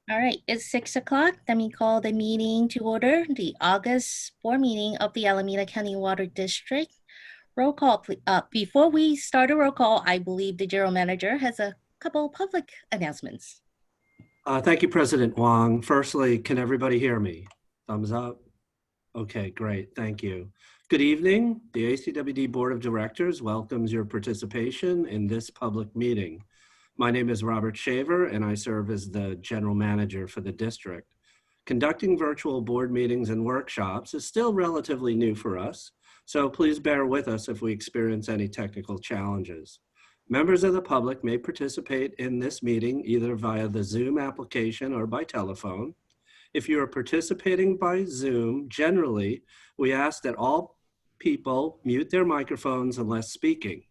All right, it's 6 o'clock. Let me call the meeting to order, the August board meeting of the Alameda County Water District. Roll call, please. Before we start a roll call, I believe the general manager has a couple public announcements. Thank you, President Huang. Firstly, can everybody hear me? Thumbs up. Okay, great. Thank you. Good evening. The ACWD Board of Directors welcomes your participation in this public meeting. My name is Robert Shaver, and I serve as the general manager for the district. Conducting virtual board meetings and workshops is still relatively new for us, so please bear with us if we experience any technical challenges. Members of the public may participate in this meeting either via the Zoom application or by telephone. If you are participating by Zoom, generally, we ask that all people mute their microphones unless speaking.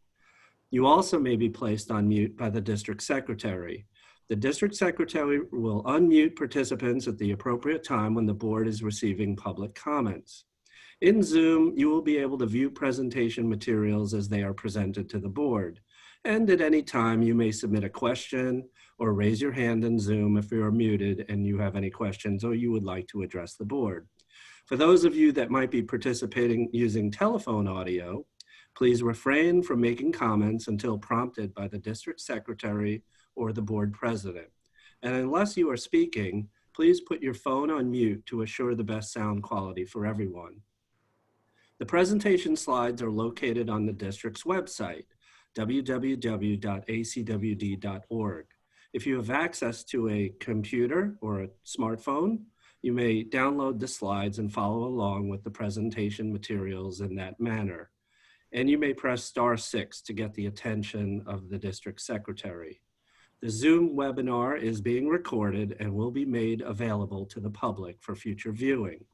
You also may be placed on mute by the district secretary. The district secretary will unmute participants at the appropriate time when the board is receiving public comments. In Zoom, you will be able to view presentation materials as they are presented to the board. And at any time, you may submit a question or raise your hand in Zoom if you are muted and you have any questions or you would like to address the board. For those of you that might be participating using telephone audio, please refrain from making comments until prompted by the district secretary or the board president. And unless you are speaking, please put your phone on mute to assure the best sound quality for everyone. The presentation slides are located on the district's website, www.acwd.org. If you have access to a computer or a smartphone, you may download the slides and follow along with the presentation materials in that manner. And you may press *6 to get the attention of the district secretary. The Zoom webinar is being recorded and will be made available to the public for future viewing.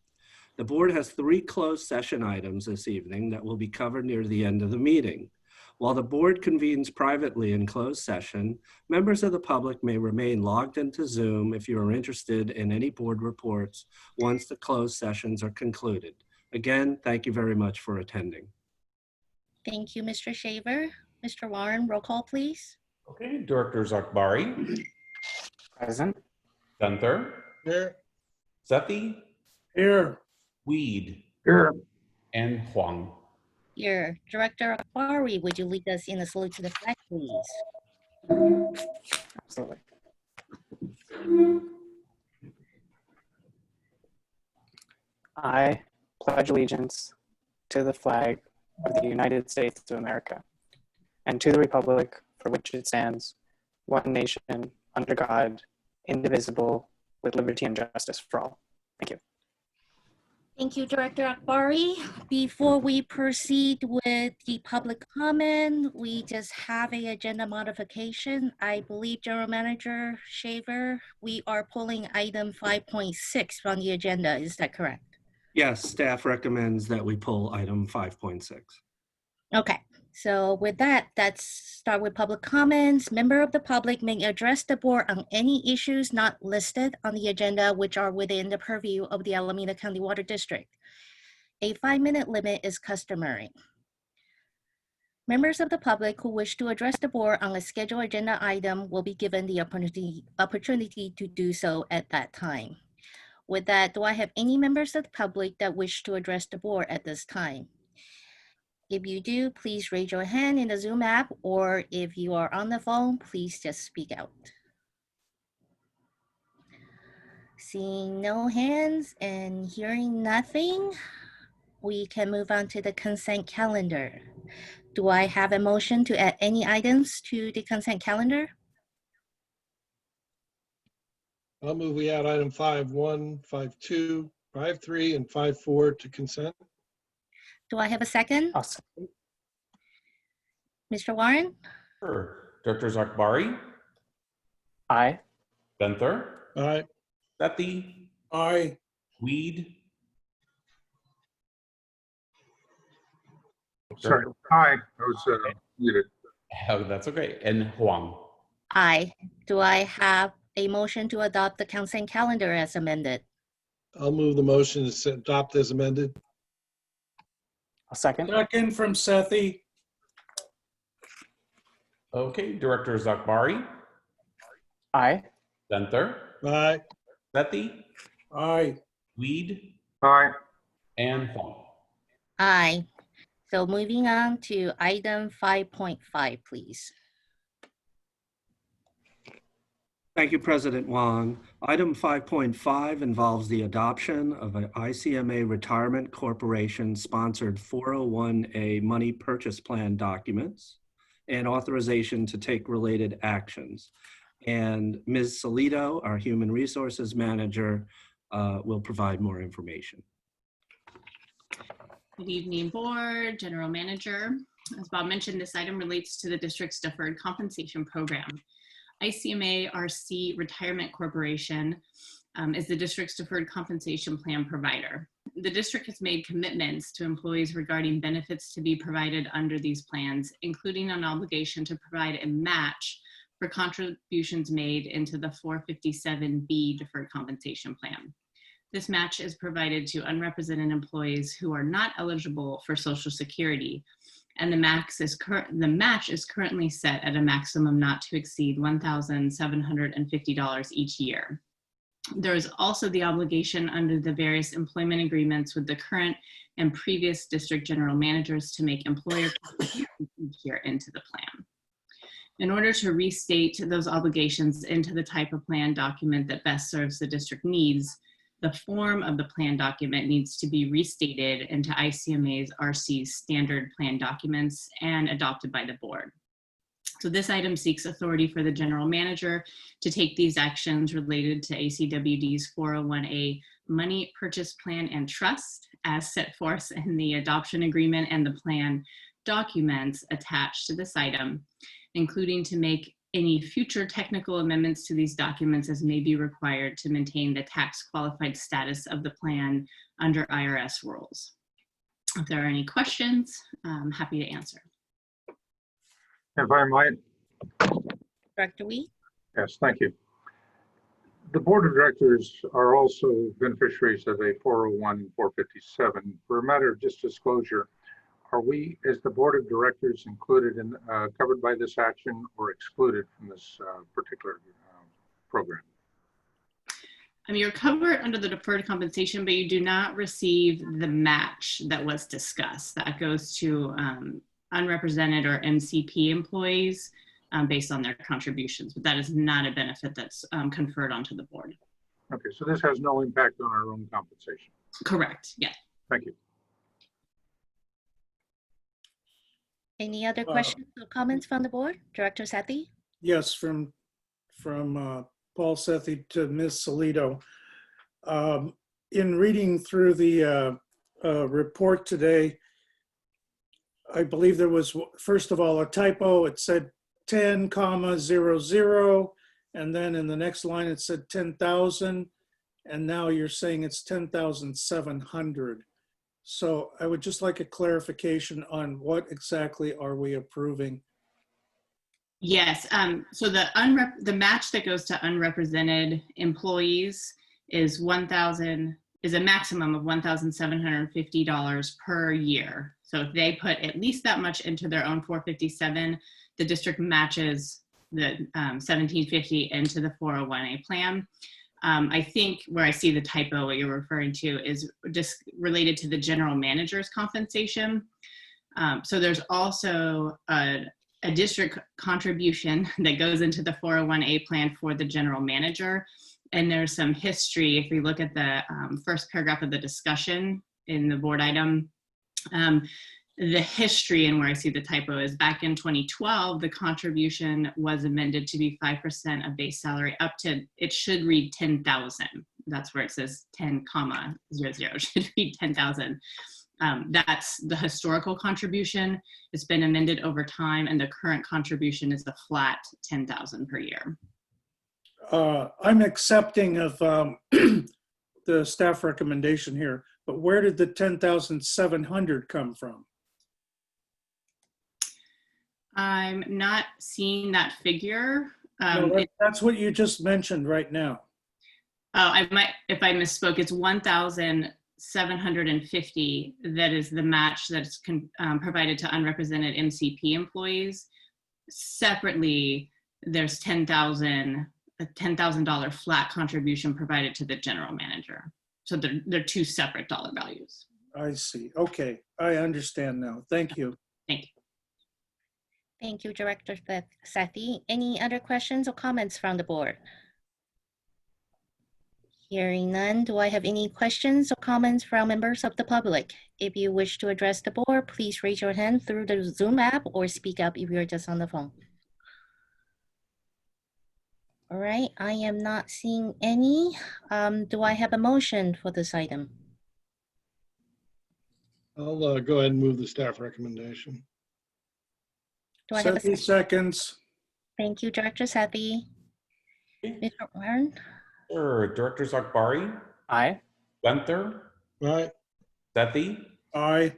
The board has 3 closed session items this evening that will be covered near the end of the meeting. While the board convenes privately in closed session, members of the public may remain logged into Zoom if you are interested in any board reports once the closed sessions are concluded. Again, thank you very much for attending. Thank you, Mr. Shaver. Mr. Warren, roll call, please. Okay, Directors Akbari. Present. Gunther. Here. Sethy. Here. Weed. Here. And Huang. Here, Director Akbari, would you lead us in a salute to the flag, please? Absolutely. I pledge allegiance to the flag of the United States of America and to the republic for which it stands, one nation, under God, indivisible, with liberty and justice for all. Thank you. Thank you, Director Akbari. Before we proceed with the public comment, we just have an agenda modification. I believe General Manager Shaver, we are pulling item 5.6 from the agenda. Is that correct? Yes, staff recommends that we pull item 5.6. Okay, so with that, let's start with public comments. Member of the public may address the board on any issues not listed on the agenda which are within the purview of the Alameda County Water District. A 5-minute limit is customary. Members of the public who wish to address the board on a scheduled agenda item will be given the opportunity to do so at that time. With that, do I have any members of the public that wish to address the board at this time? If you do, please raise your hand in the Zoom app, or if you are on the phone, please just speak out. Seeing no hands and hearing nothing, we can move on to the consent calendar. Do I have a motion to add any items to the consent calendar? I'll move we add item 5.1, 5.2, 5.3, and 5.4 to consent. Do I have a second? Awesome. Mr. Warren? Sure. Directors Akbari. Aye. Gunther. Aye. Sethy. Aye. Weed. Sorry, hi, I was muted. Oh, that's okay. And Huang. Aye. Do I have a motion to adopt the consent calendar as amended? I'll move the motion to adopt as amended. I'll second. Second from Sethy. Okay, Directors Akbari. Aye. Gunther. Aye. Sethy, Aye. Weed, Aye. and Huang. Aye. So moving on to item 5.5, please. Thank you, President Wang. Item 5.5 involves the adoption of an ICMA Retirement Corporation sponsored 401A money purchase plan documents and authorization to take related actions. And Ms. Salido, our Human Resources Manager, will provide more information. Good evening, Board, General Manager. As Bob mentioned, this item relates to the district's deferred compensation program. ICMA RC Retirement Corporation is the district's deferred compensation plan provider. The district has made commitments to employees regarding benefits to be provided under these plans, including an obligation to provide a match for contributions made into the 457B deferred compensation plan. This match is provided to unrepresented employees who are not eligible for Social Security, and the match is currently set at a maximum not to exceed $1,750 each year. There is also the obligation under the various employment agreements with the current and previous district general managers to make employer contributions each year into the plan. In order to restate those obligations into the type of plan document that best serves the district needs, the form of the plan document needs to be restated into ICMA's RC's standard plan documents and adopted by the board. So this item seeks authority for the general manager to take these actions related to ACWD's 401A money purchase plan and trust as set forth in the adoption agreement and the plan documents attached to this item, including to make any future technical amendments to these documents as may be required to maintain the tax qualified status of the plan under IRS rules. If there are any questions, I'm happy to answer. If I might, Director Wee? yes, thank you. The board of directors are also beneficiaries of a 401 457. For a matter of just disclosure, are we, as the board of directors, included in, covered by this action or excluded from this particular program? You're covered under the deferred compensation, but you do not receive the match that was discussed. That goes to unrepresented or MCP employees based on their contributions, but that is not a benefit that's conferred onto the board. Okay, so this has no impact on our own compensation. Correct, yeah. Thank you. Any other questions or comments from the board? Director Sethy? Yes, from Paul Sethy to Ms. Salido. In reading through the report today, I believe there was, first of all, a typo. It said 10,00, and then in the next line it said 10,000, and now you're saying it's 10,700. So I would just like a clarification on what exactly are we approving? Yes, so the match that goes to unrepresented employees is a maximum of $1,750 per year. So if they put at least that much into their own 457, the district matches the $1,750 into the 401A plan. I think where I see the typo, what you're referring to is just related to the general manager's compensation. So there's also a district contribution that goes into the 401A plan for the general manager. And there's some history. If we look at the first paragraph of the discussion in the board item, the history and where I see the typo is back in 2012, the contribution was amended to be 5% of base salary up to, it should read 10,000. That's where it says 10,00, it should read 10,000. That's the historical contribution. It's been amended over time, and the current contribution is a flat 10,000 per year. I'm accepting of the staff recommendation here, but where did the 10,700 come from? I'm not seeing that figure. No, that's what you just mentioned right now. Oh, if I misspoke, it's 1,750. That is the match that's provided to unrepresented MCP employees. Separately, there's 10,000 a $10,000 flat contribution provided to the general manager. So they're two separate dollar values. I see. Okay, I understand now. Thank you. Thank you. Thank you, Director Sethy. Any other questions or comments from the board? Hearing none, do I have any questions or comments from members of the public? If you wish to address the board, please raise your hand through the Zoom app or speak up if you're just on the phone. All right, I am not seeing any. Do I have a motion for this item? I'll go ahead and move the staff recommendation. Do I have a 30 second? seconds. Thank you, Director Sethy. Mr. Warren? Sure. Directors Akbari, Aye. Gunther, All right, Sethy, Aye.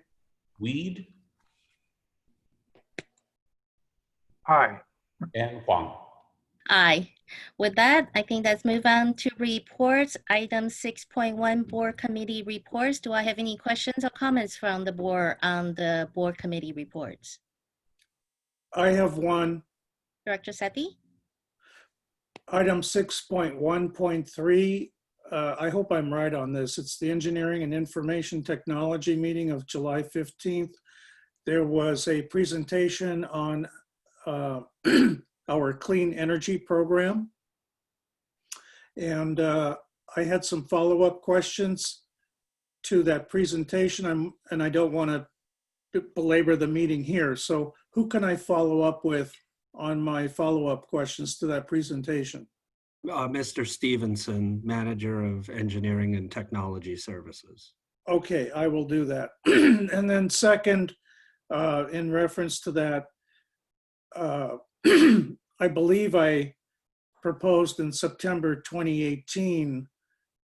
Weed, Aye. and Huang. Aye. With that, I think let's move on to reports. Item 6.1, board committee reports. Do I have any questions or comments from the board on the board committee reports? I have one. Director Sethy? Item 6.1.3, I hope I'm right on this. It's the Engineering and Information Technology meeting of July 15th. There was a presentation on our clean energy program. And I had some follow-up questions to that presentation, and I don't want to belabor the meeting here. So who can I follow up with on my follow-up questions to that presentation? Mr. Stevenson, Manager of Engineering and Technology Services. Okay, I will do that. And then second, in reference to that, I believe I proposed in September 2018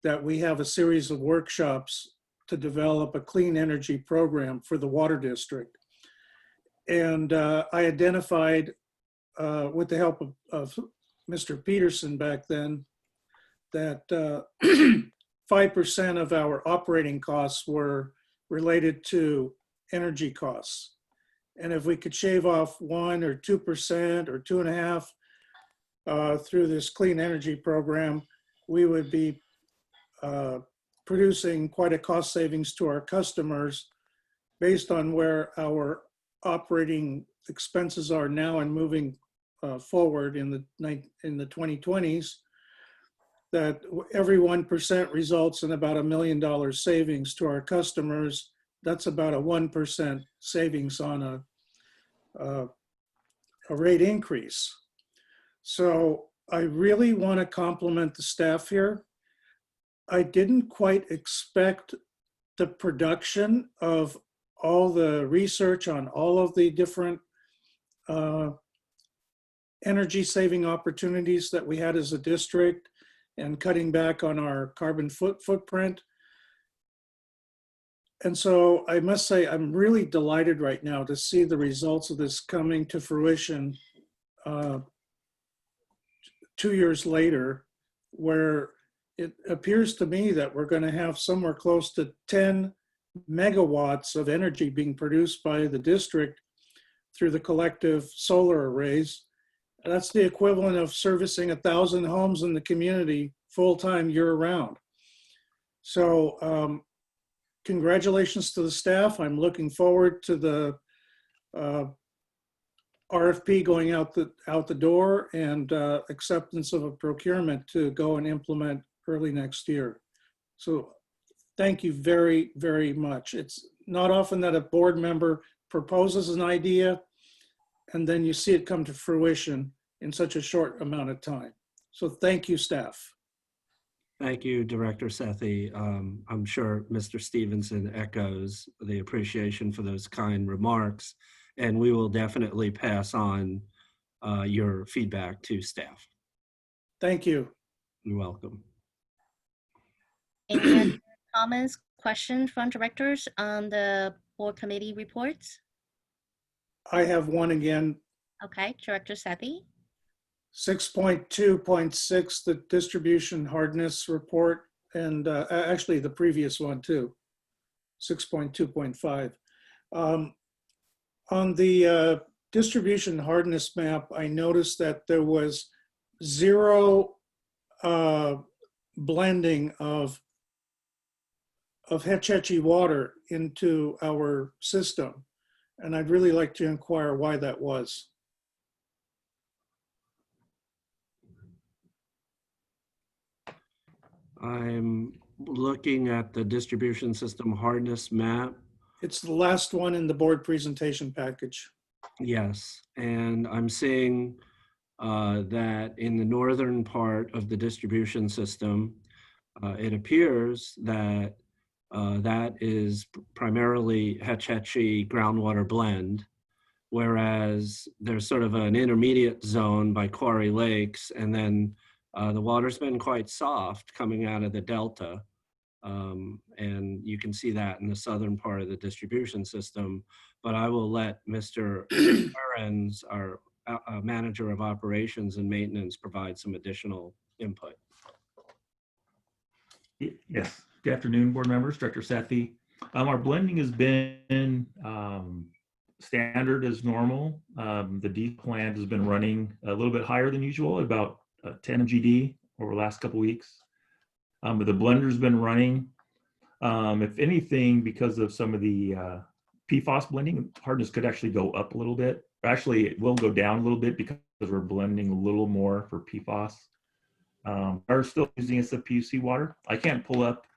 that we have a series of workshops to develop a clean energy program for the water district. And I identified, with the help of Mr. Peterson back then, that 5% of our operating costs were related to energy costs. And if we could shave off 1 or 2% or 2.5% through this clean energy program, we would be producing quite a cost savings to our customers based on where our operating expenses are now and moving forward in the 2020s, that every 1% results in about $1 million savings to our customers. That's about a 1% savings on a rate increase. So I really want to compliment the staff here. I didn't quite expect the production of all the research on all of the different energy saving opportunities that we had as a district and cutting back on our carbon footprint. And so I must say, I'm really delighted right now to see the results of this coming to fruition 2 years later, where it appears to me that we're going to have somewhere close to 10 megawatts of energy being produced by the district through the collective solar arrays. That's the equivalent of servicing 1,000 homes in the community full-time year-round. So congratulations to the staff. I'm looking forward to the RFP going out the door and acceptance of a procurement to go and implement early next year. So thank you very, very much. It's not often that a board member proposes an idea and then you see it come to fruition in such a short amount of time. So thank you, staff. Thank you, Director Sethy. I'm sure Mr. Stevenson echoes the appreciation for those kind remarks, and we will definitely pass on your feedback to staff. Thank you. You're welcome. Any other comments, questions from directors on the board committee reports? I have one again. Okay, Director Sethy. 6.2.6, the distribution hardness report, and actually the previous one too, 6.2.5. On the distribution hardness map, I noticed that there was zero blending of Hetchetchee water into our system. And I'd really like to inquire why that was. I'm looking at the distribution system hardness map. It's the last one in the board presentation package. Yes, and I'm seeing that in the northern part of the distribution system, it appears that that is primarily Hetchetchee groundwater blend, whereas there's sort of an intermediate zone by Quarry Lakes, and then the water's been quite soft coming out of the delta. And you can see that in the southern part of the distribution system. But I will let Mr. Ahrens, our manager of operations and maintenance, provide some additional input. Yes. Good afternoon, board members, Director Sethy. Our blending has been standard as normal. The D plant has been running a little bit higher than usual, about 10 MGD over the last couple weeks. But the blender's been running. If anything, because of some of the PFAS blending, hardness could actually go up a little bit. Actually, it will go down a little bit because we're blending a little more for PFAS. Are still using SFPUC water. I can't pull up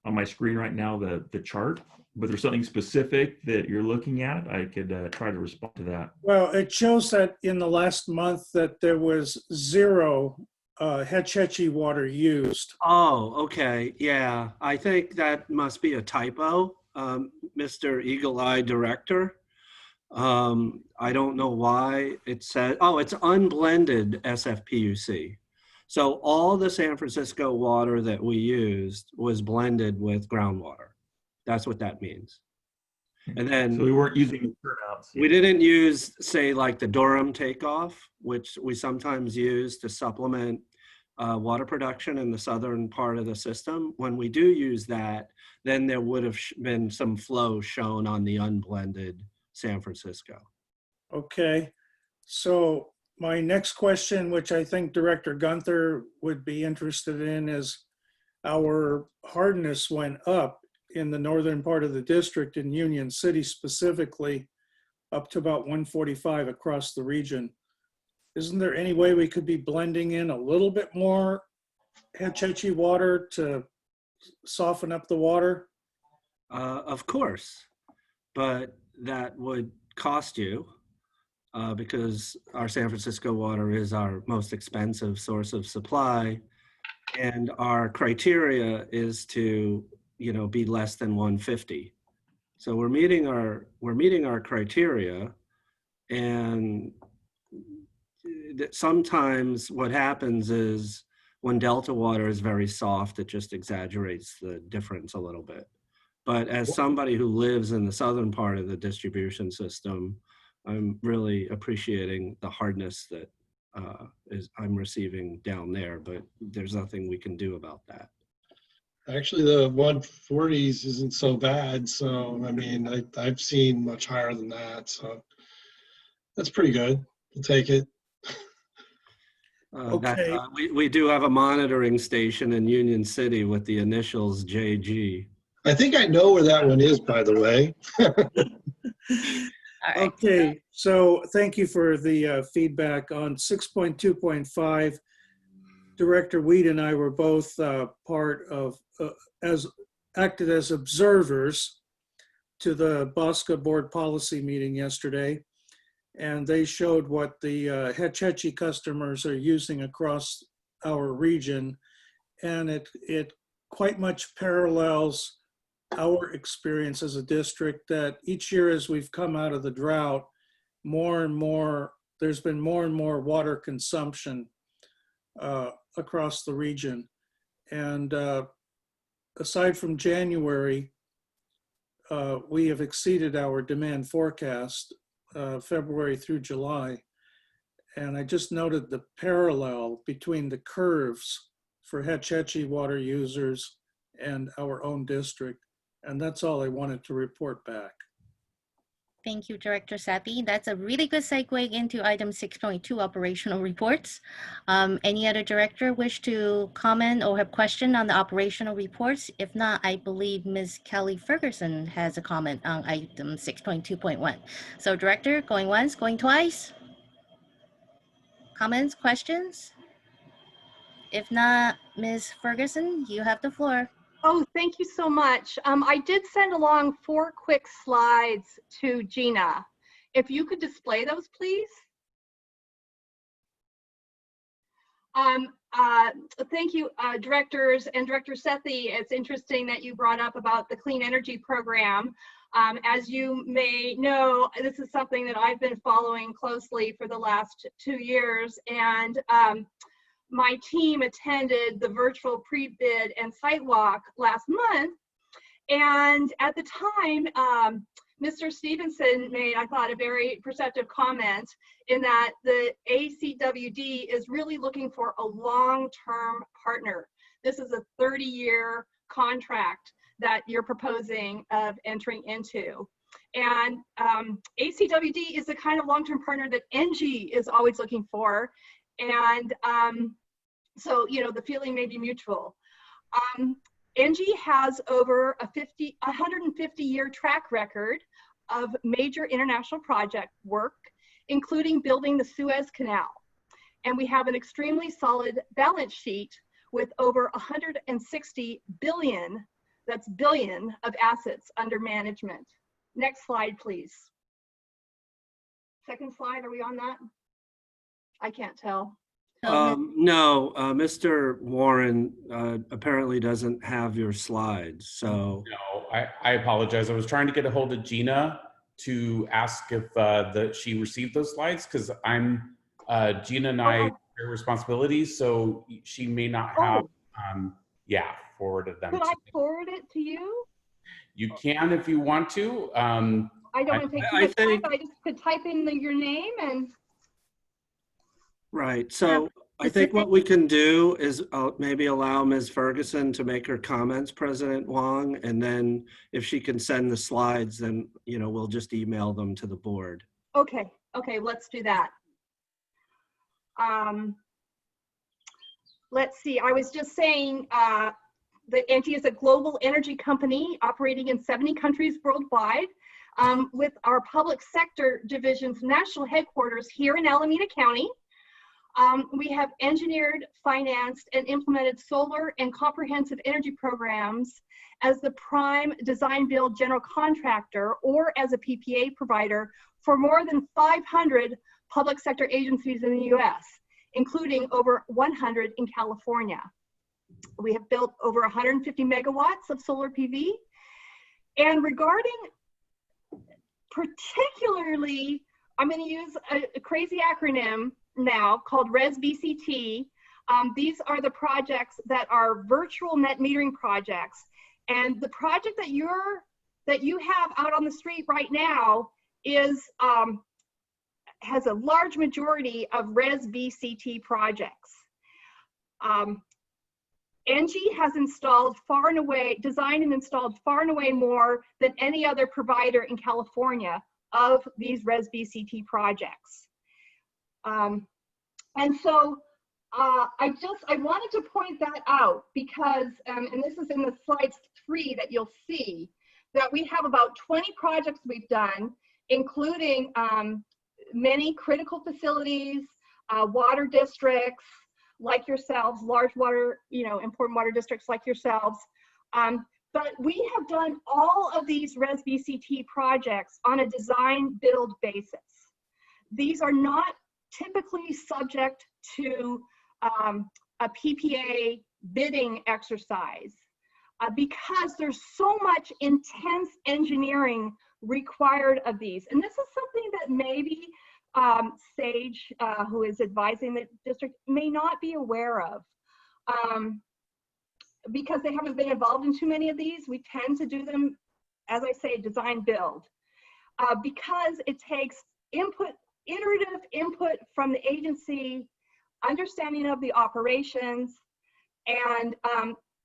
on my screen right now the chart, but there's something specific that you're looking at. I could try to respond to that. Well, it shows that in the last month that there was zero Hetchetchee water used. Oh, okay. Yeah, I think that must be a typo, Mr. Eagle Eye Director. I don't know why it said, oh, it's unblended SFPUC. So all the San Francisco water that we used was blended with groundwater. That's what that means. And then So we weren't using the turnouts. we didn't use, say, like the Durham takeoff, which we sometimes use to supplement water production in the southern part of the system. When we do use that, then there would have been some flow shown on the unblended San Francisco. Okay, so my next question, which I think Director Gunther would be interested in, is our hardness went up in the northern part of the district, in Union City specifically, up to about 145 across the region. Isn't there any way we could be blending in a little bit more Hetchetchee water to soften up the water? Of course, but that would cost you because our San Francisco water is our most expensive source of supply, and our criteria is to, be less than 150. So we're meeting our criteria, and sometimes what happens is when Delta water is very soft, it just exaggerates the difference a little bit. But as somebody who lives in the southern part of the distribution system, I'm really appreciating the hardness that I'm receiving down there, but there's nothing we can do about that. Actually, the 140s isn't so bad. So, I mean, I've seen much higher than that. So that's pretty good. We'll take it. Okay. We do have a monitoring station in Union City with the initials JG. I think I know where that one is, by the way. All right. Okay, so thank you for the feedback on 6.2.5. Director Weed and I were both part of, acted as observers to the BOSCA board policy meeting yesterday. And they showed what the Hetchetchee customers are using across our region. And it quite much parallels our experience as a district, that each year as we've come out of the drought, there's been more and more water consumption across the region. And aside from January, we have exceeded our demand forecast February through July. And I just noted the parallel between the curves for Hetchetchee water users and our own district. And that's all I wanted to report back. Thank you, Director Sethy. That's a really good segue into item 6.2, operational reports. Any other director wish to comment or have question on the operational reports? If not, I believe Ms. Kelly Ferguson has a comment on item 6.2.1. So Director, going once, going twice? Comments, questions? If not, Ms. Ferguson, you have the floor. Oh, thank you so much. I did send along 4 quick slides to Gina. If you could display those, please. Thank you, directors and Director Sethy. It's interesting that you brought up about the clean energy program. As you may know, this is something that I've been following closely for the last 2 years, and my team attended the virtual pre-bid and site walk last month. And at the time, Mr. Stevenson made, I thought, a very perceptive comment in that the ACWD is really looking for a long-term partner. This is a 30-year contract that you're proposing of entering into. And ACWD is the kind of long-term partner that NG is always looking for. And so, you know, the feeling may be mutual. NG has over a 150-year track record of major international project work, including building the Suez Canal. And we have an extremely solid balance sheet with over 160 billion, that's billion, of assets under management. Next slide, please. Second slide, are we on that? I can't tell. No, Mr. Warren apparently doesn't have your slides, so. No, I apologize. I was trying to get a hold of Gina to ask if she received those slides, because I'm Gina and I share responsibilities, so she may not have forwarded them. Could I forward it to you? You can if you want to. I don't want to take too much time, but I just could type in your name and. Right, so I think what we can do is maybe allow Ms. Ferguson to make her comments, President Huang, and then if she can send the slides, then, you know, we'll just email them to the board. Okay, let's do that. Let's see, I was just saying that NG is a global energy company operating in 70 countries worldwide, with our public sector division's national headquarters here in Alameda County. We have engineered, financed, and implemented solar and comprehensive energy programs as the prime design build general contractor or as a PPA provider for more than 500 public sector agencies in the US, including over 100 in California. We have built over 150 megawatts of solar PV. And regarding particularly, I'm going to use a crazy acronym now called RES-VCT. These are the projects that are virtual net metering projects, and the project that you have out on the street right now is has a large majority of RES-VCT projects. NG has installed far and away, designed and installed far and away more than any other provider in California of these RES-VCT projects. And so I wanted to point that out because, and this is in the slides 3 that you'll see, that we have about 20 projects we've done, including many critical facilities, water districts like yourselves, large water, important water districts like yourselves. But we have done all of these RES-VCT projects on a design build basis. These are not typically subject to a PPA bidding exercise because there's so much intense engineering required of these. And this is something that maybe Sage, who is advising the district, may not be aware of. Because they haven't been involved in too many of these, we tend to do them, as I say, design build. Because it takes iterative input from the agency, understanding of the operations, and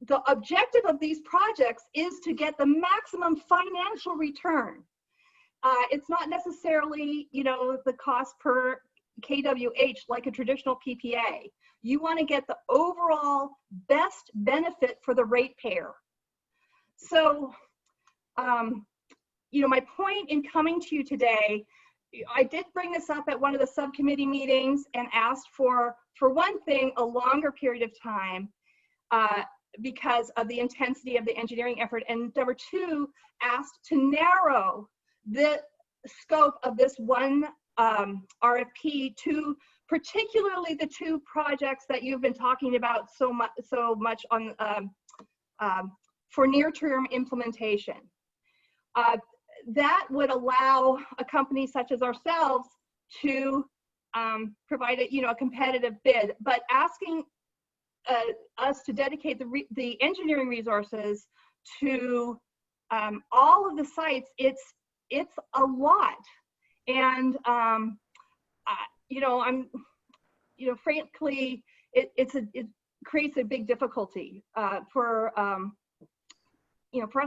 the objective of these projects is to get the maximum financial return. it's not necessarily, you know, the cost per kWh like a traditional PPA. You want to get the overall best benefit for the ratepayer. So, you know, my point in coming to you today, I did bring this up at one of the subcommittee meetings and asked for one thing, a longer period of time because of the intensity of the engineering effort. And number two, asked to narrow the scope of this one RFP to particularly the two projects that you've been talking about so much on for near-term implementation. That would allow a company such as ourselves to provide a competitive bid, but asking us to dedicate the engineering resources to all of the sites, it's a lot. And frankly, it creates a big difficulty for us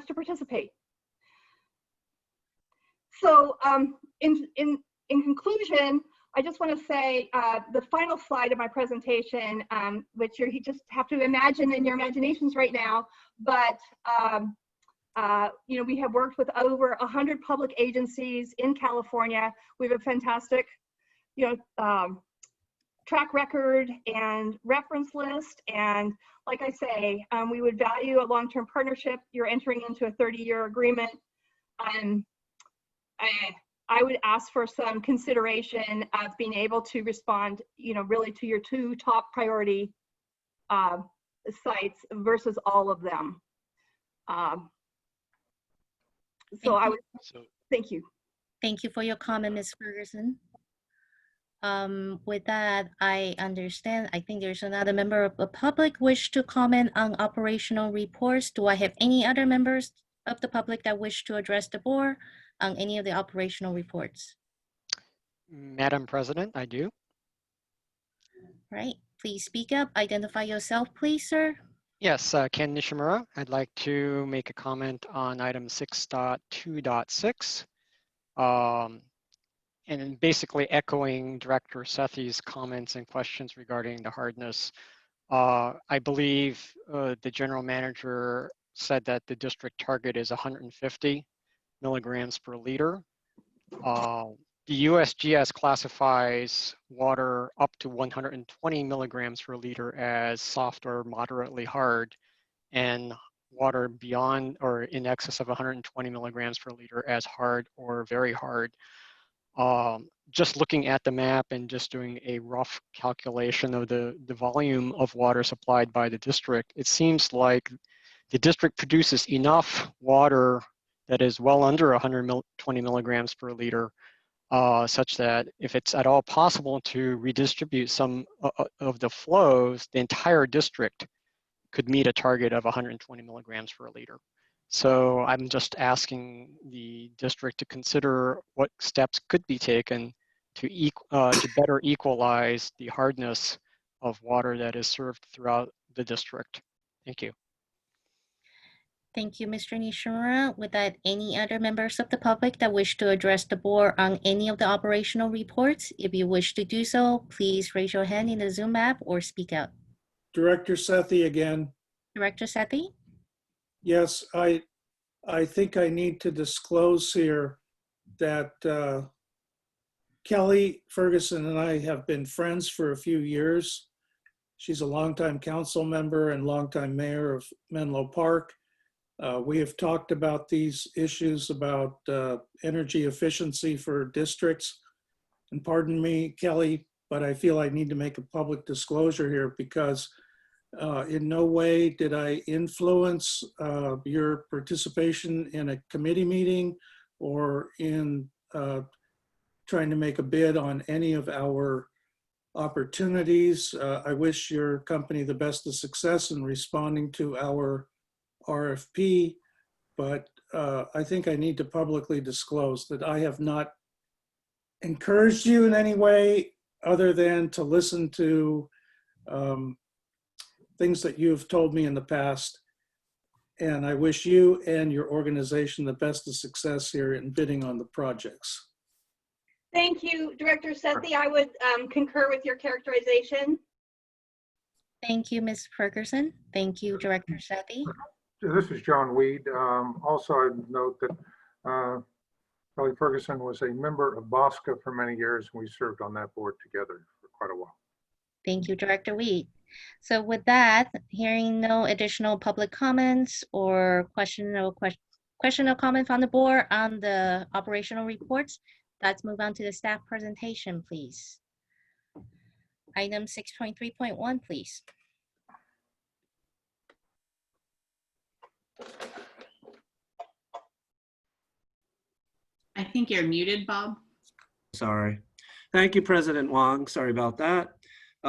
to participate. So in conclusion, I just want to say the final slide of my presentation, which you just have to imagine in your imaginations right now, but we have worked with over 100 public agencies in California. We have a fantastic, track record and reference list. And like I say, we would value a long-term partnership. You're entering into a 30-year agreement. I would ask for some consideration of being able to respond, really to your two top priority sites versus all of them. So I would, thank you. Thank you for your comment, Ms. Ferguson. With that, I understand. I think there's another member of the public wish to comment on operational reports. Do I have any other members of the public that wish to address the board on any of the operational reports? Madam President, I do. Right, please speak up. Identify yourself, please, sir. Yes, Ken Nishimura. I'd like to make a comment on item 6.2.6. And basically echoing Director Sethy's comments and questions regarding the hardness. I believe the general manager said that the district target is 150 milligrams per liter. The USGS classifies water up to 120 milligrams per liter as soft or moderately hard, and water beyond or in excess of 120 milligrams per liter as hard or very hard. Just looking at the map and just doing a rough calculation of the volume of water supplied by the district, it seems like the district produces enough water that is well under 120 milligrams per liter, such that if it's at all possible to redistribute some of the flows, the entire district could meet a target of 120 milligrams per liter. So I'm just asking the district to consider what steps could be taken to better equalize the hardness of water that is served throughout the district. Thank you. Thank you, Mr. Nishimura. With that, any other members of the public that wish to address the board on any of the operational reports? If you wish to do so, please raise your hand in the Zoom app or speak out. Director Sethy again. Director Sethy? Yes, I think I need to disclose here that Kelly Ferguson and I have been friends for a few years. She's a longtime council member and longtime mayor of Menlo Park. We have talked about these issues about energy efficiency for districts. And pardon me, Kelly, but I feel I need to make a public disclosure here because in no way did I influence your participation in a committee meeting or in trying to make a bid on any of our opportunities. I wish your company the best of success in responding to our RFP, but I think I need to publicly disclose that I have not encouraged you in any way other than to listen to things that you have told me in the past. And I wish you and your organization the best of success here in bidding on the projects. Thank you, Director Sethy. I would concur with your characterization. Thank you, Ms. Ferguson. Thank you, Director Sethy. This is John Weed. Also, I'd note that Kelly Ferguson was a member of BOSCA for many years, and we served on that board together for quite a while. Thank you, Director Weed. So with that, hearing no additional public comments or question or comment from the board on the operational reports, let's move on to the staff presentation, please. Item 6.3.1, please. I think you're muted, Bob. Sorry. Thank you, President Huang. Sorry about that.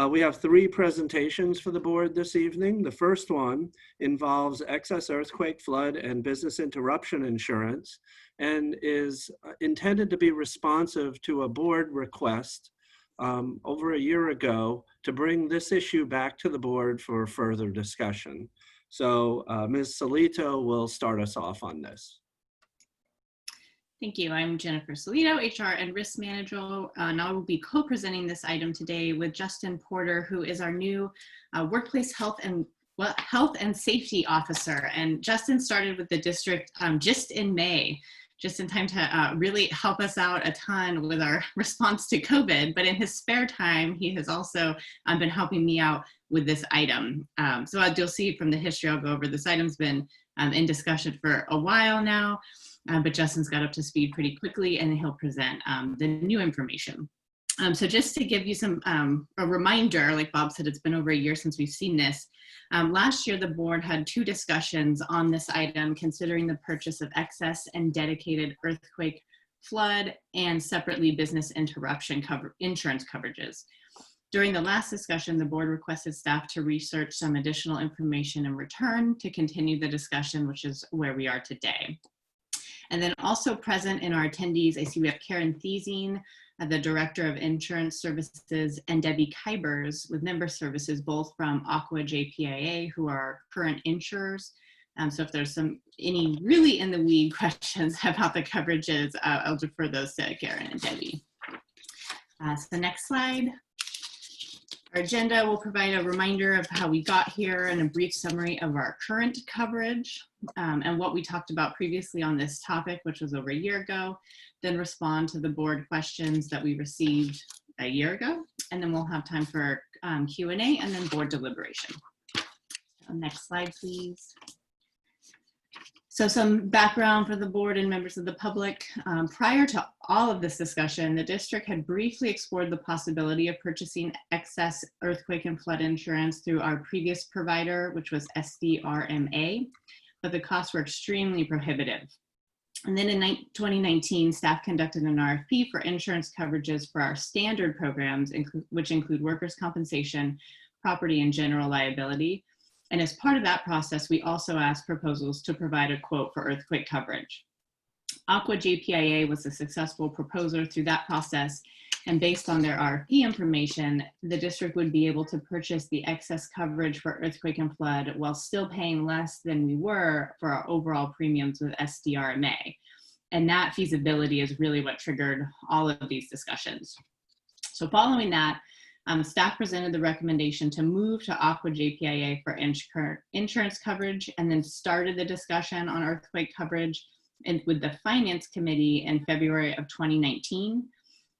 We have 3 presentations for the board this evening. The first one involves excess earthquake, flood, and business interruption insurance and is intended to be responsive to a board request over a year ago to bring this issue back to the board for further discussion. So Ms. Salito will start us off on this. Thank you. I'm Jennifer Salito, HR and Risk Manager, and I will be co-presenting this item today with Justin Porter, who is our new Workplace Health and Safety Officer. And Justin started with the district just in May, just in time to really help us out a ton with our response to COVID. But in his spare time, he has also been helping me out with this item. So as you'll see from the history I'll go over, this item's been in discussion for a while now. But Justin's got up to speed pretty quickly and he'll present the new information. So just to give you some a reminder, like Bob said, it's been over a year since we've seen this. Last year, the board had 2 discussions on this item, considering the purchase of excess and dedicated earthquake, flood, and separately business interruption insurance coverages. During the last discussion, the board requested staff to research some additional information and return to continue the discussion, which is where we are today. And then also present in our attendees, I see we have Karen Thiesing, the Director of Insurance Services, and Debbie Kybers with Member Services, both from Aqua JPIA, who are our current insurers. So if there's any really in the weed questions about the coverages, I'll defer those to Karen and Debbie. So next slide. Our agenda will provide a reminder of how we got here and a brief summary of our current coverage and what we talked about previously on this topic, which was over a year ago, then respond to the board questions that we received a year ago. And then we'll have time for Q&A and then board deliberation. So next slide, please. So some background for the board and members of the public. Prior to all of this discussion, the district had briefly explored the possibility of purchasing excess earthquake and flood insurance through our previous provider, which was SDRMA, but the costs were extremely prohibitive. And then in 2019, staff conducted an RFP for insurance coverages for our standard programs, which include workers' compensation, property, and general liability. And as part of that process, we also asked proposals to provide a quote for earthquake coverage. Aqua JPIA was a successful proposer through that process, and based on their RFP information, the district would be able to purchase the excess coverage for earthquake and flood while still paying less than we were for our overall premiums with SDRMA. And that feasibility is really what triggered all of these discussions. So following that, staff presented the recommendation to move to Aqua JPIA for insurance coverage, and then started the discussion on earthquake coverage with the Finance Committee in February of 2019,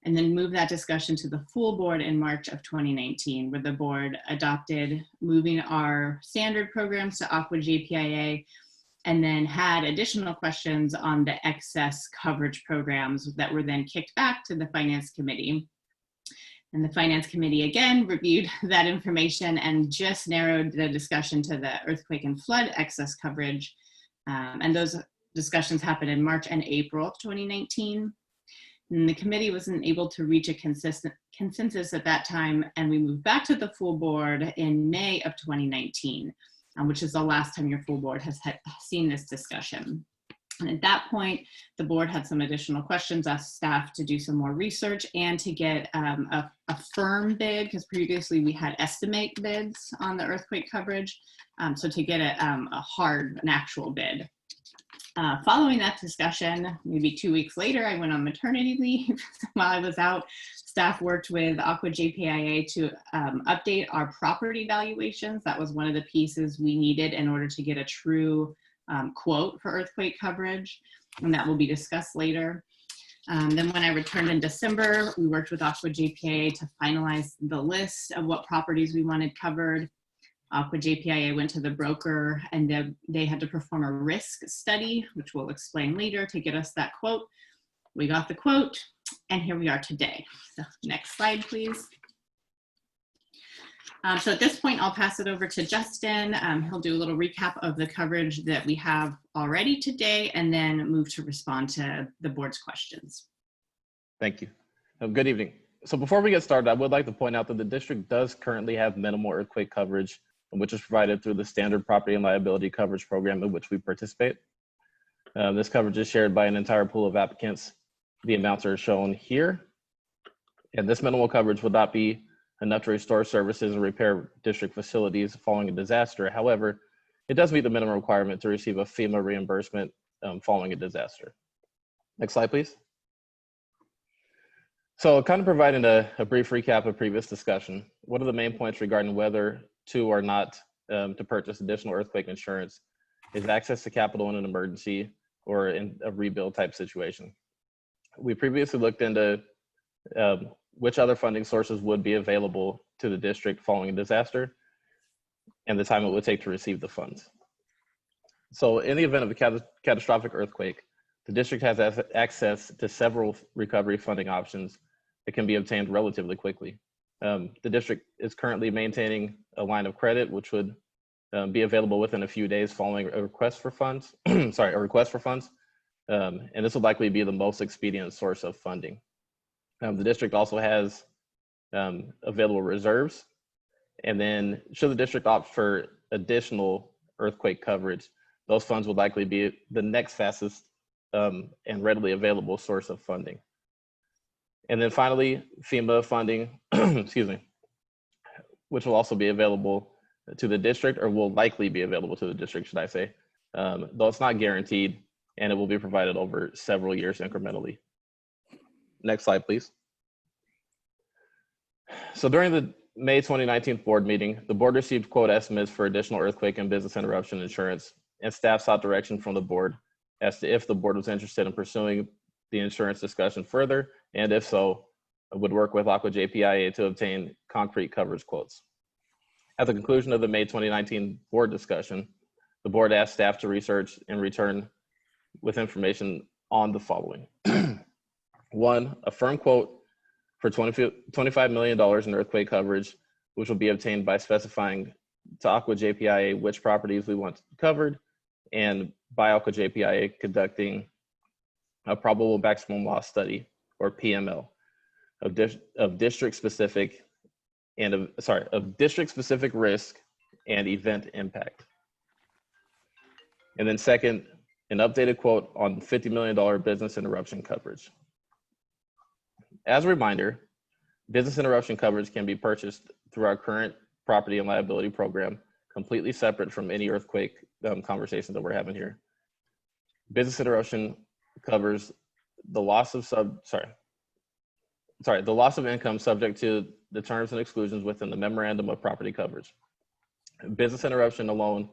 and then moved that discussion to the full board in March of 2019, where the board adopted moving our standard programs to Aqua JPIA, and then had additional questions on the excess coverage programs that were then kicked back to the Finance Committee. And the Finance Committee again reviewed that information and just narrowed the discussion to the earthquake and flood excess coverage. And those discussions happened in March and April of 2019. And the committee wasn't able to reach a consensus at that time, and we moved back to the full board in May of 2019, which is the last time your full board has seen this discussion. And at that point, the board had some additional questions, asked staff to do some more research and to get a firm bid, because previously we had estimate bids on the earthquake coverage. So to get an actual bid. Following that discussion, maybe 2 weeks later, I went on maternity leave. While I was out, staff worked with ACWD to update our property valuations. That was one of the pieces we needed in order to get a true quote for earthquake coverage, and that will be discussed later. Then when I returned in December, we worked with ACWD to finalize the list of what properties we wanted covered. ACWD went to the broker and they had to perform a risk study, which we'll explain later, to get us that quote. We got the quote, and here we are today. So next slide, please. So at this point, I'll pass it over to Justin. He'll do a little recap of the coverage that we have already today, and then move to respond to the board's questions. Thank you. Good evening. So before we get started, I would like to point out that the district does currently have minimal earthquake coverage, which is provided through the standard property and liability coverage program in which we participate. This coverage is shared by an entire pool of applicants. The amounts are shown here. And this minimal coverage would not be enough to restore services and repair district facilities following a disaster. However, it does meet the minimum requirement to receive a FEMA reimbursement following a disaster. Next slide, please. So kind of providing a brief recap of previous discussion, what are the main points regarding whether to or not to purchase additional earthquake insurance is access to capital in an emergency or in a rebuild type situation. We previously looked into which other funding sources would be available to the district following a disaster and the time it would take to receive the funds. So in the event of a catastrophic earthquake, the district has access to several recovery funding options that can be obtained relatively quickly. The district is currently maintaining a line of credit, which would be available within a few days following a request for funds, and this would likely be the most expedient source of funding. The district also has available reserves, and then should the district opt for additional earthquake coverage, those funds would likely be the next fastest and readily available source of funding. And then finally, FEMA funding, excuse me, which will also be available to the district, or will likely be available to the district, should I say, though it's not guaranteed, and it will be provided over several years incrementally. Next slide, please. So during the May 2019 board meeting, the board received quote estimates for additional earthquake and business interruption insurance, and staff sought direction from the board as to if the board was interested in pursuing the insurance discussion further, and if so, would work with ACWD to obtain concrete coverage quotes. At the conclusion of the May 2019 board discussion, the board asked staff to research and return with information on the following. One, a firm quote for $25 million in earthquake coverage, which will be obtained by specifying to ACWD which properties we want covered, and by ACWD conducting a probable maximum loss study, or PML, of district specific risk and event impact. And then second, an updated quote on $50 million business interruption coverage. As a reminder, business interruption coverage can be purchased through our current property and liability program, completely separate from any earthquake conversation that we're having here. Business interruption covers the loss of the loss of income subject to the terms and exclusions within the memorandum of property coverage. Business interruption alone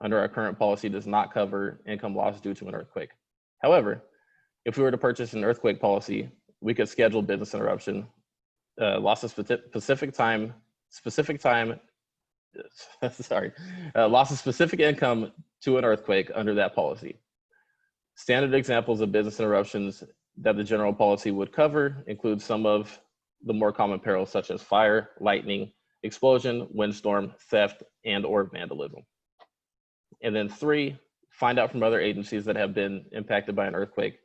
under our current policy does not cover income loss due to an earthquake. However, if we were to purchase an earthquake policy, we could schedule business interruption, loss of specific income to an earthquake under that policy. Standard examples of business interruptions that the general policy would cover include some of the more common perils such as fire, lightning, explosion, windstorm, theft, and/or vandalism. And then three, find out from other agencies that have been impacted by an earthquake,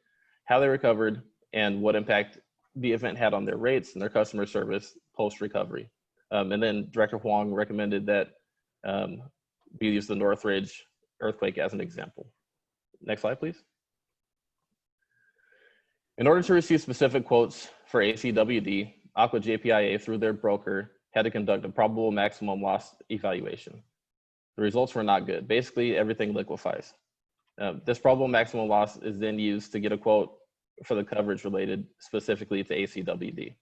how they recovered, and what impact the event had on their rates and their customer service post-recovery. And then Director Huang recommended that we use the Northridge earthquake as an example. Next slide, please. In order to receive specific quotes for ACWD, Aqua JPIA, through their broker, had to conduct a probable maximum loss evaluation. The results were not good. Basically, everything liquefies. This probable maximum loss is then used to get a quote for the coverage related specifically to ACWD.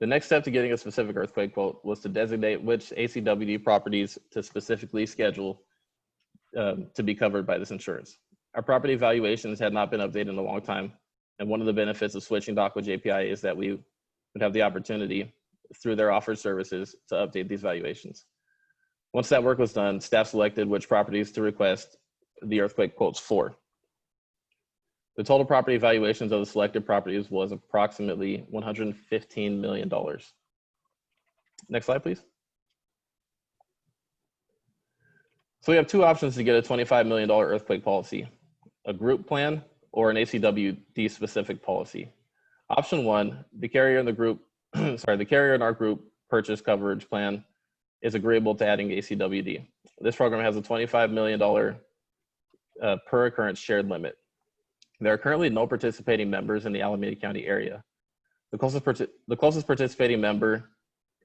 The next step to getting a specific earthquake quote was to designate which ACWD properties to specifically schedule to be covered by this insurance. Our property valuations had not been updated in a long time, and one of the benefits of switching to Aqua JPI is that we would have the opportunity through their offered services to update these valuations. Once that work was done, staff selected which properties to request the earthquake quotes for. The total property valuations of the selected properties was approximately $115 million. Next slide, please. So we have two options to get a $25 million earthquake policy: a group plan or an ACWD specific policy. Option one, the carrier in the group, the carrier in our group purchase coverage plan is agreeable to adding ACWD. This program has a $25 million per occurrence shared limit. There are currently no participating members in the Alameda County area. The closest participating member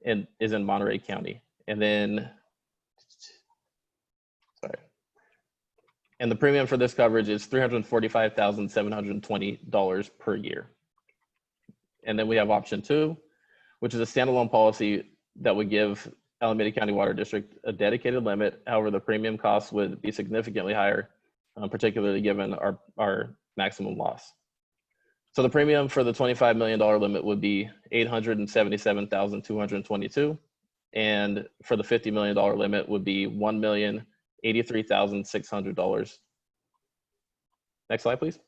is in Monterey County. And then, and the premium for this coverage is $345,720 per year. And then we have option two, which is a standalone policy that would give Alameda County Water District a dedicated limit. However, the premium costs would be significantly higher, particularly given our maximum loss. So the premium for the $25 million limit would be $877,222, and for the $50 million limit would be $1,083,600. Next slide, please.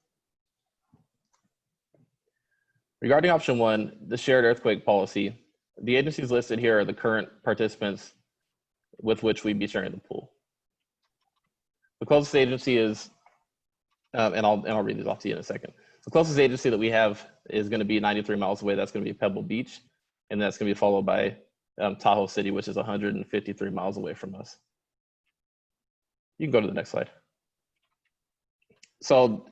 Regarding option one, the shared earthquake policy, the agencies listed here are the current participants with which we'd be sharing the pool. The closest agency is, and I'll read these off to you in a second. The closest agency that we have is going to be 93 miles away. That's going to be Pebble Beach, and that's going to be followed by Tahoe City, which is 153 miles away from us. You can go to the next slide. So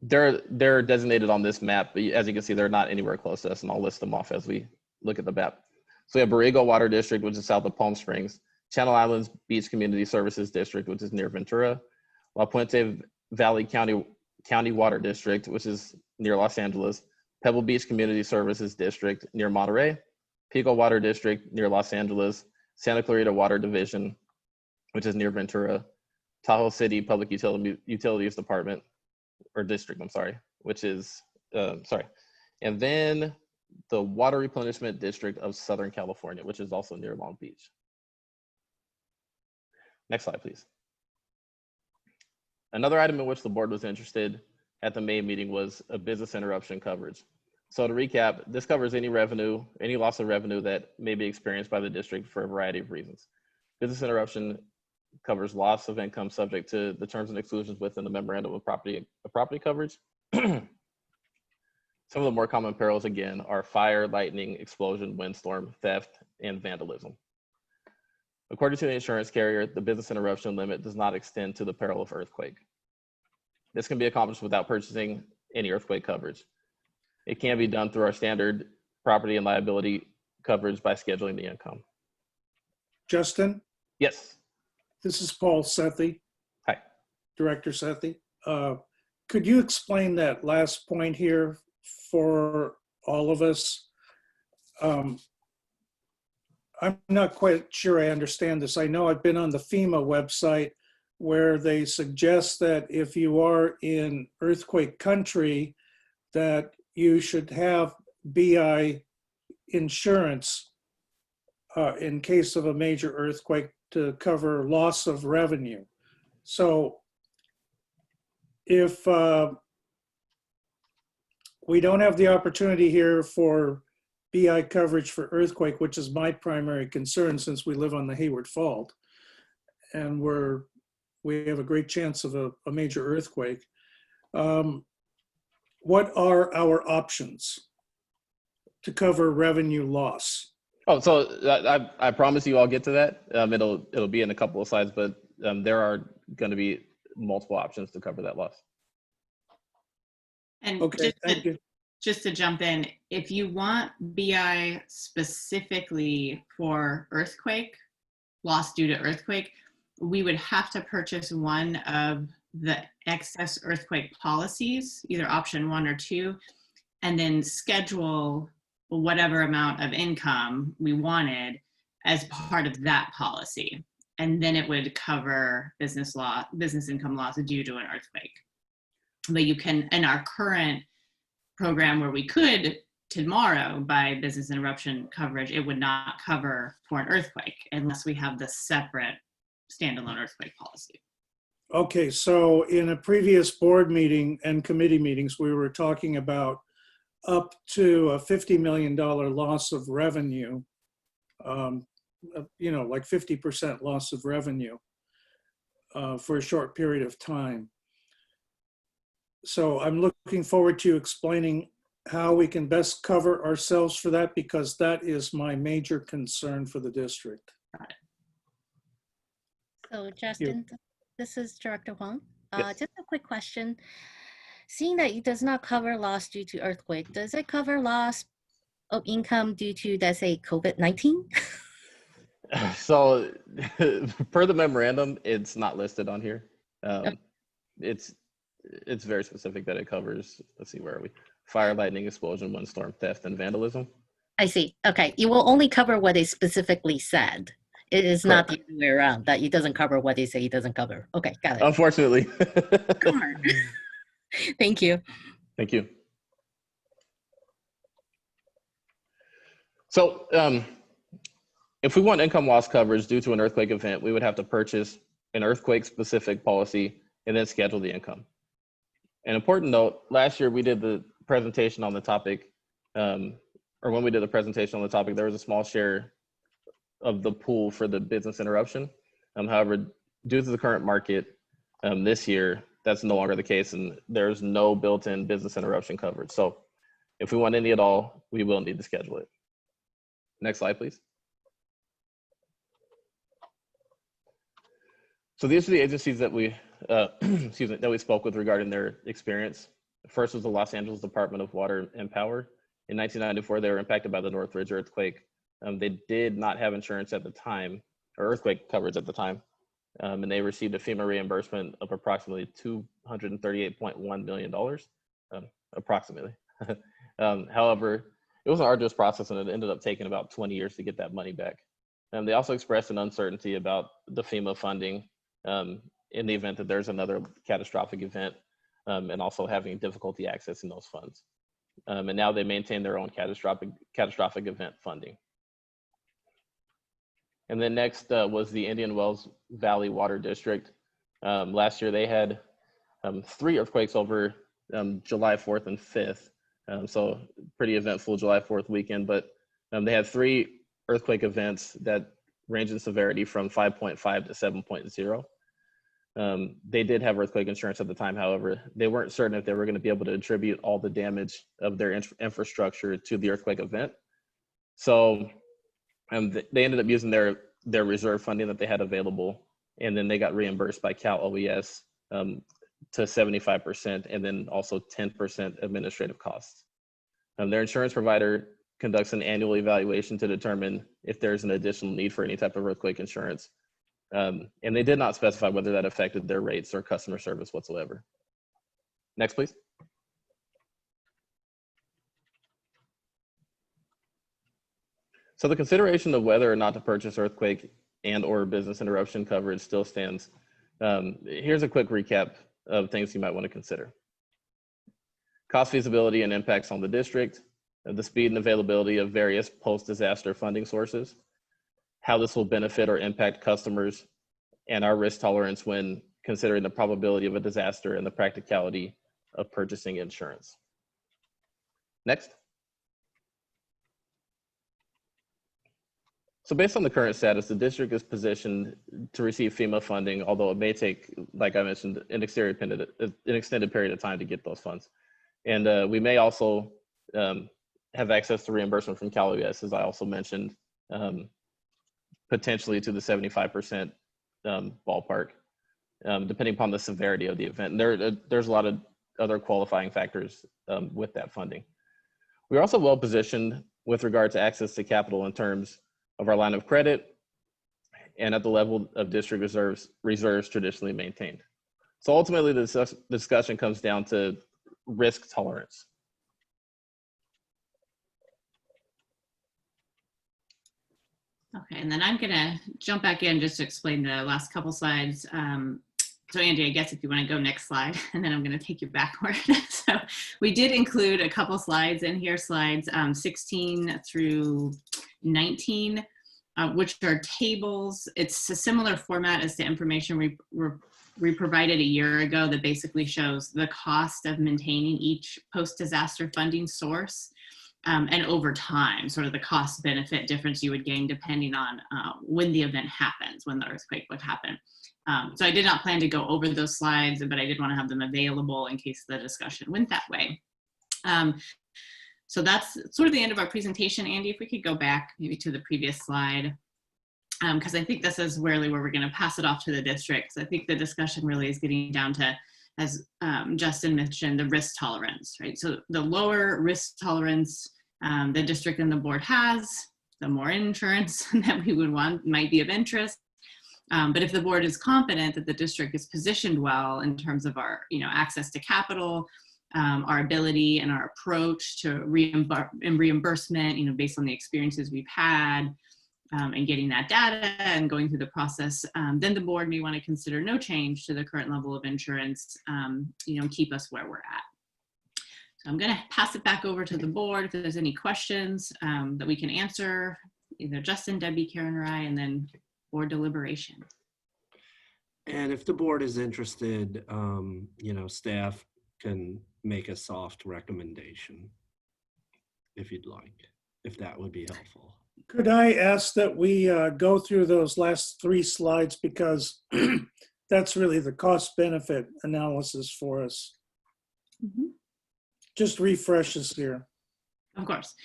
they're designated on this map, but as you can see, they're not anywhere close to us, and I'll list them off as we look at the map. So we have Borrego Water District, which is south of Palm Springs, Channel Islands Beach Community Services District, which is near Ventura, La Puente Valley County Water District, which is near Los Angeles, Pebble Beach Community Services District near Monterey, Pico Water District near Los Angeles, Santa Clarita Water Division, which is near Ventura, Tahoe City Public Utilities Department, or District, I'm sorry, which is, and then the Water Replenishment District of Southern California, which is also near Long Beach. Next slide, please. Another item in which the board was interested at the May meeting was a business interruption coverage. So to recap, this covers any revenue, any loss of revenue that may be experienced by the district for a variety of reasons. Business interruption covers loss of income subject to the terms and exclusions within the memorandum of property coverage. Some of the more common perils, again, are fire, lightning, explosion, windstorm, theft, and vandalism. According to the insurance carrier, the business interruption limit does not extend to the peril of earthquake. This can be accomplished without purchasing any earthquake coverage. It can be done through our standard property and liability coverage by scheduling the income. Justin? Yes. This is Paul Sethy. Hi. Director Sethy. Could you explain that last point here for all of us? I'm not quite sure I understand this. I know I've been on the FEMA website where they suggest that if you are in earthquake country, that you should have BI insurance in case of a major earthquake to cover loss of revenue. So if we don't have the opportunity here for BI coverage for earthquake, which is my primary concern since we live on the Hayward Fault, and we have a great chance of a major earthquake. What are our options to cover revenue loss? Oh, so I promise you I'll get to that. It'll be in a couple of slides, but there are going to be multiple options to cover that loss. And Okay, thank you. just to jump in, if you want BI specifically for earthquake, loss due to earthquake, we would have to purchase one of the excess earthquake policies, either option 1 or 2, and then schedule whatever amount of income we wanted as part of that policy. And then it would cover business income loss due to an earthquake. But you can, in our current program where we could tomorrow buy business interruption coverage, it would not cover for an earthquake unless we have the separate standalone earthquake policy. Okay, so in a previous board meeting and committee meetings, we were talking about up to a $50 million loss of revenue, you know, like 50% loss of revenue for a short period of time. So I'm looking forward to you explaining how we can best cover ourselves for that, because that is my major concern for the district. So Justin, this is Director Huang. Yes. Just a quick question. Seeing that it does not cover loss due to earthquake, does it cover loss of income due to, let's say, COVID-19? So per the memorandum, it's not listed on here. It's very specific that it covers, let's see, where are we? Fire, lightning, explosion, windstorm, theft, and vandalism. I see. Okay, it will only cover what is specifically said. It is not the other way around, that it doesn't cover what they say it doesn't cover. Okay, got it. Unfortunately. Darn. Thank you. Thank you. So if we want income loss coverage due to an earthquake event, we would have to purchase an earthquake specific policy and then schedule the income. An important note, last year we did the presentation on the topic, or when we did the presentation on the topic, there was a small share of the pool for the business interruption. However, due to the current market this year, that's no longer the case, and there's no built-in business interruption coverage. So if we want any at all, we will need to schedule it. Next slide, please. So these are the agencies that we, excuse me, that we spoke with regarding their experience. First was the Los Angeles Department of Water and Power. In 1994, they were impacted by the Northridge earthquake. They did not have insurance at the time, or earthquake coverage at the time, and they received a FEMA reimbursement of approximately $238.1 million, approximately. However, it was an arduous process, and it ended up taking about 20 years to get that money back. They also expressed an uncertainty about the FEMA funding in the event that there's another catastrophic event, and also having difficulty accessing those funds. And now they maintain their own catastrophic event funding. And then next was the Indian Wells Valley Water District. Last year they had 3 earthquakes over July 4th and 5th. So pretty eventful July 4th weekend, but they had 3 earthquake events that range in severity from 5.5 to 7.0. They did have earthquake insurance at the time. However, they weren't certain if they were going to be able to attribute all the damage of their infrastructure to the earthquake event. So they ended up using their reserve funding that they had available, and then they got reimbursed by Cal OES to 75%, and then also 10% administrative costs. Their insurance provider conducts an annual evaluation to determine if there's an additional need for any type of earthquake insurance. And they did not specify whether that affected their rates or customer service whatsoever. Next, please. So the consideration of whether or not to purchase earthquake and or business interruption coverage still stands. Here's a quick recap of things you might want to consider. Cost feasibility and impacts on the district, the speed and availability of various post-disaster funding sources, how this will benefit or impact customers, and our risk tolerance when considering the probability of a disaster and the practicality of purchasing insurance. Next. So based on the current status, the district is positioned to receive FEMA funding, although it may take, like I mentioned, an extended period of time to get those funds. And we may also have access to reimbursement from Cal OES, as I also mentioned, potentially to the 75% ballpark, depending upon the severity of the event. And there's a lot of other qualifying factors with that funding. We're also well positioned with regard to access to capital in terms of our line of credit and at the level of district reserves traditionally maintained. So ultimately, the discussion comes down to risk tolerance. Okay, and then I'm gonna jump back in just to explain the last couple slides. So Andy, I guess if you want to go next slide, and then I'm going to take you backward. So we did include a couple slides in here, slides 16 through 19, which are tables. It's a similar format as the information we provided a year ago that basically shows the cost of maintaining each post-disaster funding source. And over time, sort of the cost benefit difference you would gain depending on when the event happens, when the earthquake would happen. So I did not plan to go over those slides, but I did want to have them available in case the discussion went that way. So that's sort of the end of our presentation. Andy, if we could go back maybe to the previous slide, because I think this is really where we're going to pass it off to the districts. I think the discussion really is getting down to, as Justin mentioned, the risk tolerance, right? So the lower risk tolerance the district and the board has, the more insurance that we would want might be of interest. But if the board is confident that the district is positioned well in terms of our, access to capital, our ability and our approach to reimbursement, based on the experiences we've had, and getting that data and going through the process, then the board may want to consider no change to the current level of insurance, keep us where we're at. So I'm going to pass it back over to the board if there's any questions that we can answer, either Justin, Debbie, Karen, or I, and then board deliberation. And if the board is interested, staff can make a soft recommendation if you'd like, if that would be helpful. Could I ask that we go through those last 3 slides, because that's really the cost benefit analysis for us. Mm-hmm. Just refresh us here. Of course.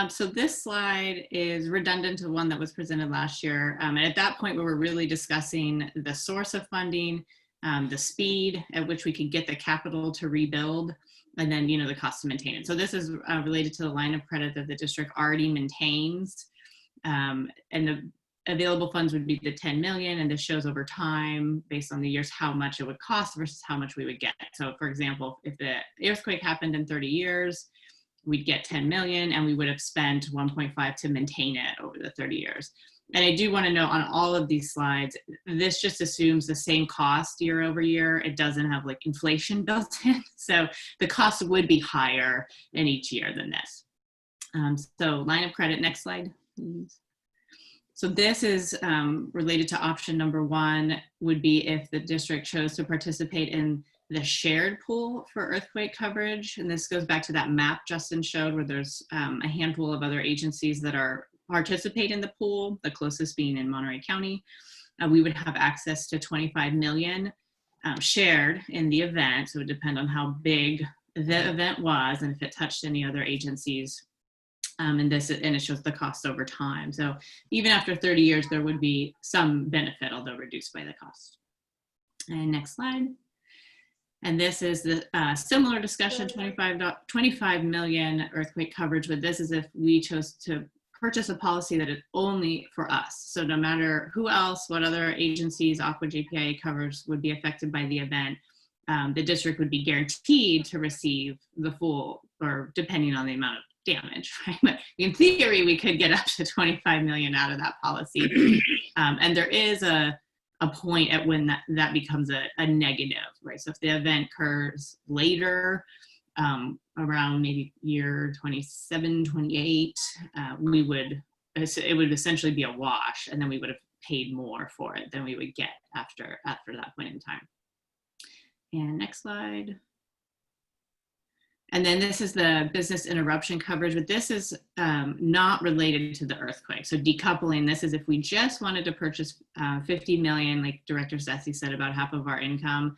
So this slide is redundant to one that was presented last year. And at that point, we were really discussing the source of funding, the speed at which we could get the capital to rebuild, and then, the cost to maintain it. So this is related to the line of credit that the district already maintains. And the available funds would be the 10 million, and this shows over time based on the years how much it would cost versus how much we would get. So for example, if the earthquake happened in 30 years, we'd get 10 million and we would have spent 1.5 to maintain it over the 30 years. And I do want to note on all of these slides, this just assumes the same cost year over year. It doesn't have like inflation built in. So the cost would be higher in each year than this. So line of credit, next slide, please. So this is related to option number 1, would be if the district chose to participate in the shared pool for earthquake coverage. And this goes back to that map Justin showed where there's a handful of other agencies that participate in the pool, the closest being in Monterey County. We would have access to 25 million shared in the event. So it would depend on how big the event was and if it touched any other agencies. And it shows the cost over time. So even after 30 years, there would be some benefit, although reduced by the cost. And next slide. And this is the similar discussion, 25 million earthquake coverage, but this is if we chose to purchase a policy that is only for us. So no matter who else, what other agencies Aqua JPIA covers would be affected by the event, the district would be guaranteed to receive the full, or depending on the amount of damage, right? But in theory, we could get up to 25 million out of that policy. And there is a point at when that becomes a negative, right? So if the event occurs later, around maybe year 27, 28, it would essentially be a wash, and then we would have paid more for it than we would get after that point in time. And next slide. And then this is the business interruption coverage, but this is not related to the earthquake. So decoupling, this is if we just wanted to purchase 50 million, like Director Sethy said, about half of our income,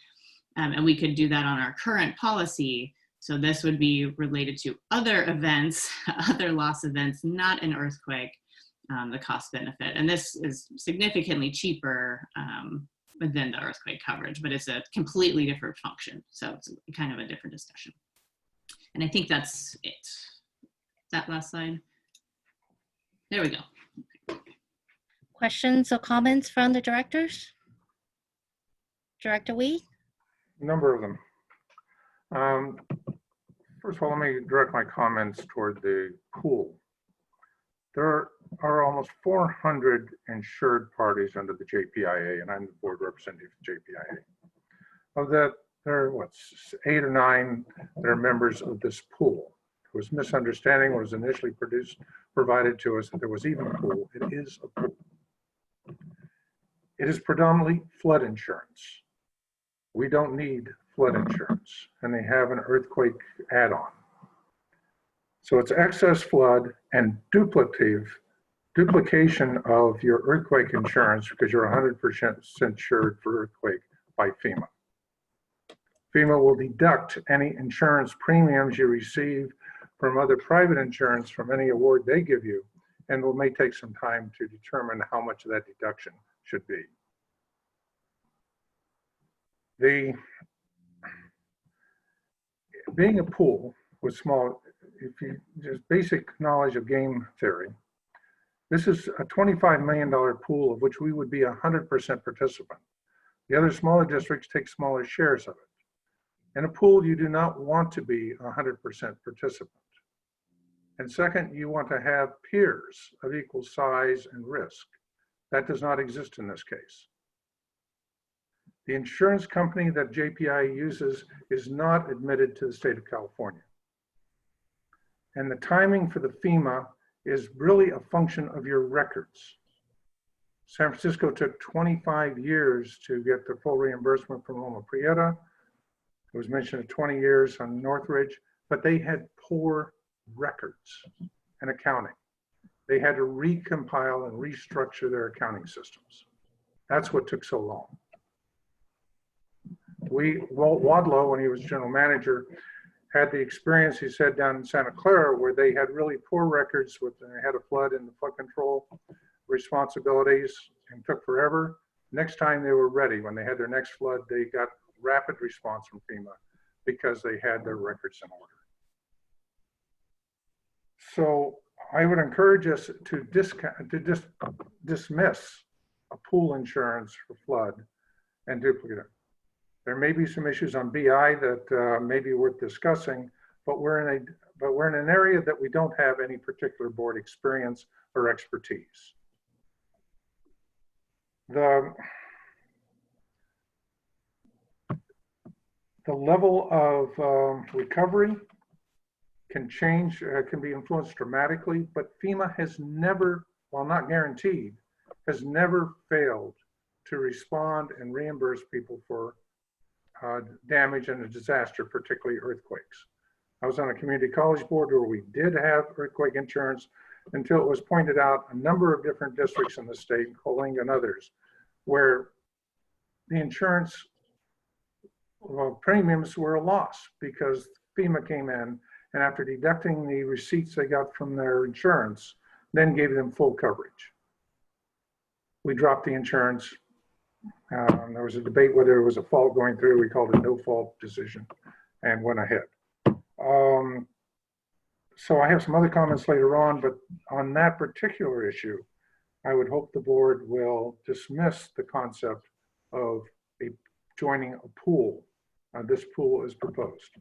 and we could do that on our current policy. So this would be related to other events, other loss events, not an earthquake, the cost benefit. And this is significantly cheaper within the earthquake coverage, but it's a completely different function. So it's kind of a different discussion. And I think that's it. That last slide. There we go. Questions or comments from the directors? Director Wee? A number of them. First of all, let me direct my comments toward the pool. There are almost 400 insured parties under the JPIA, and I'm the board representative of the JPIA. Of that, there are 8 or 9 that are members of this pool. There was misunderstanding was initially provided to us that there was even a pool. It is a pool. It is predominantly flood insurance. We don't need flood insurance, and they have an earthquake add-on. So it's excess flood and duplication of your earthquake insurance because you're 100% insured for earthquake by FEMA. FEMA will deduct any insurance premiums you receive from other private insurance from any award they give you, and may take some time to determine how much of that deduction should be. Being a pool with small, if you just basic knowledge of game theory, this is a $25 million pool of which we would be 100% participant. The other smaller districts take smaller shares of it. In a pool, you do not want to be 100% participant. And second, you want to have peers of equal size and risk. That does not exist in this case. The insurance company that JPI uses is not admitted to the state of California. And the timing for the FEMA is really a function of your records. San Francisco took 25 years to get the full reimbursement from Loma Prieta. It was mentioned 20 years on Northridge, but they had poor records and accounting. They had to recompile and restructure their accounting systems. That's what took so long. Walt Wadlow, when he was general manager, had the experience, he said, down in Santa Clara, where they had really poor records with, they had a flood and the flood control responsibilities and took forever. Next time they were ready, when they had their next flood, they got rapid response from FEMA because they had their records in order. So I would encourage us to dismiss a pool insurance for flood and duplicate it. There may be some issues on BI that may be worth discussing, but we're in an area that we don't have any particular board experience or expertise. The level of recovery can change, can be influenced dramatically, but FEMA has never, while not guaranteed, has never failed to respond and reimburse people for damage and a disaster, particularly earthquakes. I was on a community college board where we did have earthquake insurance until it was pointed out a number of different districts in the state, Coalinga and others, where the insurance premiums were a loss because FEMA came in and after deducting the receipts they got from their insurance, then gave them full coverage. We dropped the insurance. There was a debate whether it was a fault going through. We called it no fault decision and went ahead. So I have some other comments later on, but on that particular issue, I would hope the board will dismiss the concept of joining a pool. This pool is proposed.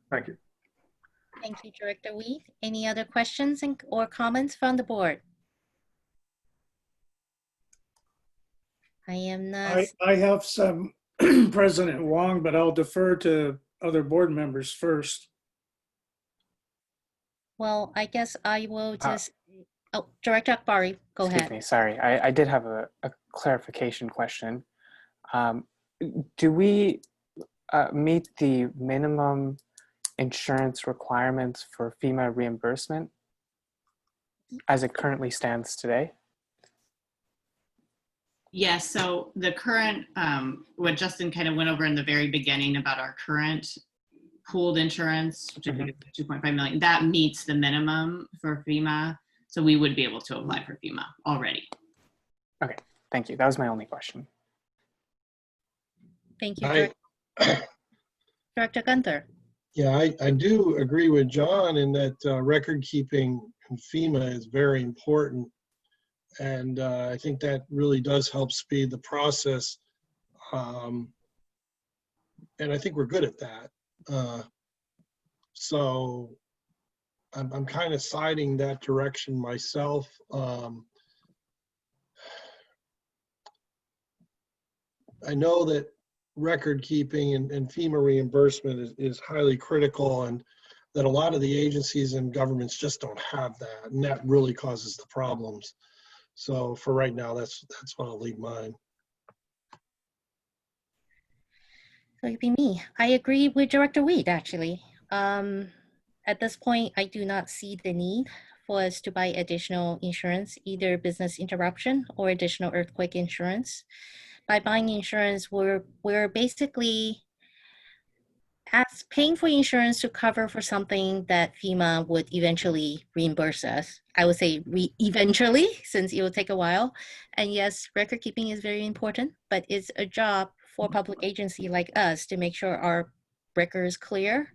Thank you. Thank you, Director Wee. Any other questions or comments from the board? I am not. I have some, President Huang, but I'll defer to other board members first. Well, I guess I will just, oh, Director Akbari, go ahead. Excuse me, sorry. I did have a clarification question. Do we meet the minimum insurance requirements for FEMA reimbursement as it currently stands today? Yes, so the current, what Justin kind of went over in the very beginning about our current pooled insurance, which I think is 2.5 million, that meets the minimum for FEMA. So we would be able to apply for FEMA already. Okay, thank you. That was my only question. Thank you, I, Director Gunther. yeah, I do agree with John in that record keeping in FEMA is very important. And I think that really does help speed the process. And I think we're good at that. So I'm kind of siding that direction myself. I know that record keeping and FEMA reimbursement is highly critical, and that a lot of the agencies and governments just don't have that, and that really causes the problems. So for right now, that's what I'll leave mine. So it'd be me. I agree with Director Weed, actually. At this point, I do not see the need for us to buy additional insurance, either business interruption or additional earthquake insurance. By buying insurance, we're basically paying for insurance to cover for something that FEMA would eventually reimburse us. I would say eventually, since it will take a while. And yes, record keeping is very important, but it's a job for a public agency like us to make sure our record is clear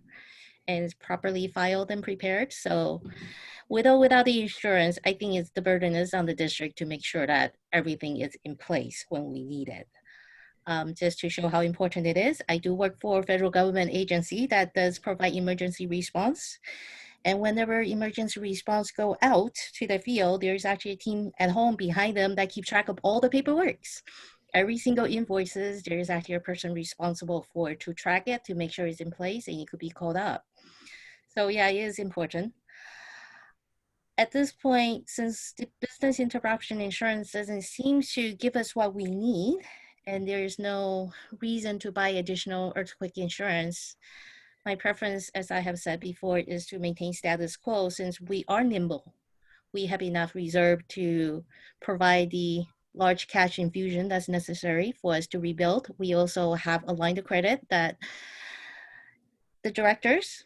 and is properly filed and prepared. So with or without the insurance, I think the burden is on the district to make sure that everything is in place when we need it. Just to show how important it is, I do work for a federal government agency that does provide emergency response. And whenever emergency response go out to the field, there's actually a team at home behind them that keep track of all the paperwork. Every single invoices, there is actually a person responsible to track it, to make sure it's in place and it could be called up. So yeah, it is important. At this point, since the business interruption insurance doesn't seem to give us what we need, and there is no reason to buy additional earthquake insurance, my preference, as I have said before, is to maintain status quo since we are nimble. We have enough reserve to provide the large cash infusion that's necessary for us to rebuild. We also have a line of credit that the directors,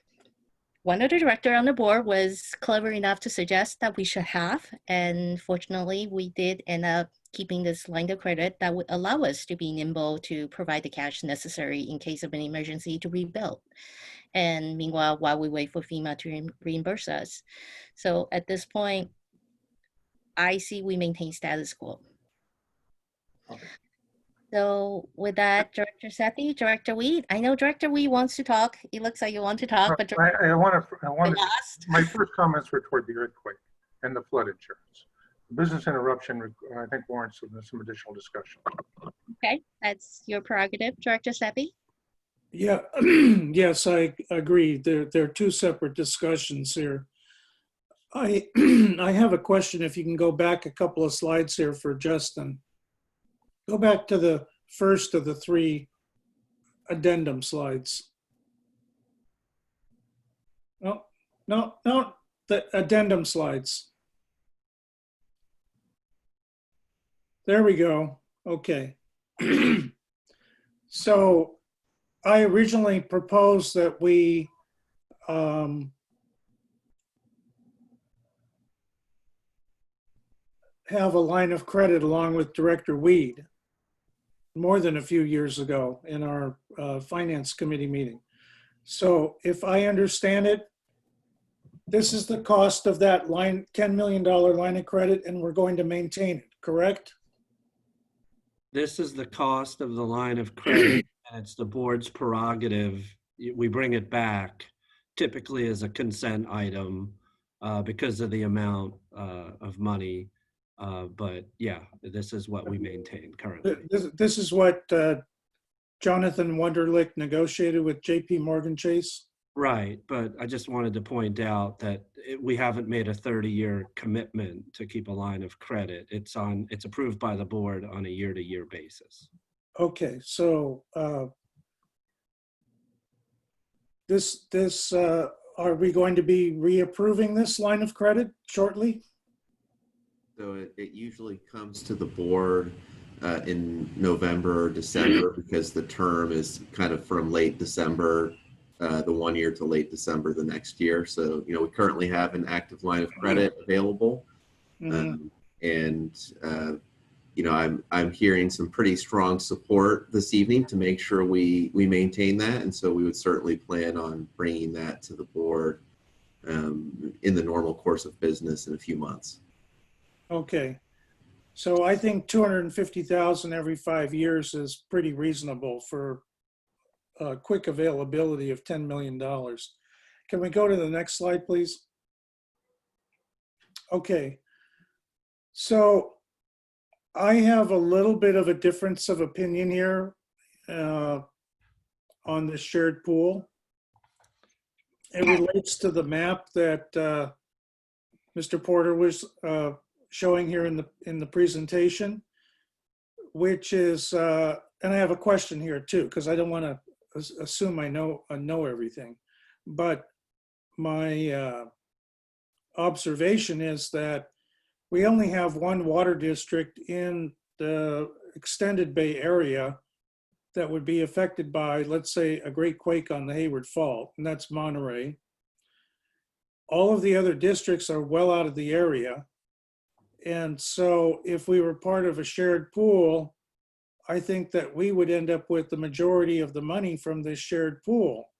one of the directors on the board was clever enough to suggest that we should have. And fortunately, we did end up keeping this line of credit that would allow us to be nimble to provide the cash necessary in case of an emergency to rebuild. And meanwhile, while we wait for FEMA to reimburse us. So at this point, I see we maintain status quo. Okay. So with that, Director Sethy, Director Weed, I know Director Weed wants to talk. It looks like you want to talk, but I want my first comments were toward the earthquake and the flood insurance. Business interruption, I think, warrants some additional discussion. Okay, that's your prerogative, Director Sethy. Yeah, yes, I agree. There are two separate discussions here. I have a question. If you can go back a couple of slides here for Justin. Go back to the first of the three addendum slides. No, the addendum slides. There we go. Okay. So I originally proposed that we have a line of credit along with Director Weed more than a few years ago in our finance committee meeting. So if I understand it, this is the cost of that line, $10 million line of credit, and we're going to maintain it, correct? This is the cost of the line of credit, and it's the board's prerogative. We bring it back typically as a consent item because of the amount of money. But yeah, this is what we maintain currently. This is what Jonathan Wunderlich negotiated with JP Morgan Chase? Right, but I just wanted to point out that we haven't made a 30-year commitment to keep a line of credit. It's approved by the board on a year-to-year basis. Okay, so are we going to be reapproving this line of credit shortly? So it usually comes to the board in November or December because the term is kind of from late December, the 1 year to late December the next year. So, we currently have an active line of credit available. And, you know, I'm hearing some pretty strong support this evening to make sure we maintain that. And so we would certainly plan on bringing that to the board in the normal course of business in a few months. Okay. So I think 250,000 every 5 years is pretty reasonable for a quick availability of $10 million. Can we go to the next slide, please? Okay. So I have a little bit of a difference of opinion here on the shared pool. It relates to the map that Mr. Porter was showing here in the presentation, which is, and I have a question here too, because I don't want to assume I know everything, but my observation is that we only have one water district in the extended Bay Area that would be affected by, let's say, a great quake on the Hayward Fault, and that's Monterey. All of the other districts are well out of the area. And so if we were part of a shared pool, I think that we would end up with the majority of the money from this shared pool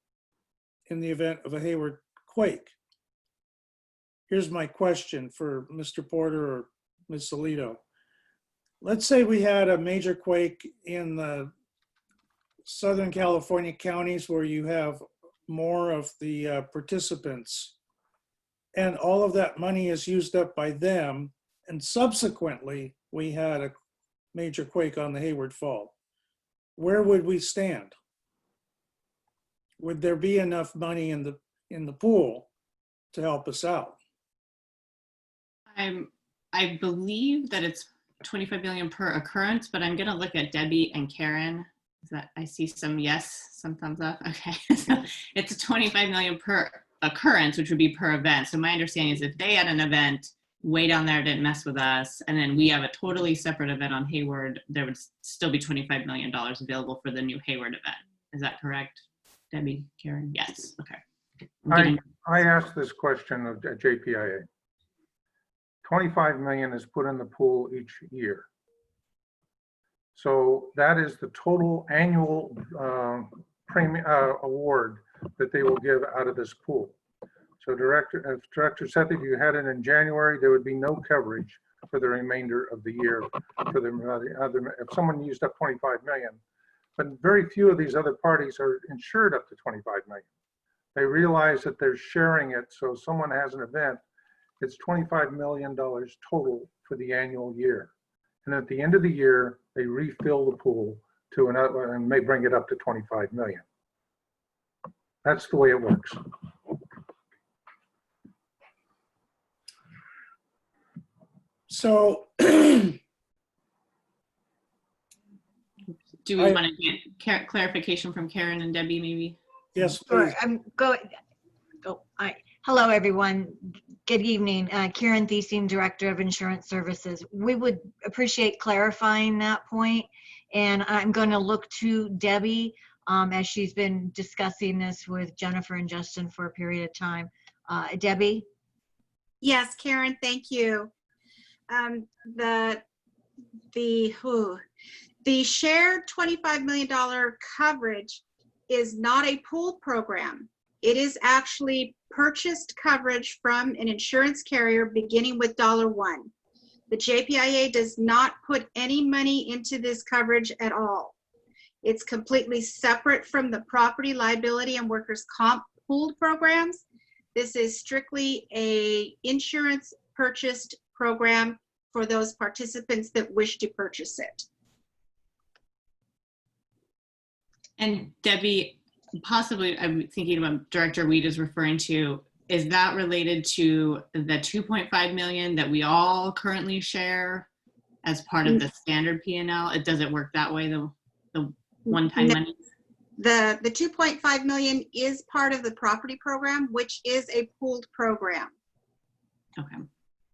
in the event of a Hayward quake. Here's my question for Mr. Porter or Ms. Alito. Let's say we had a major quake in the Southern California counties where you have more of the participants, and all of that money is used up by them, and subsequently we had a major quake on the Hayward Fault. Where would we stand? Would there be enough money in the pool to help us out? I believe that it's 25 million per occurrence, but I'm going to look at Debbie and Karen. Is that, I see some yes, some thumbs up. Okay, so it's 25 million per occurrence, which would be per event. So my understanding is if they had an event way down there, didn't mess with us, and then we have a totally separate event on Hayward, there would still be $25 million available for the new Hayward event. Is that correct, Debbie, Karen? Yes. Okay. I asked this question of JPIA. 25 million is put in the pool each year. So that is the total annual premium award that they will give out of this pool. So Director Sethy, if you had it in January, there would be no coverage for the remainder of the year for the other. If someone used up 25 million, but very few of these other parties are insured up to 25 million. They realize that they're sharing it. So if someone has an event, it's $25 million total for the annual year. And at the end of the year, they refill the pool to another and may bring it up to 25 million. That's the way it works. So do we want to get clarification from Karen and Debbie maybe? Yes, sure. please. I'm going. Hello, everyone. Good evening. Karen Thiesing, Director of Insurance Services. We would appreciate clarifying that point, and I'm going to look to Debbie as she's been discussing this with Jennifer and Justin for a period of time. Debbie? Yes, Karen, thank you. The shared $25 million coverage is not a pool program. It is actually purchased coverage from an insurance carrier beginning with $1. The JPIA does not put any money into this coverage at all. It's completely separate from the property, liability, and workers' comp pooled programs. This is strictly a insurance purchased program for those participants that wish to purchase it. And Debbie, possibly I'm thinking what Director Weed is referring to, is that related to the 2.5 million that we all currently share as part of the standard P&L? It doesn't work that way, the one-time money? The 2.5 million is part of the property program, which is a pooled program. Okay.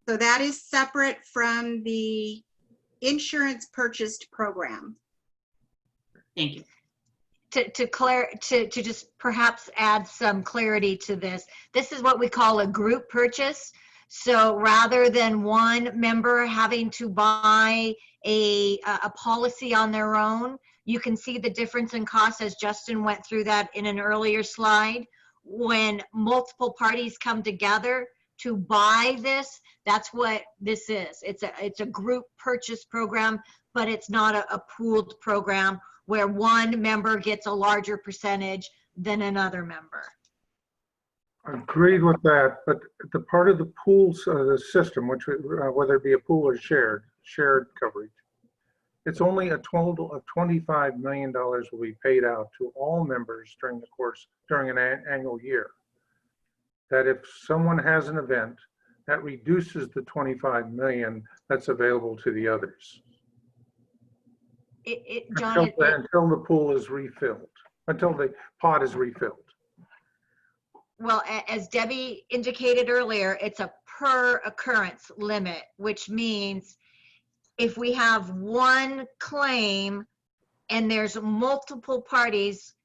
So that is separate from the insurance purchased program. Thank you. To just perhaps add some clarity to this, this is what we call a group purchase. So rather than one member having to buy a policy on their own, you can see the difference in cost as Justin went through that in an earlier slide. When multiple parties come together to buy this, that's what this is. It's a group purchase program, but it's not a pooled program where one member gets a larger percentage than another member. Agreed with that, but the part of the pools, the system, which whether it be a pool or shared coverage, it's only a total of $25 million will be paid out to all members during an annual year. That if someone has an event, that reduces the 25 million that's available to the others. John, until the pool is refilled, until the pot is refilled. Well, as Debbie indicated earlier, it's a per occurrence limit, which means if we have one claim and there's multiple parties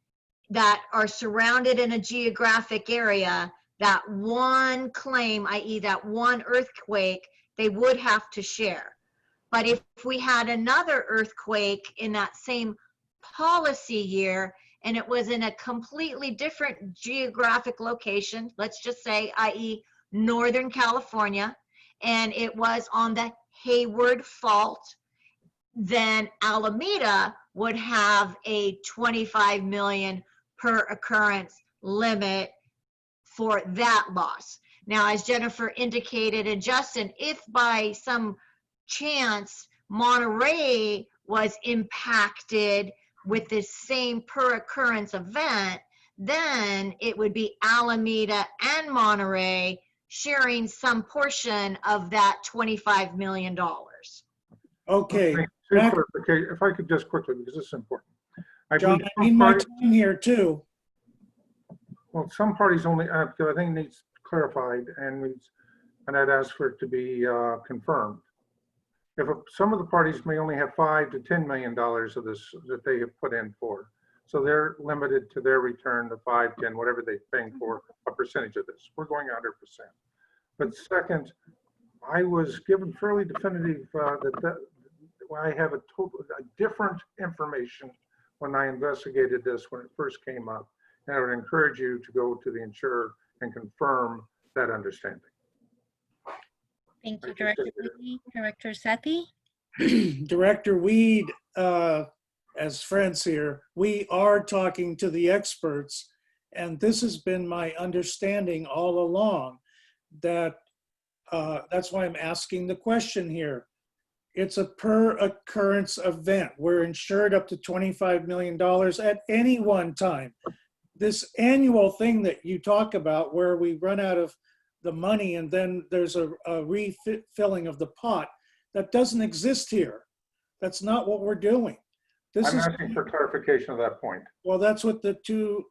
that are surrounded in a geographic area, that one claim, i.e. that one earthquake, they would have to share. But if we had another earthquake in that same policy year, and it was in a completely different geographic location, let's just say, i.e. Northern California, and it was on the Hayward Fault, then Alameda would have a 25 million per occurrence limit for that loss. Now, as Jennifer indicated, and Justin, if by some chance Monterey was impacted with this same per occurrence event, then it would be Alameda and Monterey sharing some portion of that $25 million. Okay. If I could just quickly, because this is important. John, I need my time here too. Well, some parties only, I think it needs clarified and I'd ask for it to be confirmed. If some of the parties may only have $5 to $10 million of this that they have put in for, so they're limited to their return to 5, 10, whatever they're paying for a percentage of this. We're going 100%. But second, I was given fairly definitive that I have a different information when I investigated this when it first came up. And I would encourage you to go to the insurer and confirm that understanding. Thank you, Director Weed. Director Sethy? Director Weed, as friends here, we are talking to the experts, and this has been my understanding all along, that that's why I'm asking the question here. It's a per occurrence event. We're insured up to $25 million at any one time. This annual thing that you talk about where we run out of the money and then there's a refilling of the pot, that doesn't exist here. That's not what we're doing. I'm asking for clarification of that point. Well, that's what the two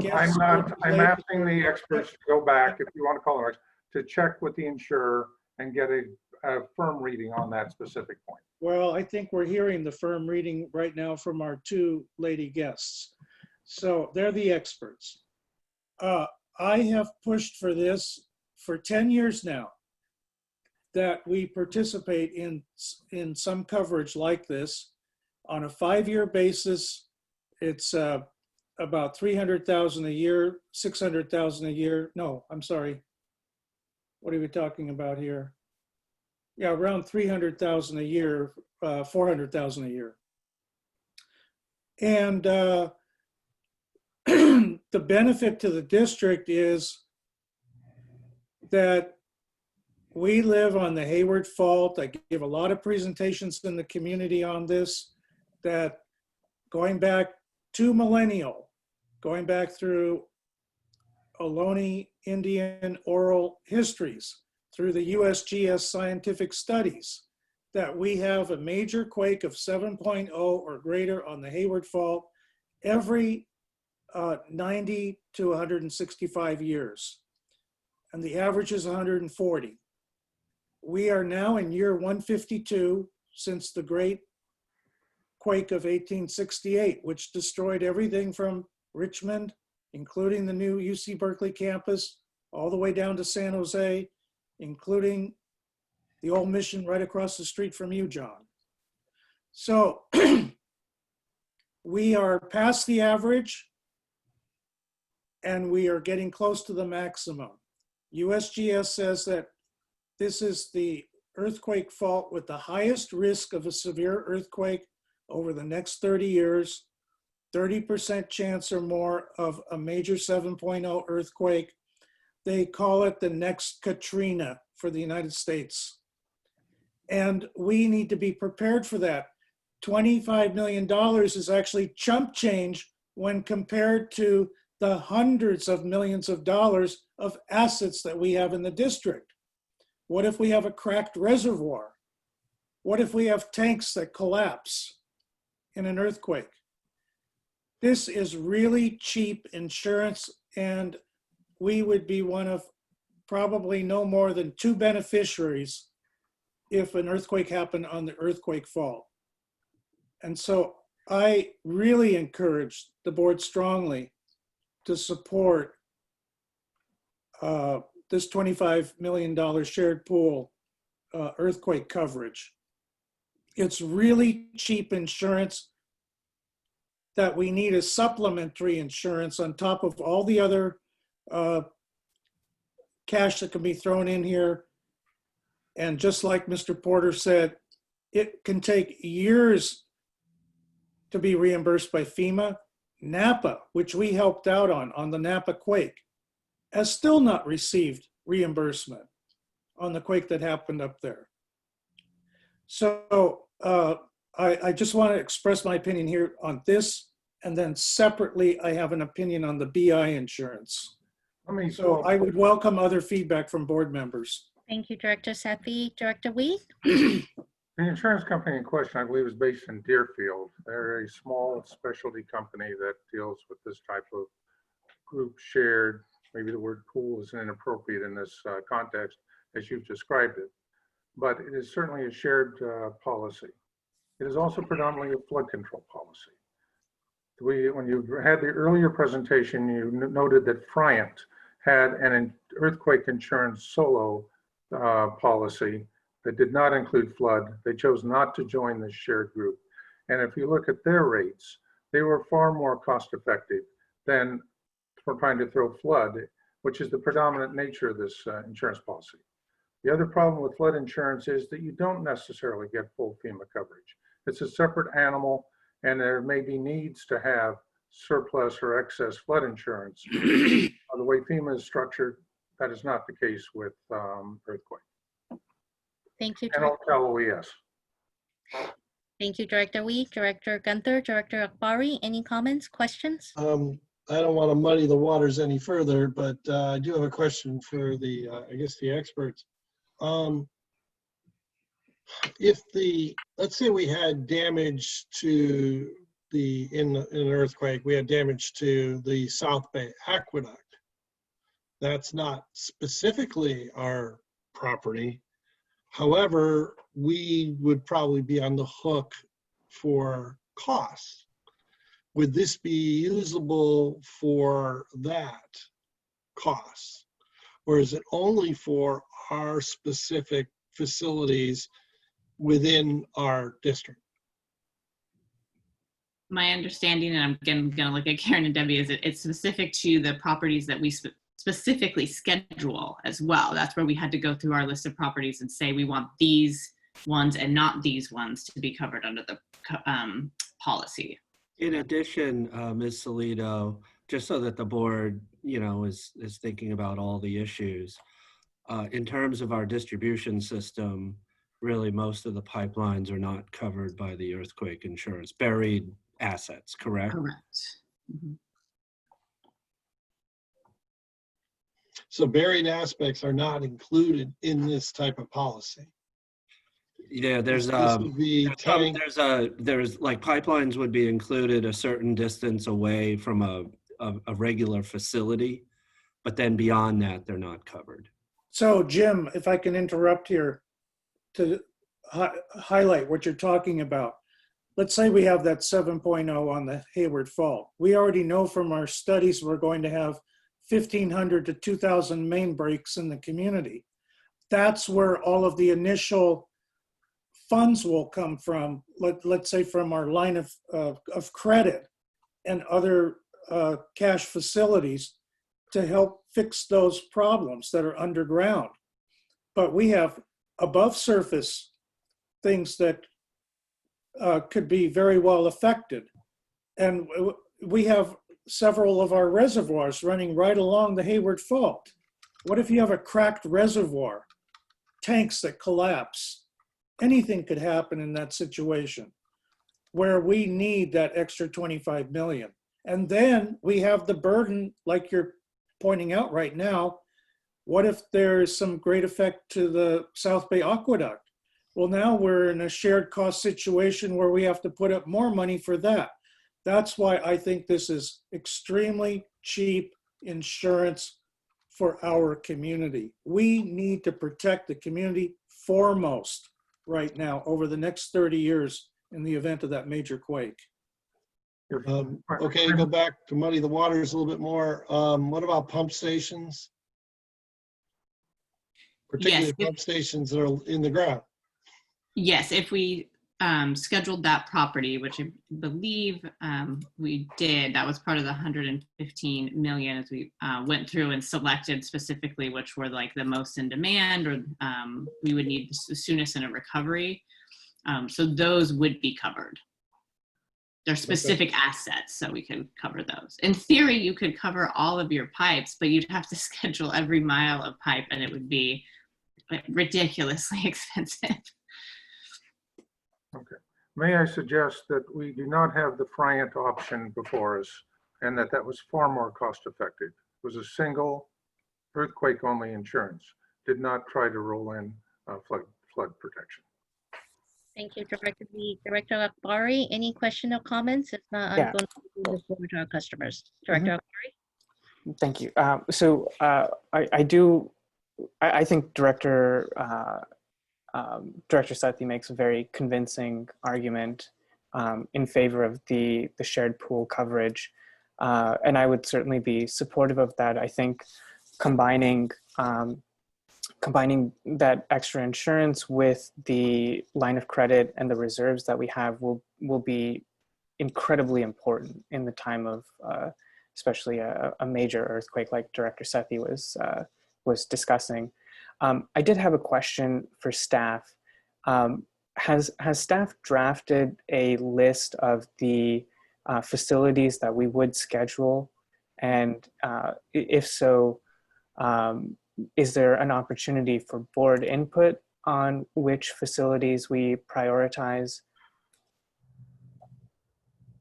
guests. I'm asking the experts to go back, if you want to call them, to check with the insurer and get a firm reading on that specific point. Well, I think we're hearing the firm reading right now from our two lady guests. So they're the experts. I have pushed for this for 10 years now, that we participate in some coverage like this on a 5-year basis. It's about 300,000 a year, 600,000 a year. No, I'm sorry. What are we talking about here? Yeah, around 300,000 a year, 400,000 a year. And the benefit to the district is that we live on the Hayward Fault. I give a lot of presentations in the community on this, that going back to millennial, going back through Ohlone Indian oral histories, through the USGS scientific studies, that we have a major quake of 7.0 or greater on the Hayward Fault every 90 to 165 years. And the average is 140. We are now in year 152 since the great quake of 1868, which destroyed everything from Richmond, including the new UC Berkeley campus, all the way down to San Jose, including the old mission right across the street from you, John. So we are past the average and we are getting close to the maximum. USGS says that this is the earthquake fault with the highest risk of a severe earthquake over the next 30 years, 30% chance or more of a major 7.0 earthquake. They call it the next Katrina for the United States. And we need to be prepared for that. $25 million is actually chump change when compared to the hundreds of millions of dollars of assets that we have in the district. What if we have a cracked reservoir? What if we have tanks that collapse in an earthquake? This is really cheap insurance, and we would be one of probably no more than 2 beneficiaries if an earthquake happened on the earthquake fault. And so I really encourage the board strongly to support this $25 million shared pool earthquake coverage. It's really cheap insurance that we need as supplementary insurance on top of all the other cash that can be thrown in here. And just like Mr. Porter said, it can take years to be reimbursed by FEMA. Napa, which we helped out on the Napa quake, has still not received reimbursement on the quake that happened up there. So I just want to express my opinion here on this, and then separately, I have an opinion on the BI insurance. So I would welcome other feedback from board members. Thank you, Director Sethy. Director Wee? The insurance company in question, I believe, is based in Deerfield. They're a small specialty company that deals with this type of group shared. Maybe the word pool is inappropriate in this context, as you've described it, but it is certainly a shared policy. It is also predominantly a flood control policy. When you had the earlier presentation, you noted that Friant had an earthquake insurance solo policy that did not include flood. They chose not to join this shared group. And if you look at their rates, they were far more cost effective than for trying to throw flood, which is the predominant nature of this insurance policy. The other problem with flood insurance is that you don't necessarily get full FEMA coverage. It's a separate animal, and there may be needs to have surplus or excess flood insurance. The way FEMA is structured, that is not the case with earthquake. Thank you, And Director. LOES. Thank you, Director Wee. Director Gunther, Director Akbari, any comments, questions? I don't want to muddy the waters any further, but I do have a question for the, I guess, the experts. Let's say we had damage to in an earthquake, we had damage to the South Bay Aqueduct. That's not specifically our property. However, we would probably be on the hook for costs. Would this be usable for that cost? Or is it only for our specific facilities within our district? My understanding, and I'm again going to look at Karen and Debbie, is it's specific to the properties that we specifically schedule as well. That's where we had to go through our list of properties and say we want these ones and not these ones to be covered under the policy. In addition, Ms. Salido, just so that the board, is thinking about all the issues, in terms of our distribution system, really most of the pipelines are not covered by the earthquake insurance, buried assets, correct? Correct. Mm-hmm. So buried aspects are not included in this type of policy. Yeah, there's like pipelines would be included a certain distance away from a regular facility, but then beyond that, they're not covered. So Jim, if I can interrupt here to highlight what you're talking about. Let's say we have that 7.0 on the Hayward Fault. We already know from our studies we're going to have 1,500 to 2,000 main breaks in the community. that's where all of the initial funds will come from. Let's say from our line of credit and other cash facilities to help fix those problems that are underground. But we have above surface things that could be very well affected. And we have several of our reservoirs running right along the Hayward Fault. What if you have a cracked reservoir, tanks that collapse? Anything could happen in that situation where we need that extra 25 million. And then we have the burden, like you're pointing out right now. What if there's some great effect to the South Bay Aqueduct? Well, now we're in a shared cost situation where we have to put up more money for that. That's why I think this is extremely cheap insurance for our community. We need to protect the community foremost right now over the next 30 years in the event of that major quake. Okay, go back to muddy the waters a little bit more. What about pump stations? Particularly pump stations that are in the ground. Yes, if we scheduled that property, which I believe we did, that was part of the 115 million as we went through and selected specifically which were like the most in demand or we would need the soonest in a recovery. So those would be covered. They're specific assets, so we could cover those. In theory, you could cover all of your pipes, but you'd have to schedule every mile of pipe and it would be ridiculously expensive. Okay. May I suggest that we do not have the Friant option before us and that was far more cost effective. It was a single earthquake only insurance. Did not try to roll in flood protection. Thank you, Director Akbari. Any question or comments? If not, I'm going to move this over to our customers. Director Akbari. Thank you. I think Director Sethy makes a very convincing argument in favor of the shared pool coverage, and I would certainly be supportive of that. I think combining that extra insurance with the line of credit and the reserves that we have will be incredibly important in the time of especially a major earthquake like Director Sethy was discussing. I did have a question for staff. Has staff drafted a list of the facilities that we would schedule? And if so, is there an opportunity for board input on which facilities we prioritize?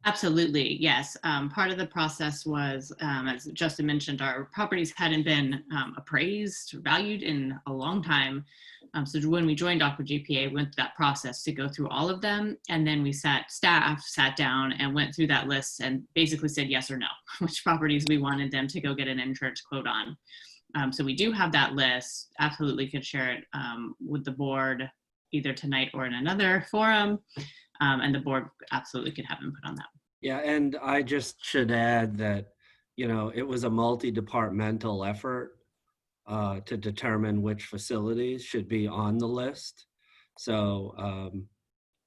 Absolutely, yes. Part of the process was, as Justin mentioned, our properties hadn't been appraised or valued in a long time. So when we joined Aqua GPA, went through that process to go through all of them. And then staff sat down and went through that list and basically said yes or no, which properties we wanted them to go get an insurance quote on. So we do have that list, absolutely could share it with the board either tonight or in another forum. And the board absolutely could have input on that. Yeah, and I just should add that, it was a multi-departmental effort to determine which facilities should be on the list. So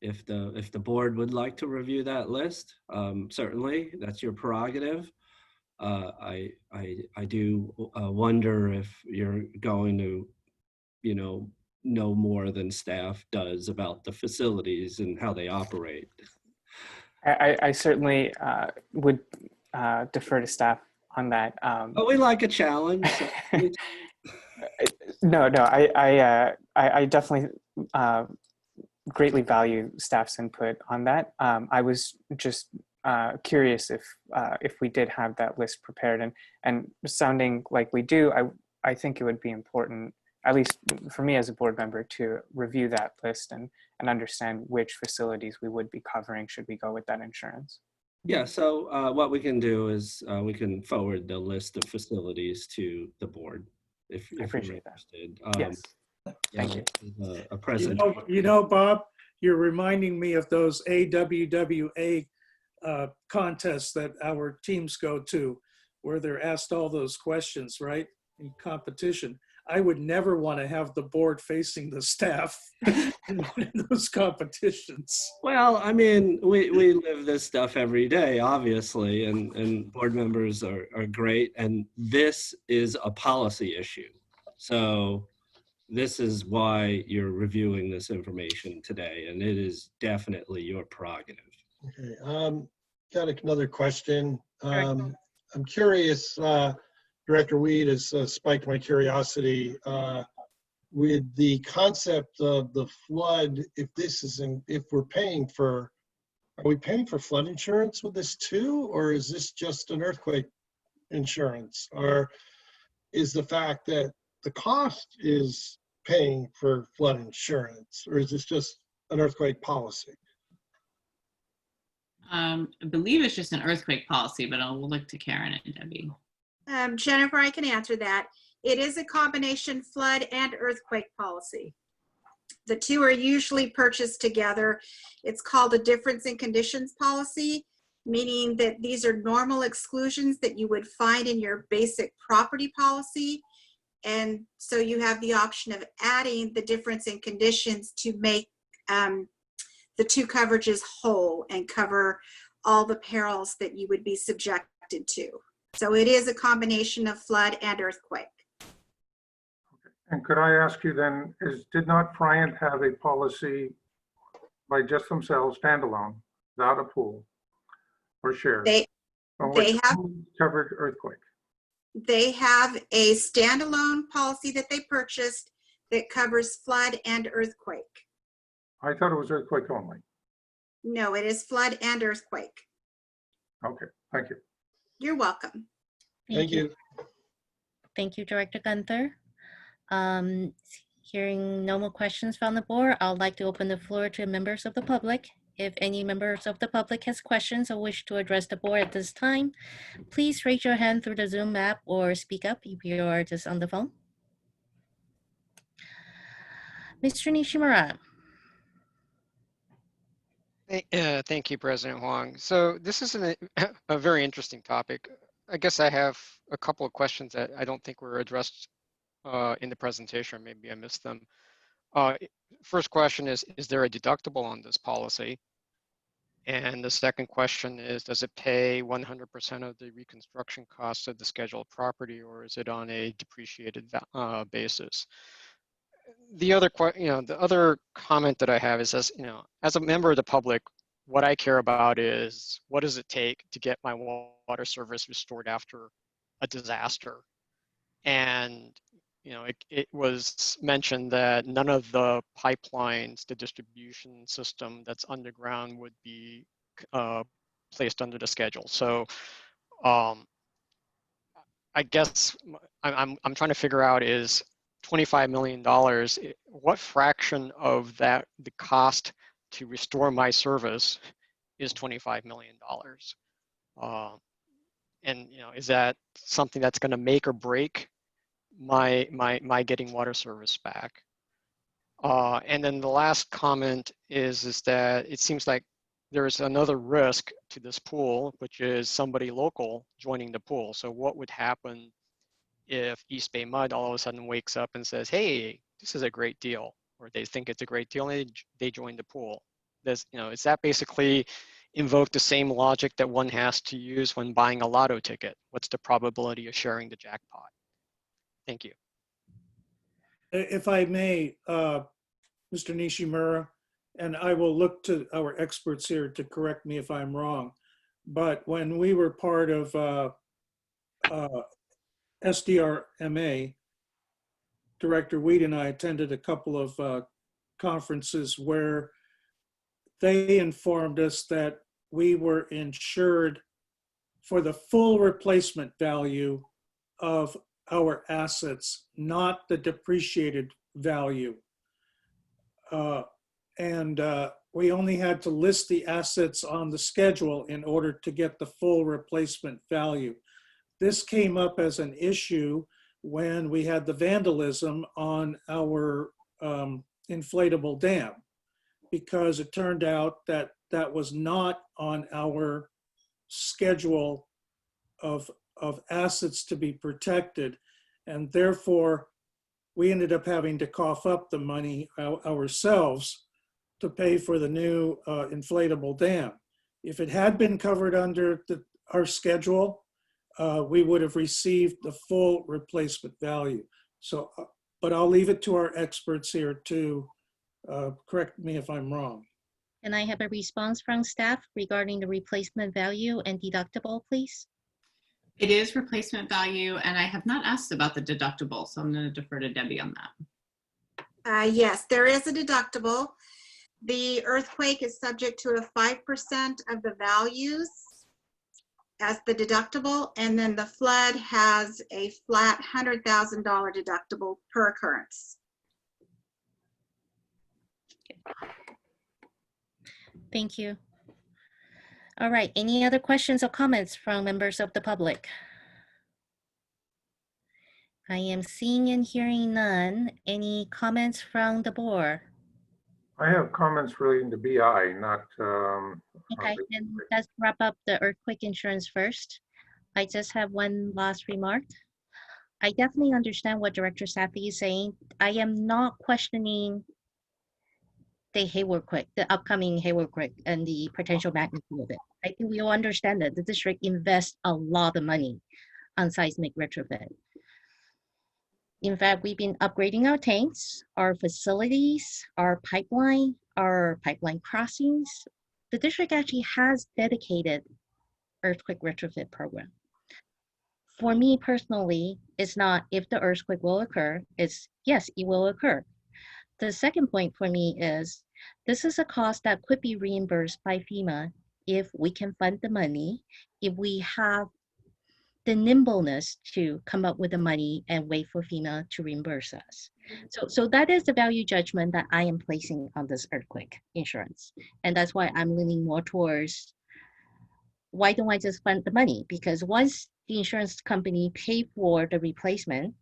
if the board would like to review that list, certainly that's your prerogative. I do wonder if you're going to, know more than staff does about the facilities and how they operate. I certainly would defer to staff on that. But we like a challenge. No, I definitely greatly value staff's input on that. I was just curious if we did have that list prepared, and sounding like we do, I think it would be important, at least for me as a board member, to review that list and understand which facilities we would be covering should we go with that insurance. Yeah, so what we can do is we can forward the list of facilities to the board if I appreciate you're interested. Yes, thank you. A present. Bob, you're reminding me of those AWWA contests that our teams go to, where they're asked all those questions, right, in competition. I would never want to have the board facing the staff in one of those competitions. Well, I mean, we live this stuff every day, obviously, and board members are great. And this is a policy issue. So this is why you're reviewing this information today, and it is definitely your prerogative. Okay, got another question. I'm curious, Director Weed has spiked my curiosity with the concept of the flood. If this is if we're paying for, are we paying for flood insurance with this too, or is this just an earthquake insurance, or is the fact that the cost is paying for flood insurance, or is this just an earthquake policy? I believe it's just an earthquake policy, but I'll look to Karen and Debbie. Jennifer, I can answer that. It is a combination flood and earthquake policy. The two are usually purchased together. It's called a difference in conditions policy, meaning that these are normal exclusions that you would find in your basic property policy. And so you have the option of adding the difference in conditions to make the two coverages whole and cover all the perils that you would be subjected to. So it is a combination of flood and earthquake. And could I ask you then, did not Friant have a policy by just themselves, standalone, without a pool or shares? They have covered earthquake. They have a standalone policy that they purchased that covers flood and earthquake. I thought it was earthquake only. No, it is flood and earthquake. Okay, thank you. You're welcome. Thank you. Thank you, Director Gunther. Hearing no more questions from the board, I'd like to open the floor to members of the public. If any members of the public has questions or wish to address the board at this time, please raise your hand through the Zoom app or speak up if you are just on the phone. Mr. Nishimura. Thank you, President Huang. So this is a very interesting topic. I guess I have a couple of questions that I don't think were addressed in the presentation, or maybe I missed them. First question is there a deductible on this policy? And the second question is, does it pay 100% of the reconstruction costs of the scheduled property, or is it on a depreciated basis? The other comment that I have is, as a member of the public, what I care about is what does it take to get my water service restored after a disaster? And it was mentioned that none of the pipelines, the distribution system that's underground would be placed under the schedule. So I guess I'm trying to figure out is $25 million, what fraction of that, the cost to restore my service is $25 million? And is that something that's going to make or break my getting water service back? And then the last comment is that it seems like there's another risk to this pool, which is somebody local joining the pool. So what would happen if East Bay Mud all of a sudden wakes up and says, hey, this is a great deal, or they think it's a great deal and they join the pool? Is that basically invoke the same logic that one has to use when buying a lotto ticket? What's the probability of sharing the jackpot? Thank you. If I may, Mr. Nishimura, and I will look to our experts here to correct me if I'm wrong, but when we were part of SDRMA, Director Weed and I attended a couple of conferences where they informed us that we were insured for the full replacement value of our assets, not the depreciated value. And we only had to list the assets on the schedule in order to get the full replacement value. This came up as an issue when we had the vandalism on our inflatable dam, because it turned out that that was not on our schedule of assets to be protected. And therefore, we ended up having to cough up the money ourselves to pay for the new inflatable dam. If it had been covered under our schedule, we would have received the full replacement value. So, but I'll leave it to our experts here to correct me if I'm wrong. Can I have a response from staff regarding the replacement value and deductible, please? It is replacement value, and I have not asked about the deductible, so I'm going to defer to Debbie on that. Yes, there is a deductible. The earthquake is subject to a 5% of the values as the deductible, and then the flood has a flat $100,000 deductible per occurrence. Thank you. All right, any other questions or comments from members of the public? I am seeing and hearing none. Any comments from the board? I have comments relating to BI, not. Okay, then let's wrap up the earthquake insurance first. I just have one last remark. I definitely understand what Director Sethy is saying. I am not questioning the Hayward quake, the upcoming Hayward quake and the potential magnitude of it. I think we all understand that the district invests a lot of money on seismic retrofit. In fact, we've been upgrading our tanks, our facilities, our pipeline crossings. The district actually has dedicated earthquake retrofit program. For me personally, it's not if the earthquake will occur, it's yes, it will occur. The second point for me is this is a cost that could be reimbursed by FEMA if we can fund the money, if we have the nimbleness to come up with the money and wait for FEMA to reimburse us. So that is the value judgment that I am placing on this earthquake insurance. And that's why I'm leaning more towards, why don't I just fund the money? Because once the insurance company pay for the replacement,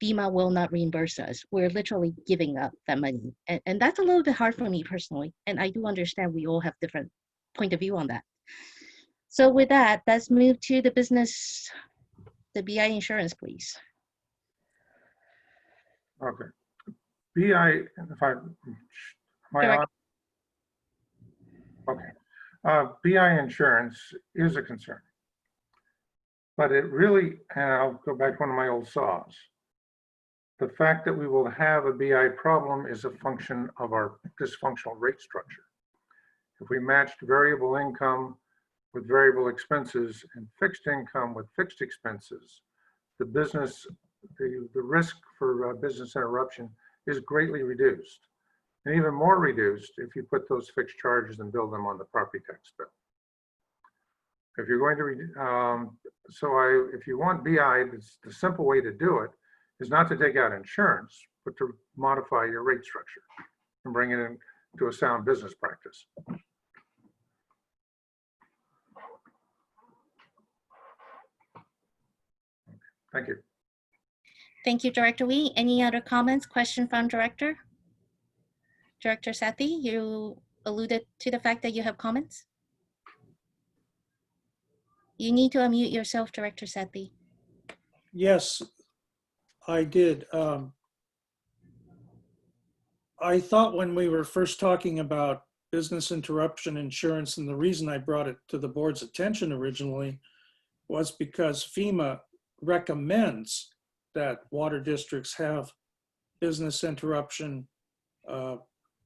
FEMA will not reimburse us. We're literally giving up that money. And that's a little bit hard for me personally. And I do understand we all have different point of view on that. So with that, let's move to the business, the BI insurance, please. Okay. BI, if I, am I on? Okay. BI insurance is a concern. But it really, and I'll go back to one of my old saws. The fact that we will have a BI problem is a function of our dysfunctional rate structure. If we matched variable income with variable expenses and fixed income with fixed expenses, the risk for business interruption is greatly reduced, and even more reduced if you put those fixed charges and bill them on the property tax bill. If you're going to, if you want BI, the simple way to do it is not to take out insurance, but to modify your rate structure and bring it into a sound business practice. Thank you. Thank you, Director Wee. Any other comments, question from Director? Director Sethy, you alluded to the fact that you have comments. You need to unmute yourself, Director Sethy. Yes, I did. I thought when we were first talking about business interruption insurance, and the reason I brought it to the board's attention originally was because FEMA recommends that water districts have business interruption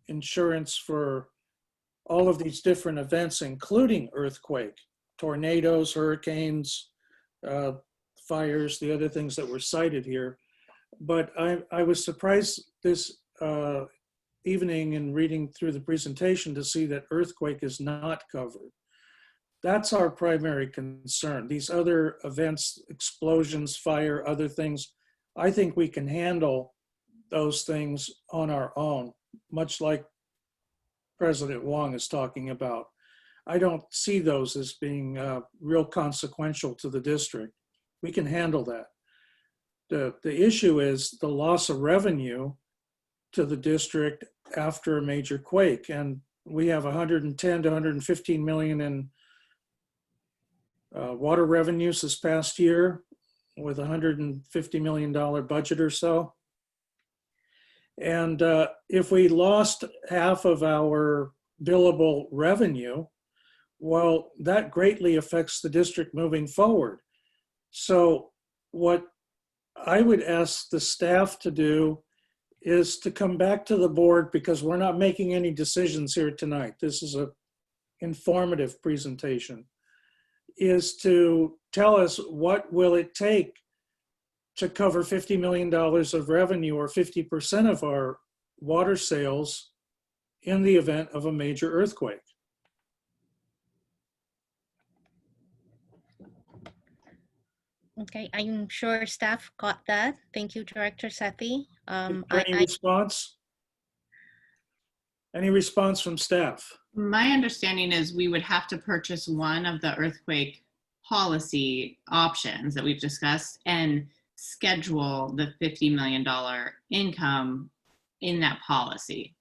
insurance for all of these different events, including earthquake, tornadoes, hurricanes, fires, the other things that were cited here. But I was surprised this evening in reading through the presentation to see that earthquake is not covered. That's our primary concern. These other events, explosions, fire, other things, I think we can handle those things on our own, much like President Huang is talking about. I don't see those as being real consequential to the district. We can handle that. The issue is the loss of revenue to the district after a major quake. And we have 110 to 115 million in water revenues this past year with $150 million budget or so. And if we lost half of our billable revenue, well, that greatly affects the district moving forward. So what I would ask the staff to do is to come back to the board, because we're not making any decisions here tonight. This is an informative presentation, is to tell us what will it take to cover $50 million of revenue, or 50% of our water sales, in the event of a major earthquake. Okay, I'm sure staff got that. Thank you, Director Sethy. Any response? Any response from staff? My understanding is we would have to purchase one of the earthquake policy options that we've discussed and schedule the $50 million income in that policy.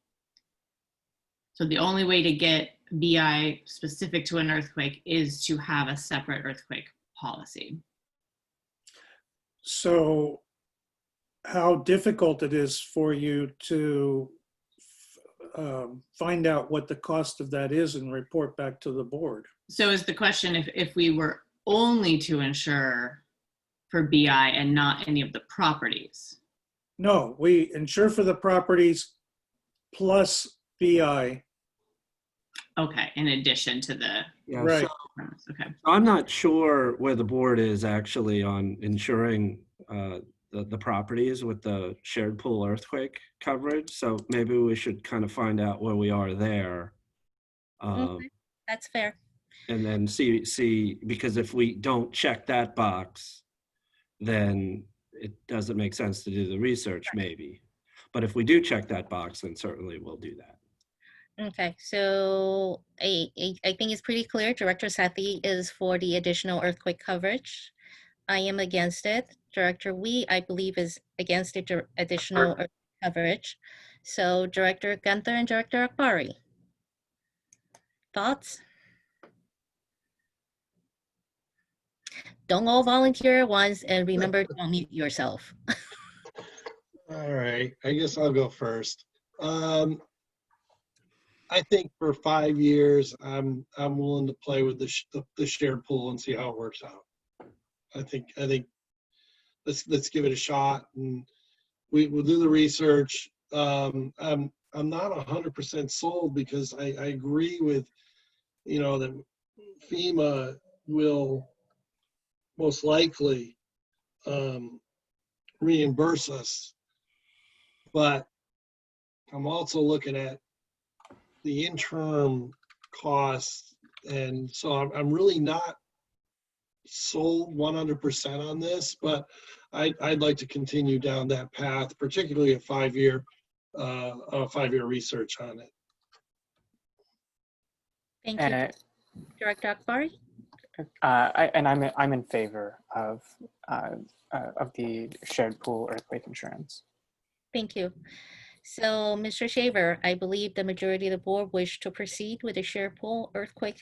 So the only way to get BI specific to an earthquake is to have a separate earthquake policy. So how difficult it is for you to find out what the cost of that is and report back to the board? So is the question, if we were only to insure for BI and not any of the properties? No, we insure for the properties plus BI. Okay, in addition to the, Yeah, Right. okay. I'm not sure where the board is actually on insuring the properties with the shared pool earthquake coverage. So maybe we should kind of find out where we are there. Okay, that's fair. And then see, because if we don't check that box, then it doesn't make sense to do the research, maybe. But if we do check that box, then certainly we'll do that. Okay, so I think it's pretty clear. Director Sethy is for the additional earthquake coverage. I am against it. Director Wee, I believe, is against the additional earthquake coverage. So Director Gunther and Director Akbari. Thoughts? Don't all volunteer at once, and remember to unmute yourself. All right, I guess I'll go first. I think for 5 years, I'm willing to play with the shared pool and see how it works out. I think let's give it a shot, and we'll do the research. I'm not 100% sold, because I agree with, that FEMA will most likely reimburse us, but I'm also looking at the interim costs, and so I'm really not sold 100% on this, but I'd like to continue down that path, particularly a 5-year research on it. Thank you, Director Akbari. I'm in favor of the shared pool earthquake insurance. Thank you. So, Mr. Shaver, I believe the majority of the board wish to proceed with the share pool earthquake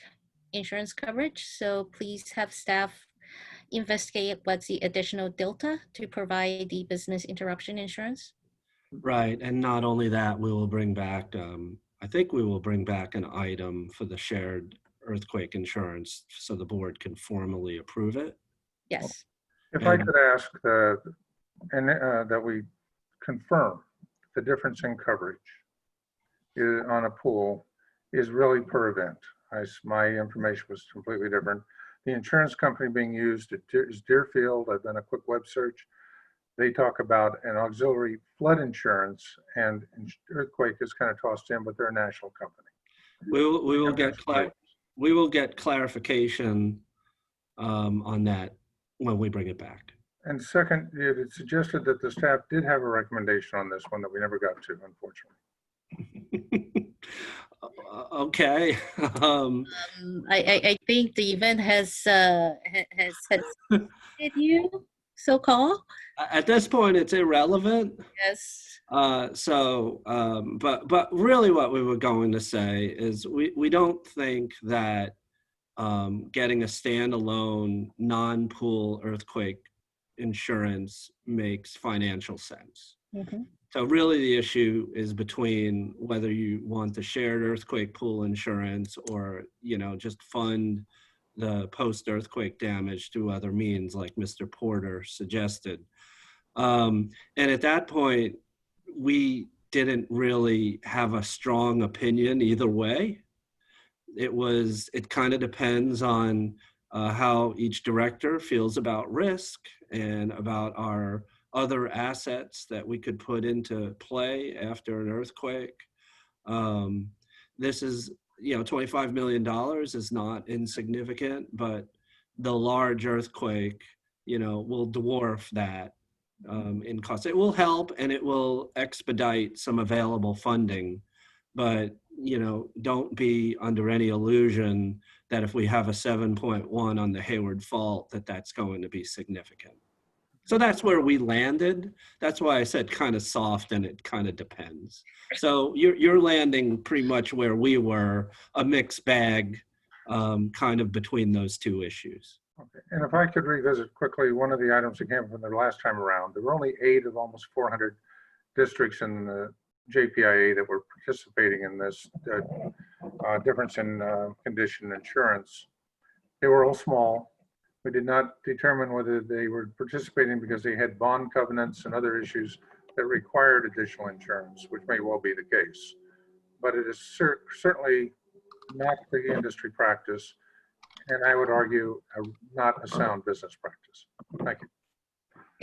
insurance coverage. So please have staff investigate what's the additional delta to provide the business interruption insurance. Right, and not only that, we will bring back, I think we will bring back an item for the shared earthquake insurance so the board can formally approve it. Yes. If I could ask that we confirm the difference in coverage on a pool is really per event. My information was completely different. The insurance company being used is Deerfield. I've done a quick web search. They talk about an auxiliary flood insurance, and earthquake is kind of tossed in, but they're a national company. We will get clarification on that when we bring it back. And second, it suggested that the staff did have a recommendation on this one that we never got to, unfortunately. Okay. I think the event has did you so call? At this point, it's irrelevant. Yes. But really what we were going to say is we don't think that getting a standalone non-pool earthquake insurance makes financial sense. Mm-hmm. So really the issue is between whether you want the shared earthquake pool insurance or, you know, just fund the post-earthquake damage through other means like Mr. Porter suggested. And at that point, we didn't really have a strong opinion either way. It kind of depends on how each director feels about risk and about our other assets that we could put into play after an earthquake. This is, you know, $25 million is not insignificant, but the large earthquake, you know, will dwarf that in cost. It will help and it will expedite some available funding, but, you know, don't be under any illusion that if we have a 7.1 on the Hayward fault, that that's going to be significant. So that's where we landed. That's why I said kind of soft and it kind of depends. So you're landing pretty much where we were, a mixed bag, kind of between those two issues. Okay. And if I could revisit quickly one of the items that came from the last time around, there were only 8 of almost 400 districts in the JPIA that were participating in this difference in condition insurance. They were all small. We did not determine whether they were participating because they had bond covenants and other issues that required additional insurance, which may well be the case. But it is certainly not the industry practice, and I would argue not a sound business practice. Thank you.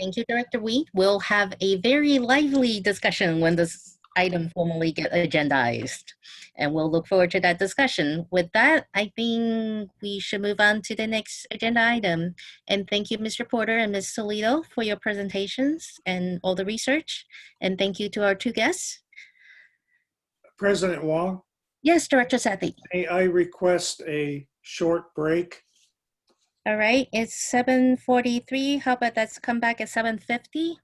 Thank you, Director Wheat. We'll have a very lively discussion when this item formally get agendized, and we'll look forward to that discussion. With that, I think we should move on to the next agenda item. And thank you, Mr. Porter and Ms. Solido, for your presentations and all the research. And thank you to our 2 guests. President Huang, Yes, Director Sethy. may I request a short break? All right, it's 7:43. How about let's come back at 7:50?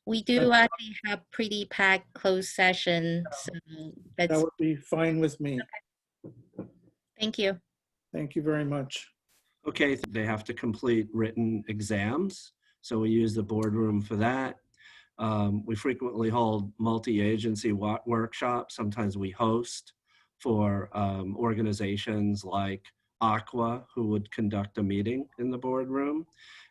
We do actually have pretty packed closed session, so That let's, would be fine with me. thank you. Thank you very much. Okay, they have to complete written exams, so we use the boardroom for that. We frequently hold multi-agency workshops. Sometimes we host for organizations like Aqua, who would conduct a meeting in the boardroom.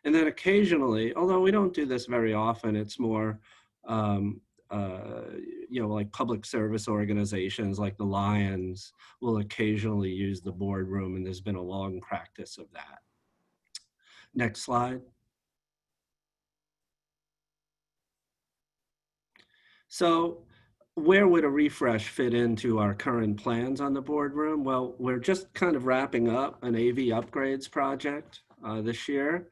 And then occasionally, although we don't do this very often, it's more, you know, like public service organizations like the Lions will occasionally use the boardroom, and there's been a long practice of that. Next slide. So where would a refresh fit into our current plans on the boardroom? Well, we're just kind of wrapping up an AV upgrades project this year.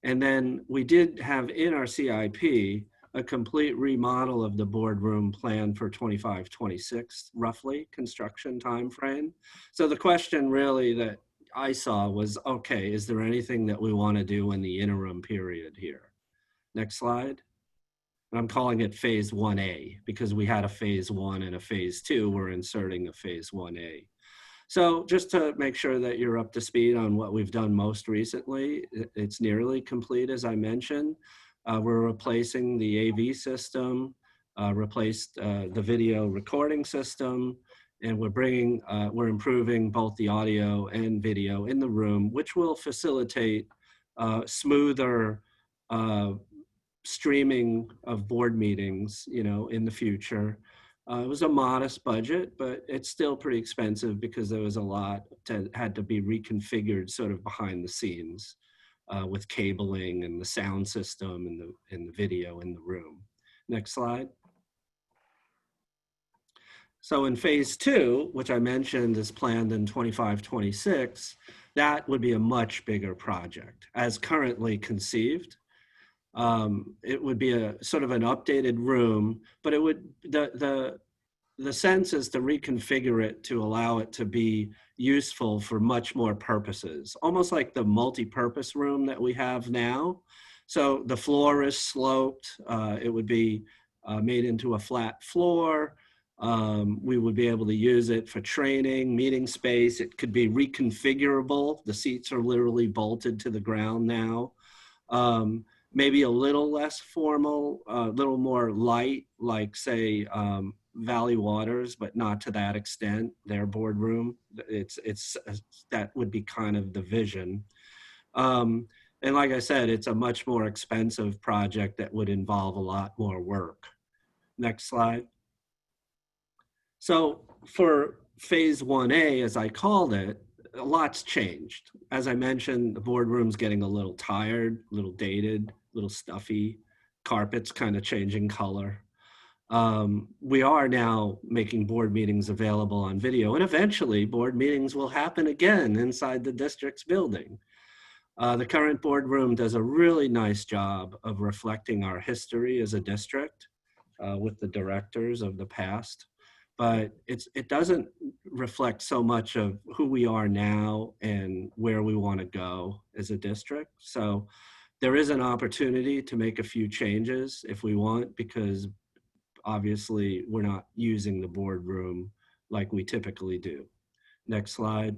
And then we did have in our CIP a complete remodel of the boardroom plan for 25-26, roughly, construction timeframe. So the question really that I saw was, okay, is there anything that we want to do in the interim period here? Next slide. I'm calling it phase 1A because we had a phase 1 and a phase 2. We're inserting a phase 1A. So just to make sure that you're up to speed on what we've done most recently, it's nearly complete, as I mentioned. We're replacing the AV system, replaced the video recording system, and we're improving both the audio and video in the room, which will facilitate smoother streaming of board meetings, you know, in the future. It was a modest budget, but it's still pretty expensive because there was a lot that had to be reconfigured sort of behind the scenes with cabling and the sound system and the video in the room. Next slide. So in phase 2, which I mentioned is planned in 25-26, that would be a much bigger project as currently conceived. It would be a sort of an updated room, but it would, the sense is to reconfigure it to allow it to be useful for much more purposes, almost like the multi-purpose room that we have now. So the floor is sloped. It would be made into a flat floor. We would be able to use it for training, meeting space. It could be reconfigurable. The seats are literally bolted to the ground now. maybe a little less formal, a little more light, like say Valley Waters, but not to that extent, their boardroom. It's that would be kind of the vision. And like I said, it's a much more expensive project that would involve a lot more work. Next slide. So for phase 1A, as I called it, a lot's changed. As I mentioned, the boardroom's getting a little tired, a little dated, a little stuffy. Carpet's kind of changing color. We are now making board meetings available on video, and eventually board meetings will happen again inside the district's building. The current boardroom does a really nice job of reflecting our history as a district with the directors of the past, but it doesn't reflect so much of who we are now and where we want to go as a district. So there is an opportunity to make a few changes if we want, because obviously we're not using the boardroom like we typically do. Next slide.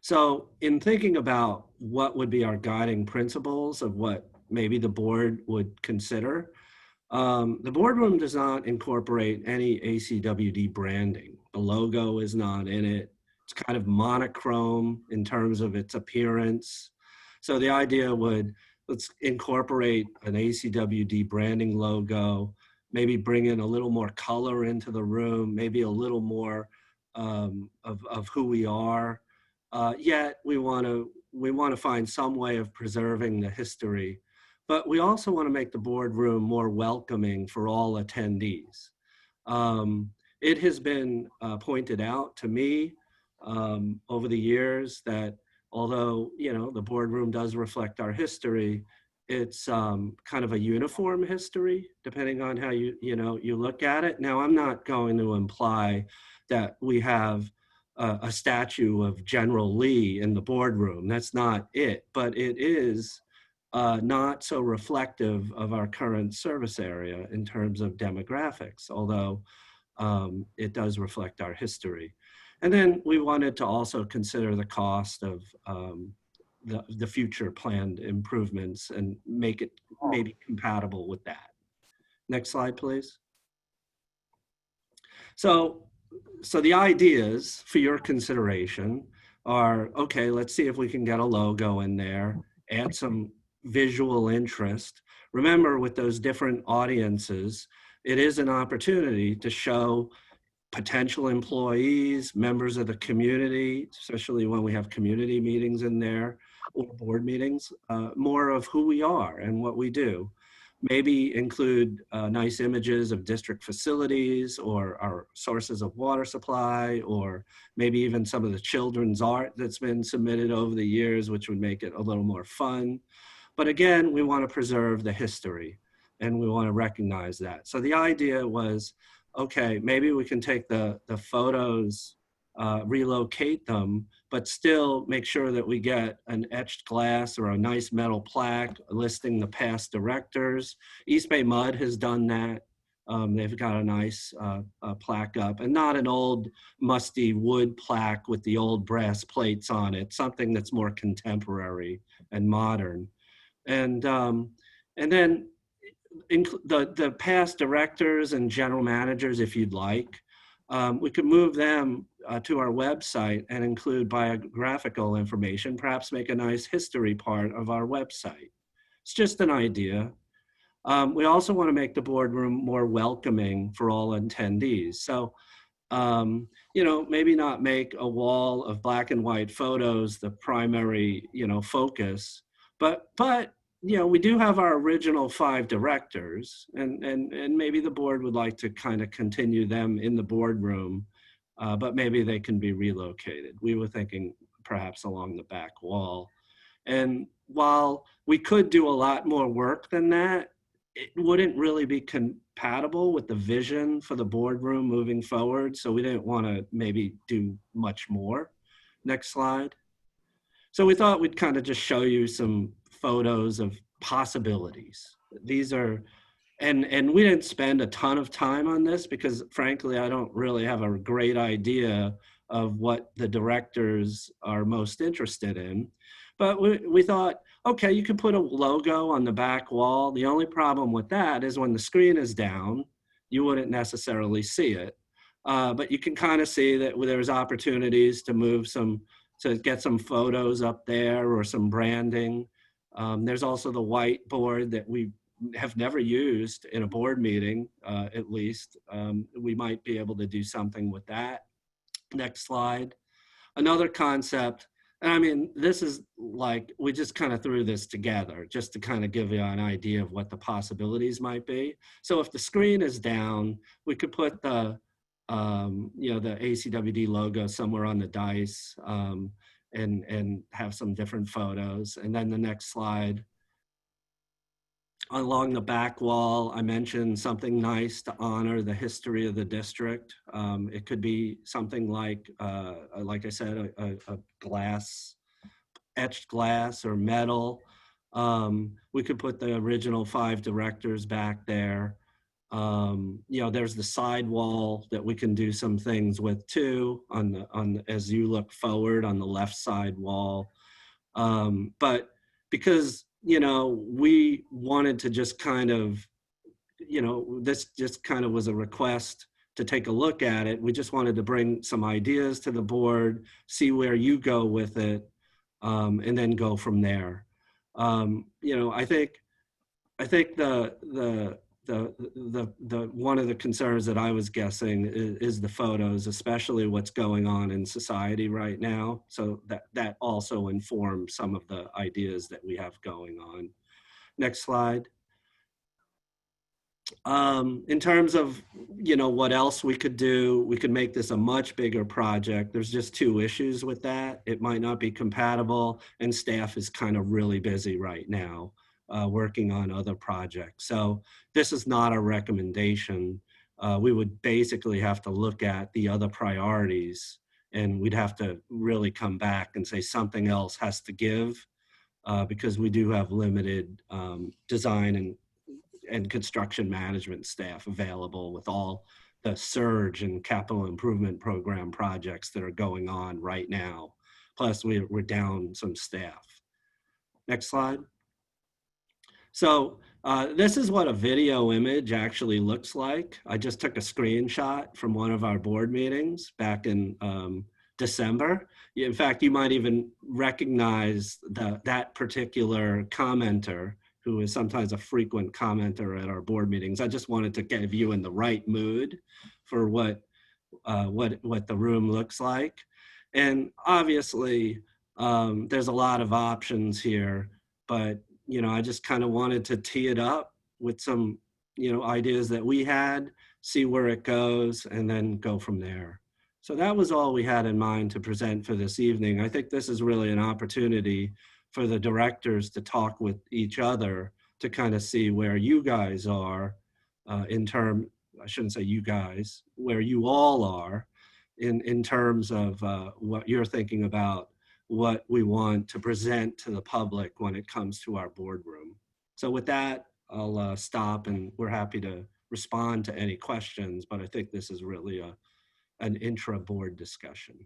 So in thinking about what would be our guiding principles of what maybe the board would consider, the boardroom does not incorporate any ACWD branding. The logo is not in it. It's kind of monochrome in terms of its appearance. So the idea would, let's incorporate an ACWD branding logo, maybe bring in a little more color into the room, maybe a little more of who we are. Yet we want to find some way of preserving the history, but we also want to make the boardroom more welcoming for all attendees. It has been pointed out to me over the years that although, you know, the boardroom does reflect our history, it's kind of a uniform history, depending on how you look at it. Now, I'm not going to imply that we have a statue of General Lee in the boardroom. That's not it, but it is not so reflective of our current service area in terms of demographics, although it does reflect our history. And then we wanted to also consider the cost of the future planned improvements and make it maybe compatible with that. Next slide, please. So the ideas for your consideration are, okay, let's see if we can get a logo in there, add some visual interest. Remember, with those different audiences, it is an opportunity to show potential employees, members of the community, especially when we have community meetings in there or board meetings, more of who we are and what we do. Maybe include nice images of district facilities or our sources of water supply, or maybe even some of the children's art that's been submitted over the years, which would make it a little more fun. But again, we want to preserve the history and we want to recognize that. So the idea was, okay, maybe we can take the photos, relocate them, but still make sure that we get an etched glass or a nice metal plaque listing the past directors. East Bay Mud has done that. They've got a nice plaque up, and not an old musty wood plaque with the old brass plates on it, something that's more contemporary and modern. And then the past directors and general managers, if you'd like, we could move them to our website and include biographical information, perhaps make a nice history part of our website. It's just an idea. We also want to make the boardroom more welcoming for all attendees. So, you know, maybe not make a wall of black and white photos the primary, you know, focus, but you know, we do have our original 5 directors, and maybe the board would like to kind of continue them in the boardroom, but maybe they can be relocated. We were thinking perhaps along the back wall. And while we could do a lot more work than that, it wouldn't really be compatible with the vision for the boardroom moving forward. So we didn't want to maybe do much more. Next slide. So we thought we'd kind of just show you some photos of possibilities. These are, and we didn't spend a ton of time on this because frankly, I don't really have a great idea of what the directors are most interested in. But we thought, Okay, you can put a logo on the back wall. The only problem with that is when the screen is down, you wouldn't necessarily see it. But you can kind of see that there's opportunities to move to get some photos up there or some branding. There's also the whiteboard that we have never used in a board meeting, at least. We might be able to do something with that. Next slide. Another concept, and I mean, this is like, we just kind of threw this together just to kind of give you an idea of what the possibilities might be. So if the screen is down, we could put the, you know, the ACWD logo somewhere on the dice and have some different photos. And then the next slide, along the back wall, I mentioned something nice to honor the history of the district. It could be something like I said, a glass, etched glass or metal. We could put the original 5 directors back there. You know, there's the side wall that we can do some things with too, as you look forward on the left side wall. But because, you know, we wanted to just kind of, you know, this just kind of was a request to take a look at it. We just wanted to bring some ideas to the board, see where you go with it, and then go from there. You know, I think the one of the concerns that I was guessing is the photos, especially what's going on in society right now. So that also informs some of the ideas that we have going on. Next slide. In terms of, you know, what else we could do, we could make this a much bigger project. There's just 2 issues with that. It might not be compatible, and staff is kind of really busy right now. Working on other projects. So this is not a recommendation. We would basically have to look at the other priorities, and we'd have to really come back and say something else has to give because we do have limited design and construction management staff available with all the surge and capital improvement program projects that are going on right now. Plus we're down some staff. Next slide. So this is what a video image actually looks like. I just took a screenshot from one of our board meetings back in December. In fact, you might even recognize that particular commenter, who is sometimes a frequent commenter at our board meetings. I just wanted to get you in the right mood for what the room looks like. And obviously, there's a lot of options here, but you know, I just kind of wanted to tee it up with some, you know, ideas that we had, see where it goes, and then go from there. So that was all we had in mind to present for this evening. I think this is really an opportunity for the directors to talk with each other to kind of see where you guys are I shouldn't say you guys, where you all are in terms of what you're thinking about what we want to present to the public when it comes to our boardroom. So with that, I'll stop, and we're happy to respond to any questions, but I think this is really an intra-board discussion.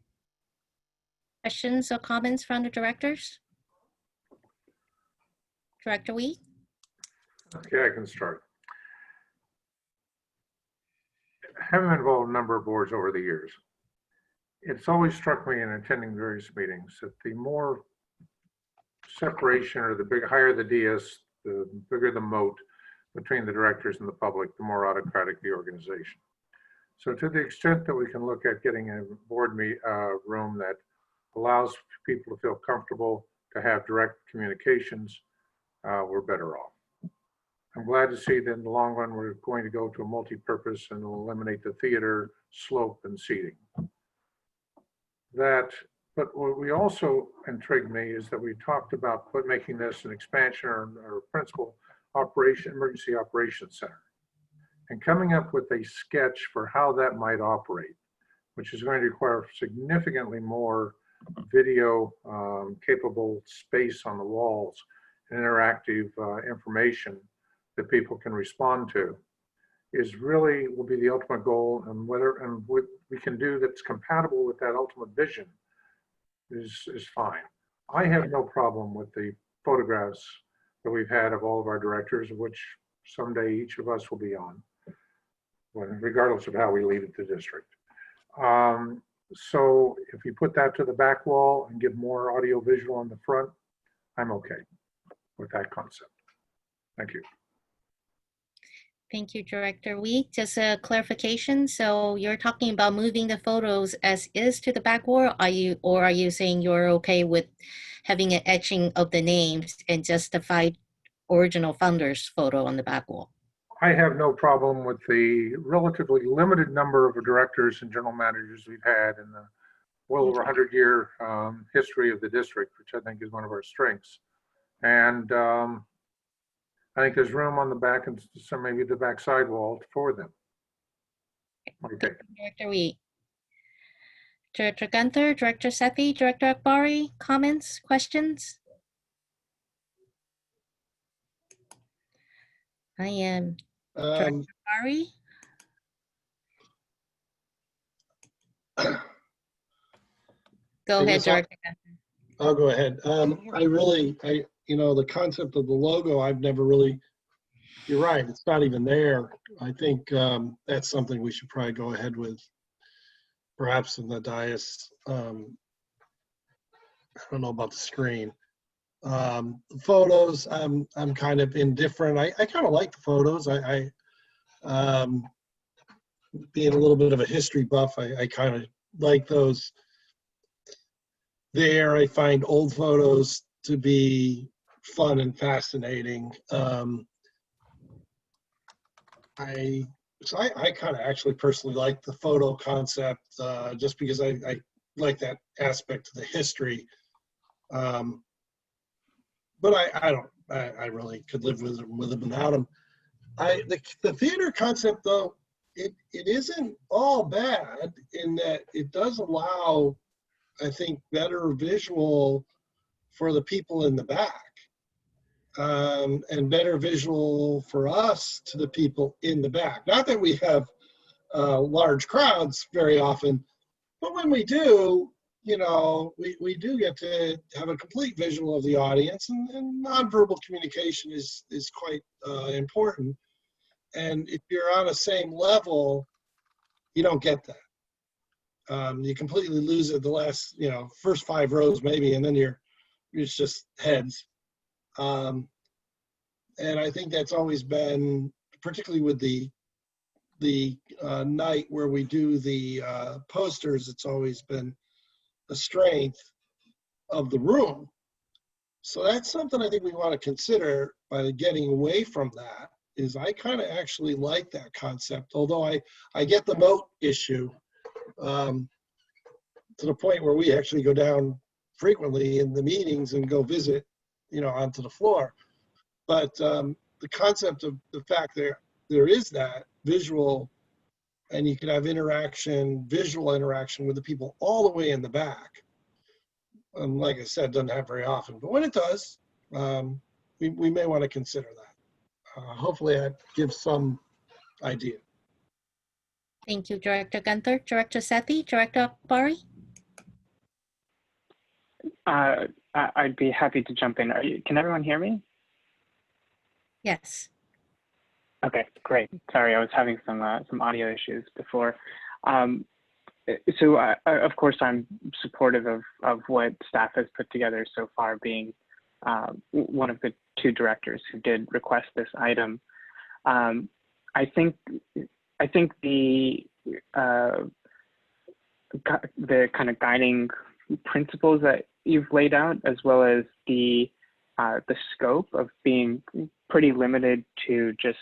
Questions or comments from the directors? Director Wee? Okay, I can start. Having been involved in a number of boards over the years, it's always struck me in attending various meetings that the more separation or the higher the DS, the bigger the moat between the directors and the public, the more autocratic the organization. So to the extent that we can look at getting a board room that allows people to feel comfortable to have direct communications, we're better off. I'm glad to see that in the long run, we're going to go to a multi-purpose and will eliminate the theater, slope, and seating. But what we also intrigued me is that we talked about making this an expansion or principal emergency operations center, and coming up with a sketch for how that might operate, which is going to require significantly more video capable space on the walls and interactive information that people can respond to, will be the ultimate goal. And what we can do that's compatible with that ultimate vision is fine. I have no problem with the photographs that we've had of all of our directors, which someday each of us will be on, regardless of how we leave the district. So if you put that to the back wall and give more audio visual on the front, I'm okay with that concept. Thank you. Thank you, Director Wee. Just a clarification. So you're talking about moving the photos as is to the back wall, or are you saying you're okay with having an etching of the names and just the 5 original founders photo on the back wall? I have no problem with the relatively limited number of directors and general managers we've had in the well over 100-year history of the district, which I think is one of our strengths. And I think there's room on the back and some maybe the back sidewall for them. Okay. Director Wee. Director Gunther, Director Sethy, Director Akbari, comments, questions? I am Director Akbari. Go ahead, Director Gunther. I'll go ahead. The concept of the logo, I've never really, you're right, it's not even there. I think that's something we should probably go ahead with, perhaps in the dais. I don't know about the screen. The photos, I'm kind of indifferent. I kind of like the photos. Being a little bit of a history buff, I kind of like those there. I find old photos to be fun and fascinating. I kind of actually personally like the photo concept just because I like that aspect of the history. But I really could live with them without them. The theater concept, though, it isn't all bad in that it does allow, I think, better visual for the people in the back, and better visual for us to the people in the back. Not that we have large crowds very often, but when we do, we do get to have a complete visual of the audience, and nonverbal communication is quite important. And if you're on the same level, you don't get that. You completely lose it the last, first 5 rows maybe, and then it's just heads. And I think that's always been, particularly with the night where we do the posters, it's always been a strength of the room. So that's something I think we want to consider by getting away from that. Is I kind of actually like that concept, although I get the moat issue to the point where we actually go down frequently in the meetings and go visit, onto the floor. But the concept of the fact there is that visual, and you can have visual interaction with the people all the way in the back. Like I said, doesn't happen very often, but when it does, we may want to consider that. Hopefully that gives some idea. Thank you, Director Gunther. Director Sethy, Director Akbari? I'd be happy to jump in. Can everyone hear me? Yes. Okay, great. Sorry, I was having some audio issues before. So of course, I'm supportive of what staff has put together so far, being one of the 2 directors who did request this item. I think the kind of guiding principles that you've laid out, as well as the scope of being pretty limited to just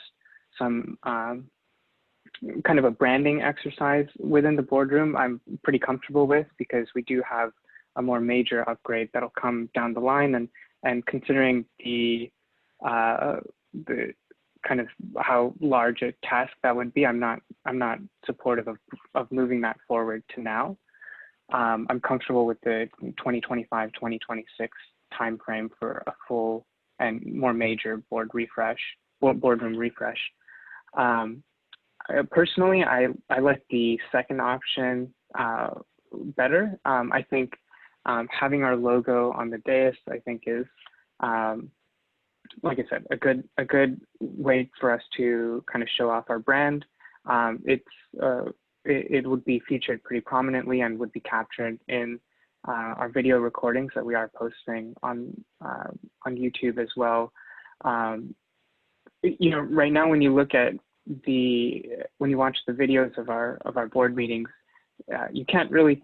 some kind of a branding exercise within the boardroom, I'm pretty comfortable with, because we do have a more major upgrade that'll come down the line, and considering the kind of how large a task that would be, I'm not supportive of moving that forward to now. I'm comfortable with the 2025-2026 timeframe for a full and more major boardroom refresh. Personally, I like the second option better. I think having our logo on the dais, I think, is like I said, a good way for us to kind of show off our brand. It would be featured pretty prominently and would be captured in our video recordings that we are posting on YouTube as well. You know, right now when you look at when you watch the videos of our board meetings, you can't really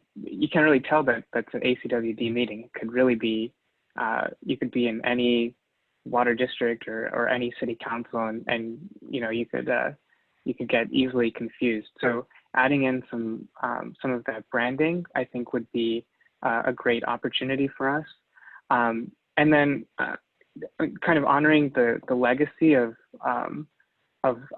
tell that that's an ACWD meeting. It could really be, you could be in any water district or any city council, and you know, you could get easily confused. So adding in some of that branding, I think, would be a great opportunity for us. And then kind of honoring the legacy of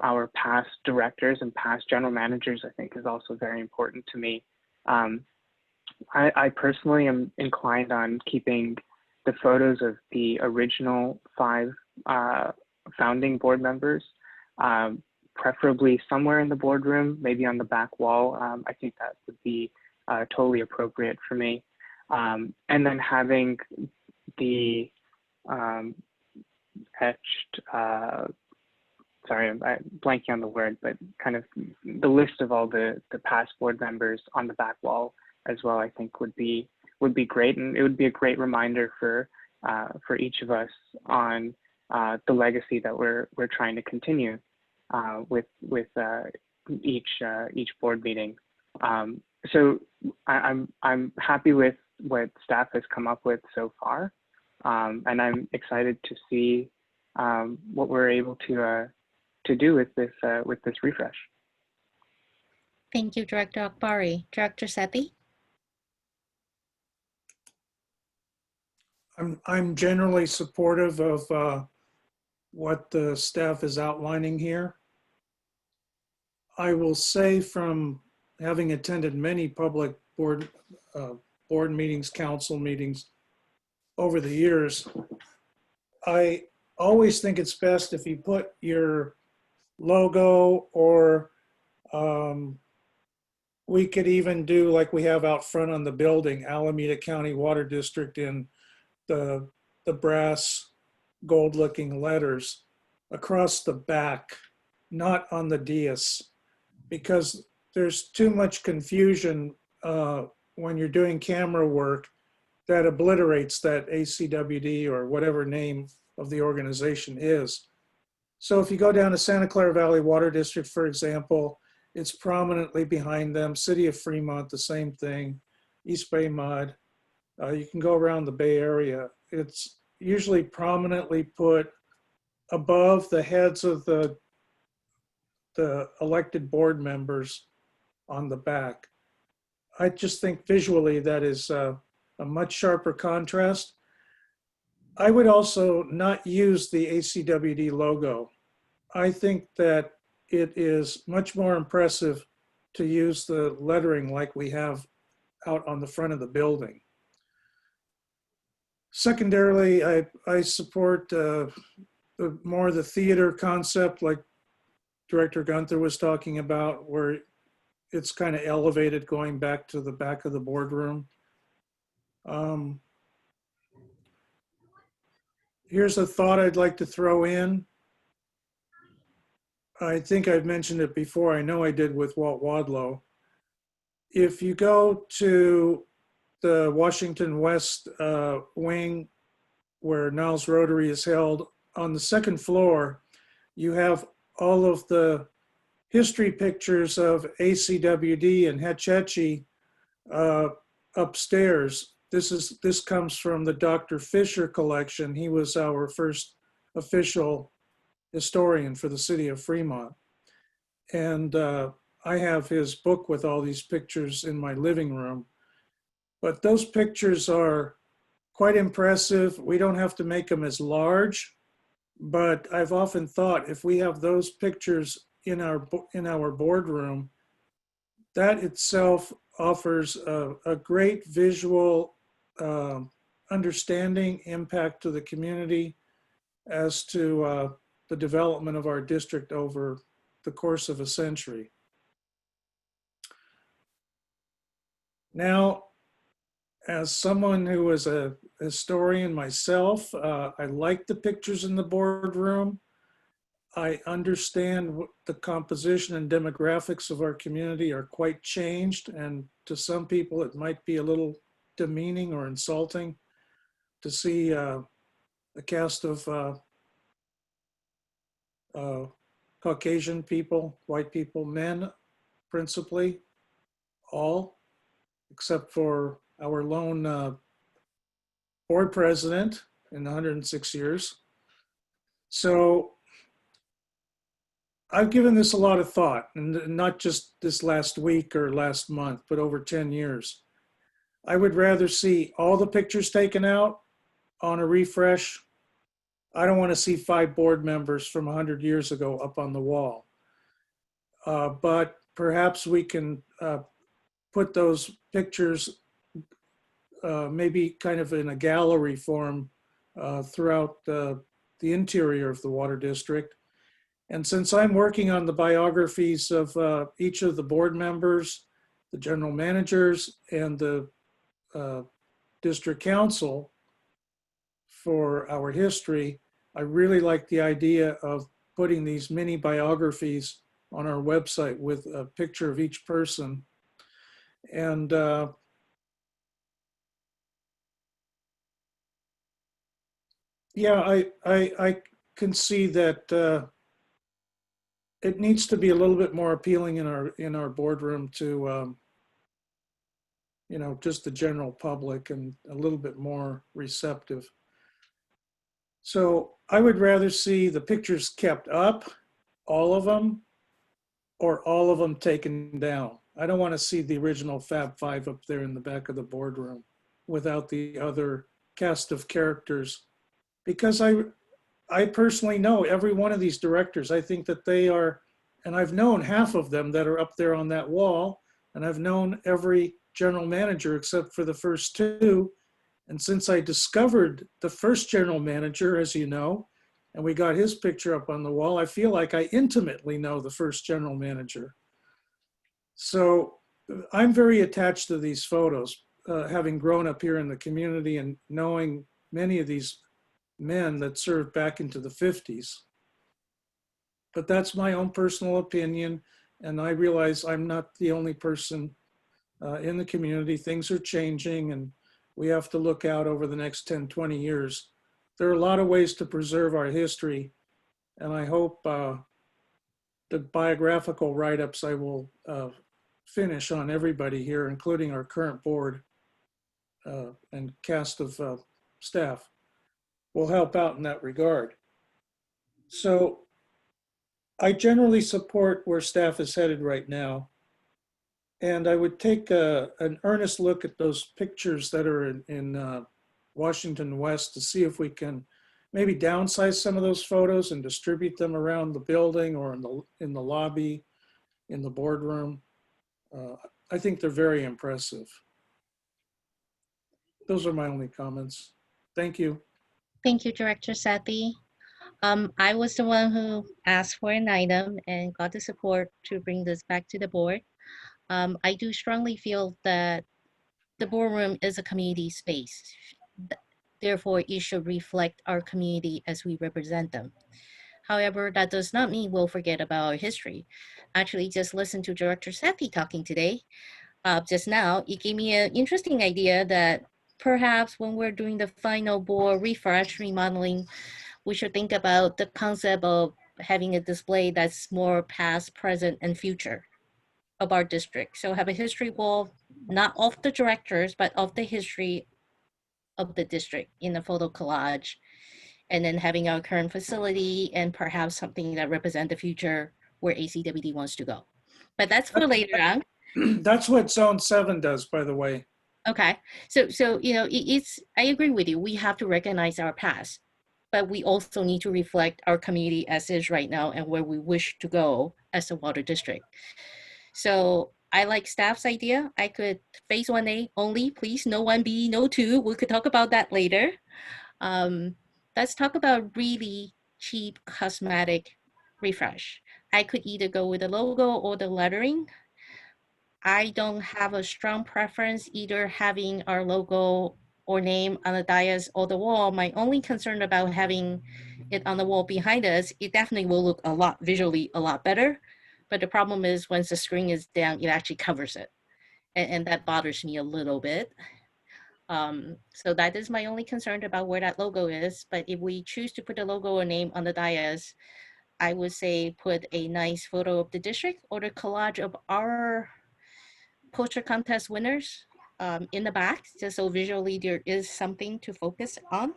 our past directors and past general managers, I think, is also very important to me. I personally am inclined on keeping the photos of the original 5 founding board members, preferably somewhere in the boardroom, maybe on the back wall. I think that would be totally appropriate for me. And then having the etched, sorry, I'm blanking on the word, but kind of the list of all the past board members on the back wall as well, I think would be great, and it would be a great reminder for each of us on the legacy that we're trying to continue with each board meeting. So I'm happy with what staff has come up with so far, and I'm excited to see what we're able to do with this refresh. Thank you, Director Akbari. Director Sethy? I'm generally supportive of what the staff is outlining here. I will say, from having attended many public board meetings, council meetings over the years, I always think it's best if you put your logo, or we could even do like we have out front on the building, Alameda County Water District, in the brass gold looking letters across the back, not on the dais, because there's too much confusion when you're doing camera work that obliterates that ACWD or whatever name of the organization is. So if you go down to Santa Clara Valley Water District, for example, it's prominently behind them. City of Fremont, the same thing. East Bay Mud. You can go around the Bay Area. It's usually prominently put above the heads of the elected board members on the back. I just think visually that is a much sharper contrast. I would also not use the ACWD logo. I think that it is much more impressive to use the lettering like we have out on the front of the building. Secondarily, I support more the theater concept, like Director Gunther was talking about, where it's kind of elevated going back to the back of the boardroom. Here's a thought I'd like to throw in. I think I've mentioned it before. I know I did with Walt Wadlow. If you go to the Washington West wing, where Niles Rotary is held, on the second floor, you have all of the history pictures of ACWD and Hetch Hetchy upstairs. This comes from the Dr. Fisher collection. He was our first official historian for the city of Fremont. And I have his book with all these pictures in my living room. But those pictures are quite impressive. We don't have to make them as large, but I've often thought if we have those pictures in our boardroom, that itself offers a great visual understanding, impact to the community as to the development of our district over the course of a century. Now, as someone who is a historian myself, I like the pictures in the boardroom. I understand the composition and demographics of our community are quite changed, and to some people it might be a little demeaning or insulting to see a cast of Caucasian people, white people, men principally, all, except for our lone board president in 106 years. So I've given this a lot of thought, and not just this last week or last month, but over 10 years. I would rather see all the pictures taken out on a refresh. I don't want to see 5 board members from 100 years ago up on the wall. But perhaps we can put those pictures maybe kind of in a gallery form throughout the interior of the water district. And since I'm working on the biographies of each of the board members, the general managers, and the district council for our history, I really like the idea of putting these mini biographies on our website with a picture of each person. And yeah, I can see that it needs to be a little bit more appealing in our boardroom to you know, just the general public, and a little bit more receptive. So I would rather see the pictures kept up, all of them, or all of them taken down. I don't want to see the original Fab Five up there in the back of the boardroom without the other cast of characters, because I personally know every one of these directors. I think that they are, and I've known half of them that are up there on that wall, and I've known every general manager except for the first 2. And since I discovered the first general manager, as you know, and we got his picture up on the wall, I feel like I intimately know the first general manager. So I'm very attached to these photos, having grown up here in the community and knowing many of these men that served back into the 50s. But that's my own personal opinion, and I realize I'm not the only person in the community. Things are changing, and we have to look out over the next 10, 20 years. There are a lot of ways to preserve our history, and I hope the biographical write-ups I will finish on everybody here, including our current board and cast of staff, will help out in that regard. So I generally support where staff is headed right now. And I would take an earnest look at those pictures that are in Washington West to see if we can maybe downsize some of those photos and distribute them around the building or in the lobby, in the boardroom. I think they're very impressive. Those are my only comments. Thank you. Thank you, Director Sethy. I was the one who asked for an item and got the support to bring this back to the board. I do strongly feel that the boardroom is a community space. Therefore, it should reflect our community as we represent them. However, that does not mean we'll forget about our history. Actually, just listen to Director Sethy talking today. Just now, it gave me an interesting idea that perhaps when we're doing the final board refresh remodeling, we should think about the concept of having a display that's more past, present, and future of our district. So have a history wall, not of the directors, but of the history of the district in a photo collage. And then having our current facility and perhaps something that represents the future where ACWD wants to go. But that's for later on. That's what Zone 7 does, by the way. Okay, so you know, I agree with you. We have to recognize our past, but we also need to reflect our community as is right now and where we wish to go as a water district. So I like staff's idea. I could phase 1A only, please, no 1B, no 2. We could talk about that later. Let's talk about really cheap cosmetic refresh. I could either go with the logo or the lettering. I don't have a strong preference either having our logo or name on the dais or the wall. My only concern about having it on the wall behind us, it definitely will look a lot visually a lot better. But the problem is once the screen is down, it actually covers it. And that bothers me a little bit. So that is my only concern about where that logo is. But if we choose to put the logo or name on the dais, I would say put a nice photo of the district or the collage of our poster contest winners in the back, just so visually there is something to focus on.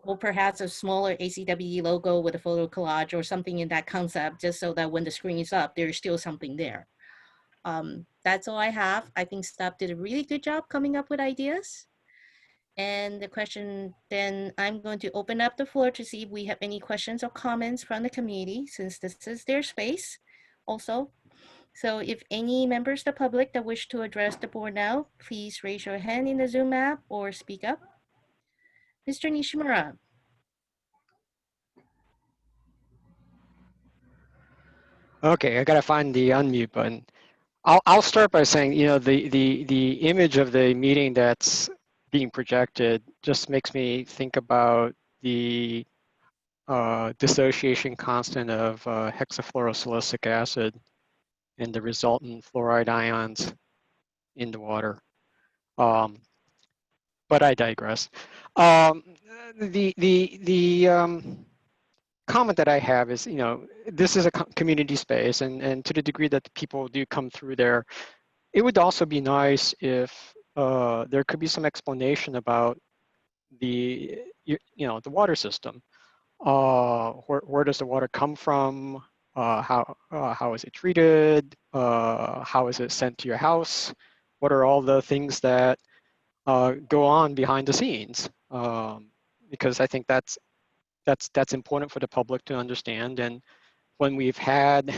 Or perhaps a smaller ACWD logo with a photo collage or something in that concept, just so that when the screen is up, there's still something there. That's all I have. I think staff did a really good job coming up with ideas. And the question, then I'm going to open up the floor to see if we have any questions or comments from the community, since this is their space also. So if any members of the public that wish to address the board now, please raise your hand in the Zoom app or speak up. Mr. Nishimura. Okay, I gotta find the unmute button. I'll start by saying, you know, the image of the meeting that's being projected just makes me think about the dissociation constant of hexafluorosilicic acid and the resultant fluoride ions in the water. But I digress. The comment that I have is, you know, this is a community space, and to the degree that the people do come through there, it would also be nice if there could be some explanation about the, you know, the water system. Where does the water come from? How is it treated? How is it sent to your house? What are all the things that go on behind the scenes? Because I think that's important for the public to understand. And when we've had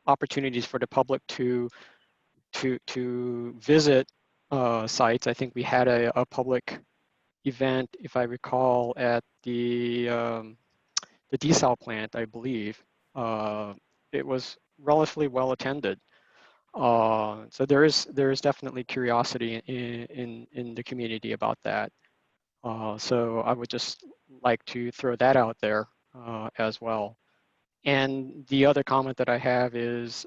opportunities for the public to visit sites, I think we had a public event, if I recall, at the desal plant, I believe. It was relatively well attended. So there is definitely curiosity in the community about that. So I would just like to throw that out there as well. And the other comment that I have is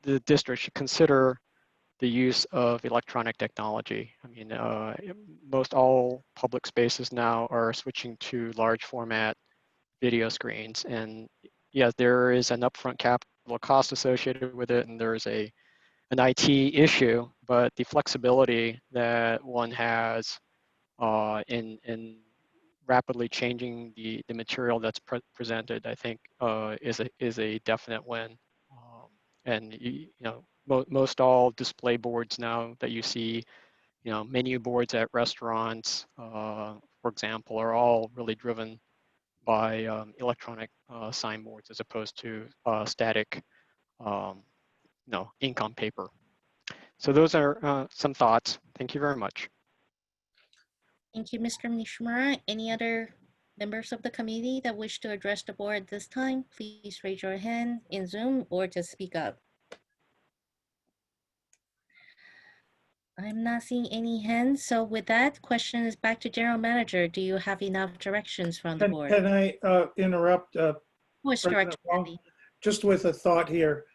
the district should consider the use of electronic technology. I mean, most all public spaces now are switching to large format video screens. And yes, there is an upfront capital cost associated with it, and there is an IT issue, but the flexibility that one has in rapidly changing the material that's presented, I think is a definite win. And you know, most all display boards now that you see, you know, menu boards at restaurants, for example, are all really driven by electronic signboards as opposed to static, no, ink on paper. So those are some thoughts. Thank you very much. Thank you, Mr. Nishimura. Any other members of the committee that wish to address the board at this time, please raise your hand in Zoom or just speak up. I'm not seeing any hands. So with that, question is back to General Manager. Do you have enough directions from the board? Can I interrupt? Voice Director Sethy. Just with a thought here.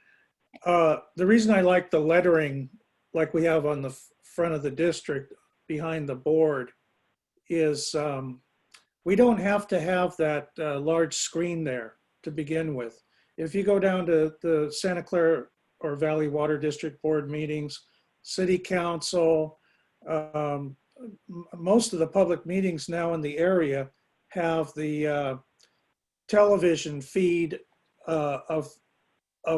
The reason I like the lettering like we have on the front of the district behind the board is we don't have to have that large screen there to begin with. If you go down to the Santa Clara or Valley Water District Board meetings, City Council, most of the public meetings now in the area have the television feed of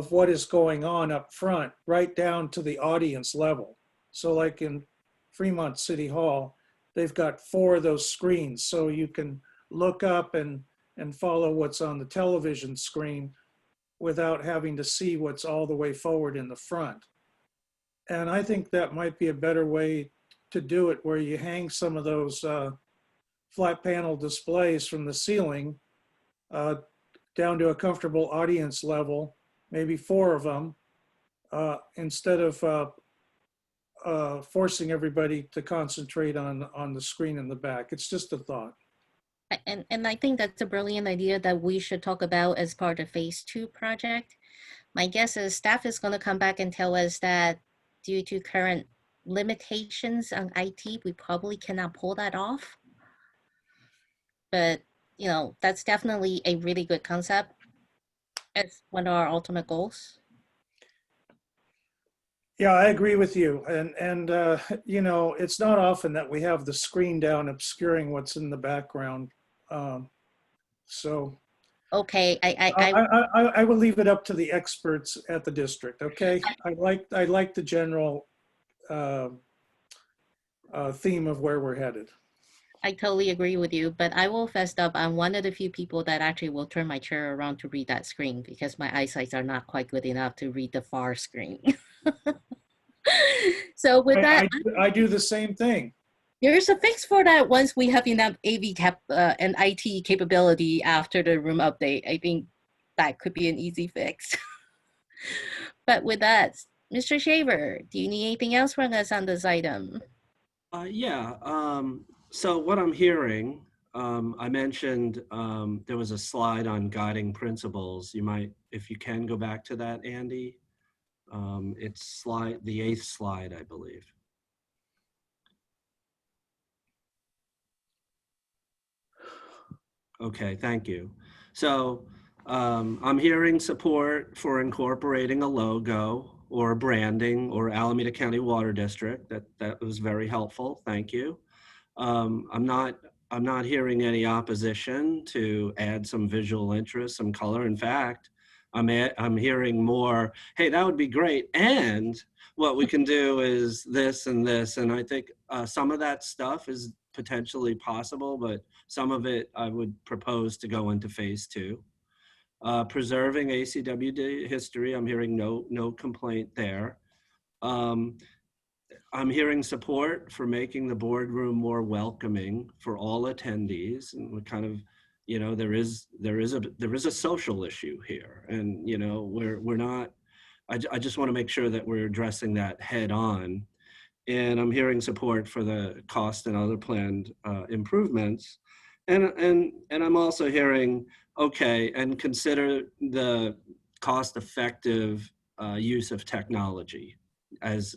what is going on up front, right down to the audience level. So like in Fremont City Hall, they've got 4 of those screens, so you can look up and follow what's on the television screen without having to see what's all the way forward in the front. And I think that might be a better way to do it, where you hang some of those flat panel displays from the ceiling down to a comfortable audience level, maybe 4 of them, instead of forcing everybody to concentrate on the screen in the back. It's just a thought. And I think that's a brilliant idea that we should talk about as part of phase 2 project. My guess is staff is going to come back and tell us that due to current limitations on IT, we probably cannot pull that off. But, you know, that's definitely a really good concept as one of our ultimate goals. Yeah, I agree with you. And you know, it's not often that we have the screen down obscuring what's in the background. So okay, I will leave it up to the experts at the district. Okay, I like the general theme of where we're headed. I totally agree with you, but I will fess up. I'm one of the few people that actually will turn my chair around to read that screen because my eyesight are not quite good enough to read the far screen. So with that, I do the same thing. There's a fix for that once we have enough AV and IT capability after the room update. I think that could be an easy fix. But with that, Mr. Shaver, do you need anything else from us on this item? So what I'm hearing, I mentioned there was a slide on guiding principles. You might, if you can go back to that, Andy. It's the 8th slide, I believe. Okay, thank you. So I'm hearing support for incorporating a logo or branding or Alameda County Water District. That was very helpful. Thank you. I'm not hearing any opposition to add some visual interest, some color. In fact, I'm hearing more, hey, that would be great. And what we can do is this and this. And I think some of that stuff is potentially possible, but some of it I would propose to go into phase 2. Preserving ACWD history, I'm hearing no complaint there. I'm hearing support for making the boardroom more welcoming for all attendees, and we kind of, you know, there is a social issue here, and you know, we're not. I just want to make sure that we're addressing that head on, and I'm hearing support for the cost and other planned improvements, and I'm also hearing okay, and consider the cost-effective use of technology as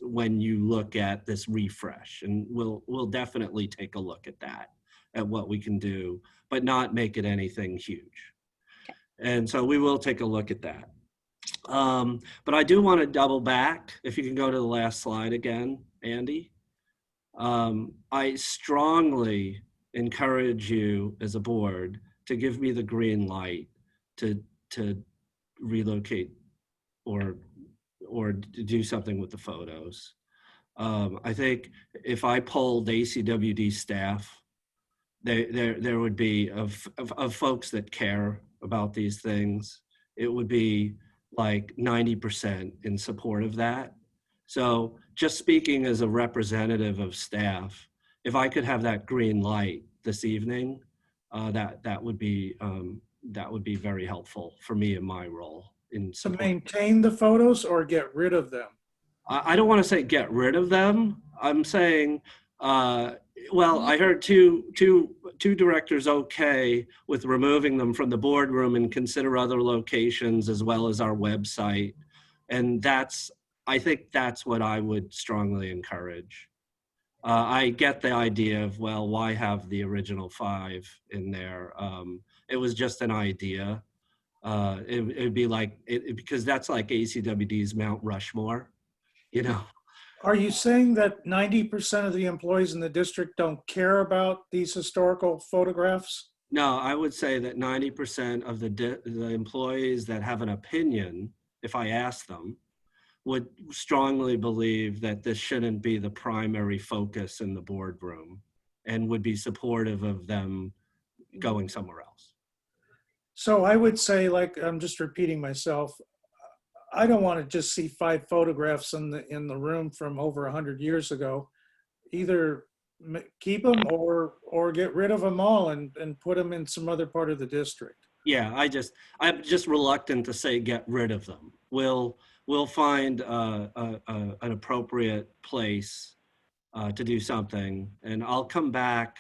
when you look at this refresh, and we'll definitely take a look at that, at what we can do, but not make it anything huge. Okay. And so we will take a look at that. But I do want to double back, if you can go to the last slide again, Andy. I strongly encourage you as a board to give me the green light to relocate or do something with the photos. I think if I polled ACWD staff, there would be of folks that care about these things, it would be like 90% in support of that. So just speaking as a representative of staff, if I could have that green light this evening, that would be very helpful for me in my role. To maintain the photos or get rid of them? I don't want to say get rid of them. I'm saying, well, I heard two directors okay with removing them from the boardroom and consider other locations as well as our website. And I think that's what I would strongly encourage. I get the idea of, well, why have the original 5 in there? It was just an idea. It'd be like, because that's like ACWD's Mount Rushmore, you know. Are you saying that 90% of the employees in the district don't care about these historical photographs? No, I would say that 90% of the employees that have an opinion, if I ask them, would strongly believe that this shouldn't be the primary focus in the boardroom and would be supportive of them going somewhere else. So I would say, like, I'm just repeating myself, I don't want to just see 5 photographs in the room from over 100 years ago. Either keep them or get rid of them all and put them in some other part of the district. Yeah, I'm just reluctant to say get rid of them. we'll find an appropriate place to do something, and I'll come back.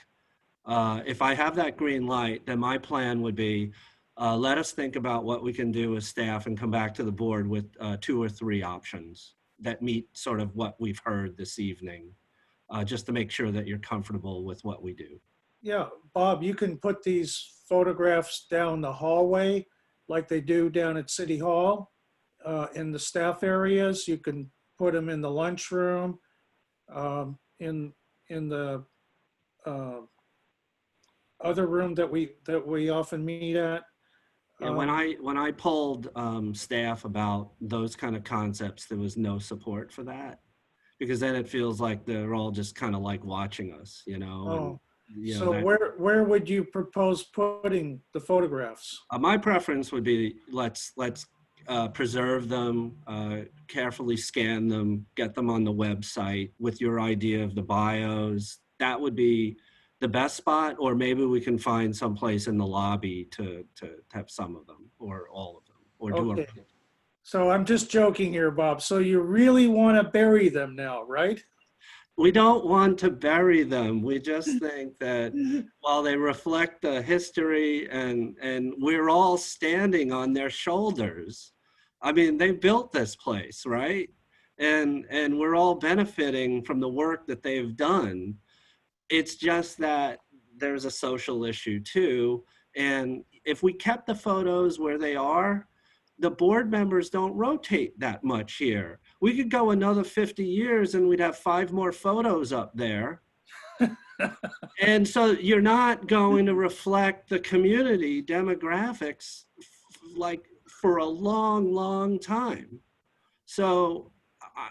If I have that green light, then my plan would be, let us think about what we can do as staff and come back to the board with 2 or 3 options that meet sort of what we've heard this evening, just to make sure that you're comfortable with what we do. Yeah, Bob, you can put these photographs down the hallway like they do down at City Hall in the staff areas. You can put them in the lunchroom, in the other room that we often meet at. And when I polled staff about those kind of concepts, there was no support for that, because then it feels like they're all just kind of like watching us, you know. Oh, and, you know, so where would you propose putting the photographs? my preference would be let's preserve them, carefully scan them, get them on the website with your idea of the bios. That would be the best spot, or maybe we can find some place in the lobby to have some of them or all of them, or do Okay. So I'm just joking here, Bob. So you really want to bury them now, right? We don't want to bury them. We just think that while they reflect the history and we're all standing on their shoulders. I mean, they built this place, right? And we're all benefiting from the work that they've done. It's just that there's a social issue too. And if we kept the photos where they are, the board members don't rotate that much here. We could go another 50 years and we'd have 5 more photos up there. And so you're not going to reflect the community demographics like for a long, long time. So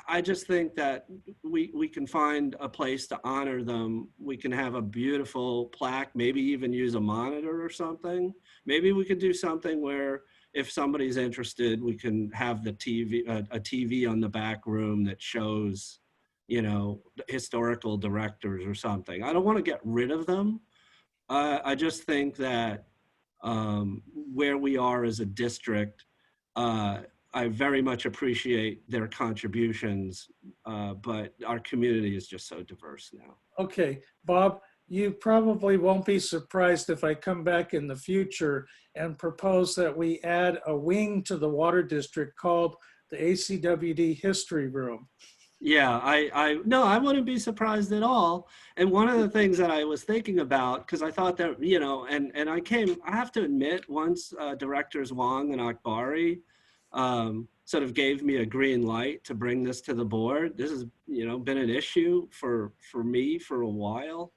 I just think that we can find a place to honor them. We can have a beautiful plaque, maybe even use a monitor or something. Maybe we could do something where if somebody's interested, we can have the TV, a TV on the back room that shows, you know, historical directors or something. I don't want to get rid of them. I just think that where we are as a district, I very much appreciate their contributions, but our community is just so diverse now. Okay, Bob, you probably won't be surprised if I come back in the future and propose that we add a wing to the water district called the ACWD History Room. Yeah, no, I wouldn't be surprised at all. And one of the things that I was thinking about, because I thought that, you know, and I have to admit, once directors Huang and Akbari sort of gave me a green light to bring this to the board. This has, you know, been an issue for me for a while.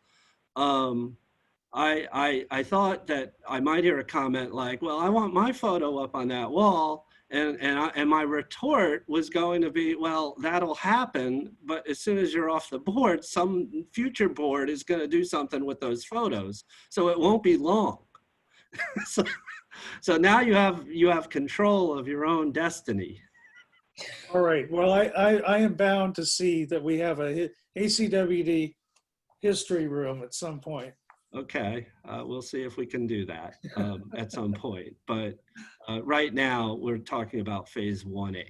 I thought that I might hear a comment like, well, I want my photo up on that wall. And my retort was going to be, well, that'll happen, but as soon as you're off the board, some future board is going to do something with those photos. So it won't be long. So now you have control of your own destiny. All right. Well, I am bound to see that we have a ACWD history room at some point. Okay, we'll see if we can do that at some point. But right now, we're talking about phase 1A.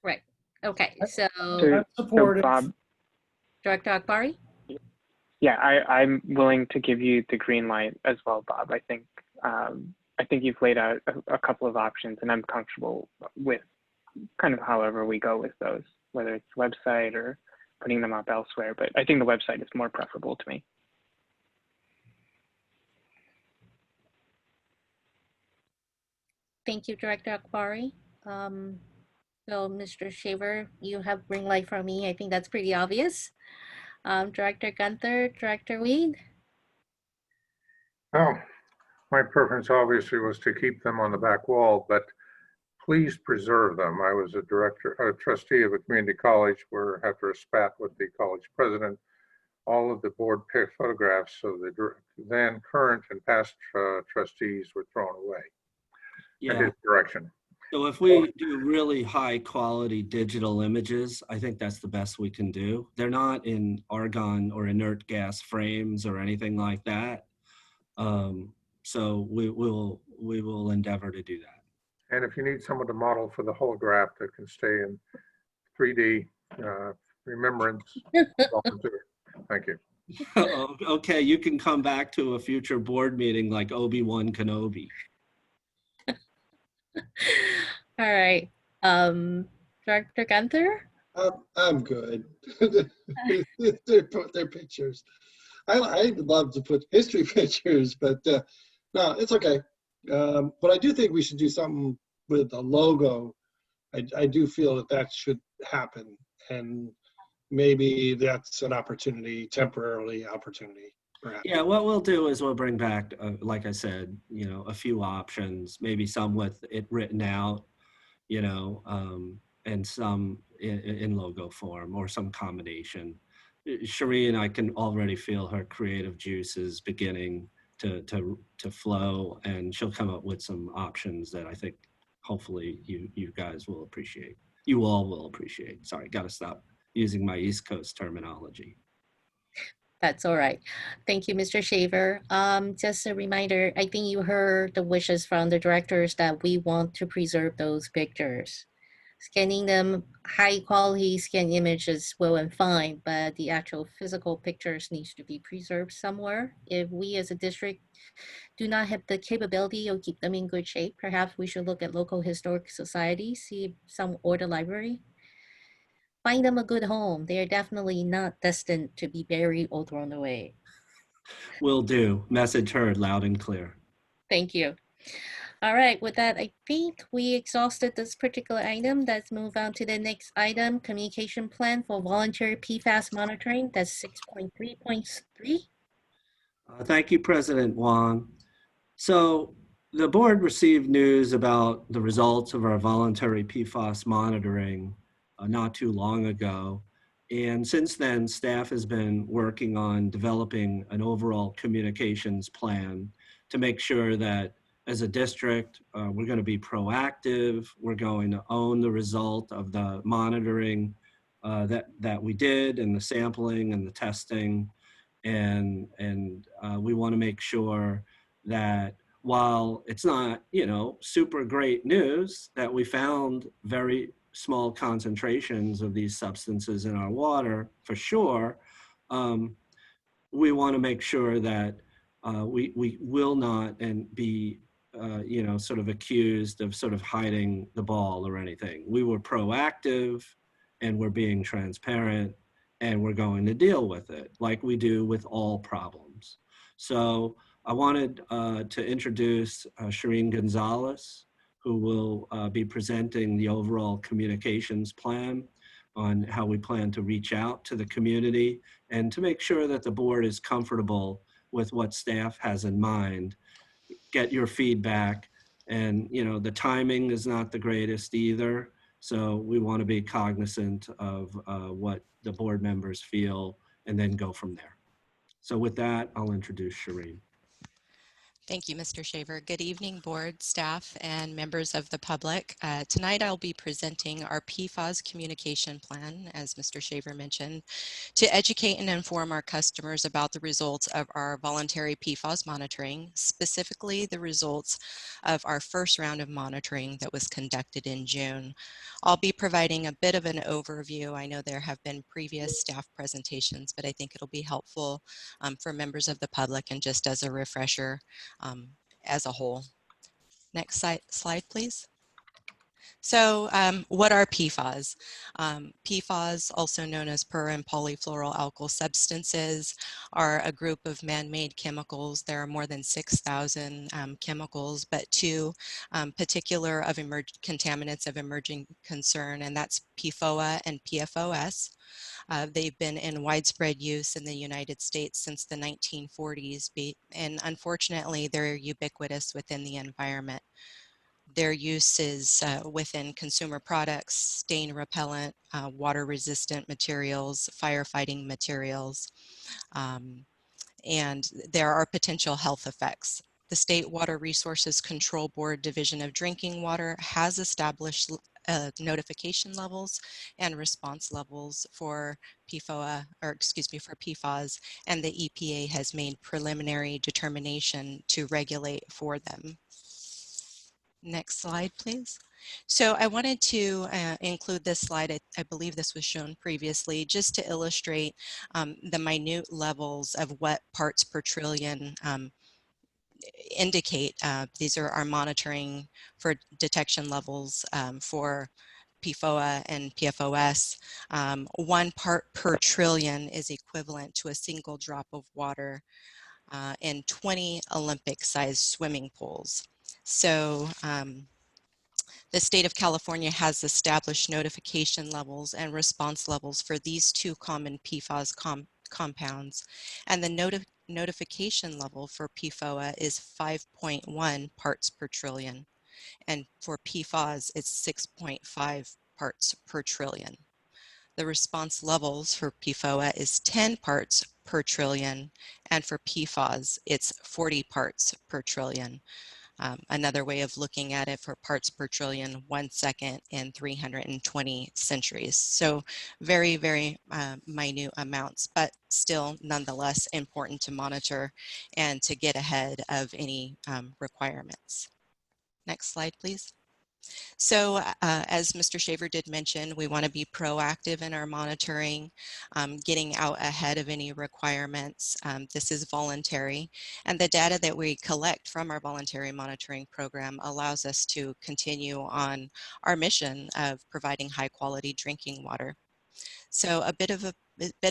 Right. Okay. So, Bob, Director Akbari? yeah, I'm willing to give you the green light as well, Bob. I think you've laid out a couple of options, and I'm comfortable with kind of however we go with those, whether it's website or putting them up elsewhere. But I think the website is more preferable to me. Thank you, Director Akbari. So, Mr. Shaver, you have green light from me. I think that's pretty obvious. Director Gunther, Director Weed? Oh, my preference obviously was to keep them on the back wall, but please preserve them. I was a trustee of a community college where, after a spat with the college president, all of the board photographs of the then current and past trustees were thrown away. Yeah. In his direction. So if we do really high quality digital images, I think that's the best we can do. They're not in argon or inert gas frames or anything like that. So we will endeavor to do that. And if you need someone to model for the holograph that can stay in 3D remembrance, volunteer. Thank you. Okay, you can come back to a future board meeting like Obi-Wan Kenobi. All right. Director Gunther? I'm good. They're pictures. I'd love to put history pictures, but no, it's okay. But I do think we should do something with the logo. I do feel that that should happen, and maybe that's an opportunity, temporarily opportunity, perhaps. Yeah, what we'll do is we'll bring back, like I said, you know, a few options, maybe some with it written out, you know, and some in logo form or some combination. Shireen, I can already feel her creative juices beginning to flow, and she'll come up with some options that I think hopefully you guys will appreciate. You all will appreciate. Sorry, got to stop using my East Coast terminology. That's all right. Thank you, Mr. Shaver. Just a reminder, I think you heard the wishes from the directors that we want to preserve those pictures. Scanning them, high quality scan images well and fine, but the actual physical pictures needs to be preserved somewhere. If we as a district do not have the capability or keep them in good shape, perhaps we should look at local historic societies, see some or the library. Find them a good home. They are definitely not destined to be buried or thrown away. Will do. Message heard loud and clear. Thank you. All right, with that, I think we exhausted this particular item. Let's move on to the next item, communication plan for voluntary PFAS monitoring. That's 6.3.3. Thank you, President Huang. So the board received news about the results of our voluntary PFAS monitoring not too long ago. And since then, staff has been working on developing an overall communications plan to make sure that as a district, we're going to be proactive. We're going to own the result of the monitoring that we did, and the sampling and the testing. And we want to make sure that while it's not, you know, super great news that we found very small concentrations of these substances in our water, for sure, we want to make sure that we will not and be you know, sort of accused of sort of hiding the ball or anything. We were proactive, and we're being transparent, and we're going to deal with it like we do with all problems. So I wanted to introduce Shireen Gonzalez, who will be presenting the overall communications plan on how we plan to reach out to the community and to make sure that the board is comfortable with what staff has in mind. Get your feedback, and you know, the timing is not the greatest either, so we want to be cognizant of what the board members feel and then go from there. So with that, I'll introduce Shireen. Thank you, Mr. Shaver. Good evening, board, staff, and members of the public. Tonight, I'll be presenting our PFAS communication plan, as Mr. Shaver mentioned, to educate and inform our customers about the results of our voluntary PFAS monitoring, specifically the results of our first round of monitoring that was conducted in June. I'll be providing a bit of an overview. I know there have been previous staff presentations, but I think it'll be helpful for members of the public and just as a refresher as a whole. Next slide, please. So what are PFAS? PFAS, also known as per and polyfluoroalkyl substances, are a group of man-made chemicals. There are more than 6,000 chemicals, but two particular of contaminants of emerging concern, and that's PFOA and PFOS. They've been in widespread use in the United States since the 1940s, and unfortunately, they're ubiquitous within the environment. Their use is within consumer products, stain repellent, water-resistant materials, firefighting materials, and there are potential health effects. The State Water Resources Control Board Division of Drinking Water has established notification levels and response levels for PFOA, or excuse me, for PFAS, and the EPA has made preliminary determination to regulate for them. Next slide, please. So I wanted to include this slide. I believe this was shown previously, just to illustrate the minute levels of what parts per trillion indicate. These are our monitoring for detection levels for PFOA and PFOS. 1 part per trillion is equivalent to a single drop of water in 20 Olympic-sized swimming pools. So the state of California has established notification levels and response levels for these 2 common PFAS compounds, and the notification level for PFOA is 5.1 parts per trillion, and for PFAS it's 6.5 parts per trillion. The response levels for PFOA is 10 parts per trillion, and for PFAS it's 40 parts per trillion. Another way of looking at it for parts per trillion, 1 second in 320 centuries. So very, very minute amounts, but still nonetheless important to monitor and to get ahead of any requirements. Next slide, please. So as Mr. Shaver did mention, we want to be proactive in our monitoring, getting out ahead of any requirements. This is voluntary, and the data that we collect from our voluntary monitoring program allows us to continue on our mission of providing high quality drinking water. So a bit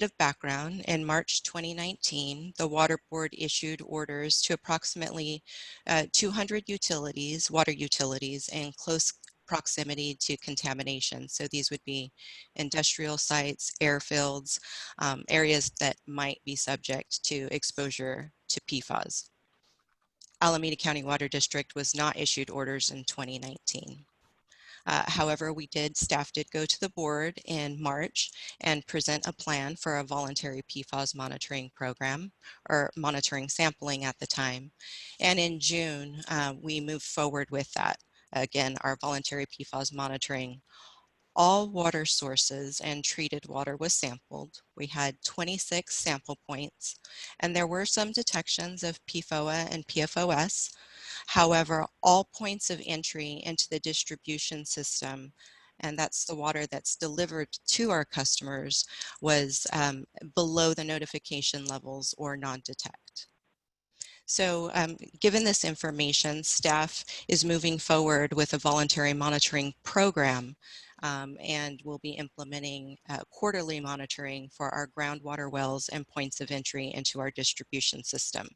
of background. In March 2019, the Water Board issued orders to approximately 200 utilities, water utilities, in close proximity to contamination. So these would be industrial sites, airfields, areas that might be subject to exposure to PFAS. Alameda County Water District was not issued orders in 2019. However, staff did go to the board in March and present a plan for a voluntary PFAS monitoring program, or monitoring sampling at the time. And in June, we moved forward with that. Again, our voluntary PFAS monitoring. All water sources and treated water was sampled. We had 26 sample points, and there were some detections of PFOA and PFOS. However, all points of entry into the distribution system, and that's the water that's delivered to our customers, was below the notification levels or non-detect. So given this information, staff is moving forward with a voluntary monitoring program, and we'll be implementing quarterly monitoring for our groundwater wells and points of entry into our distribution system.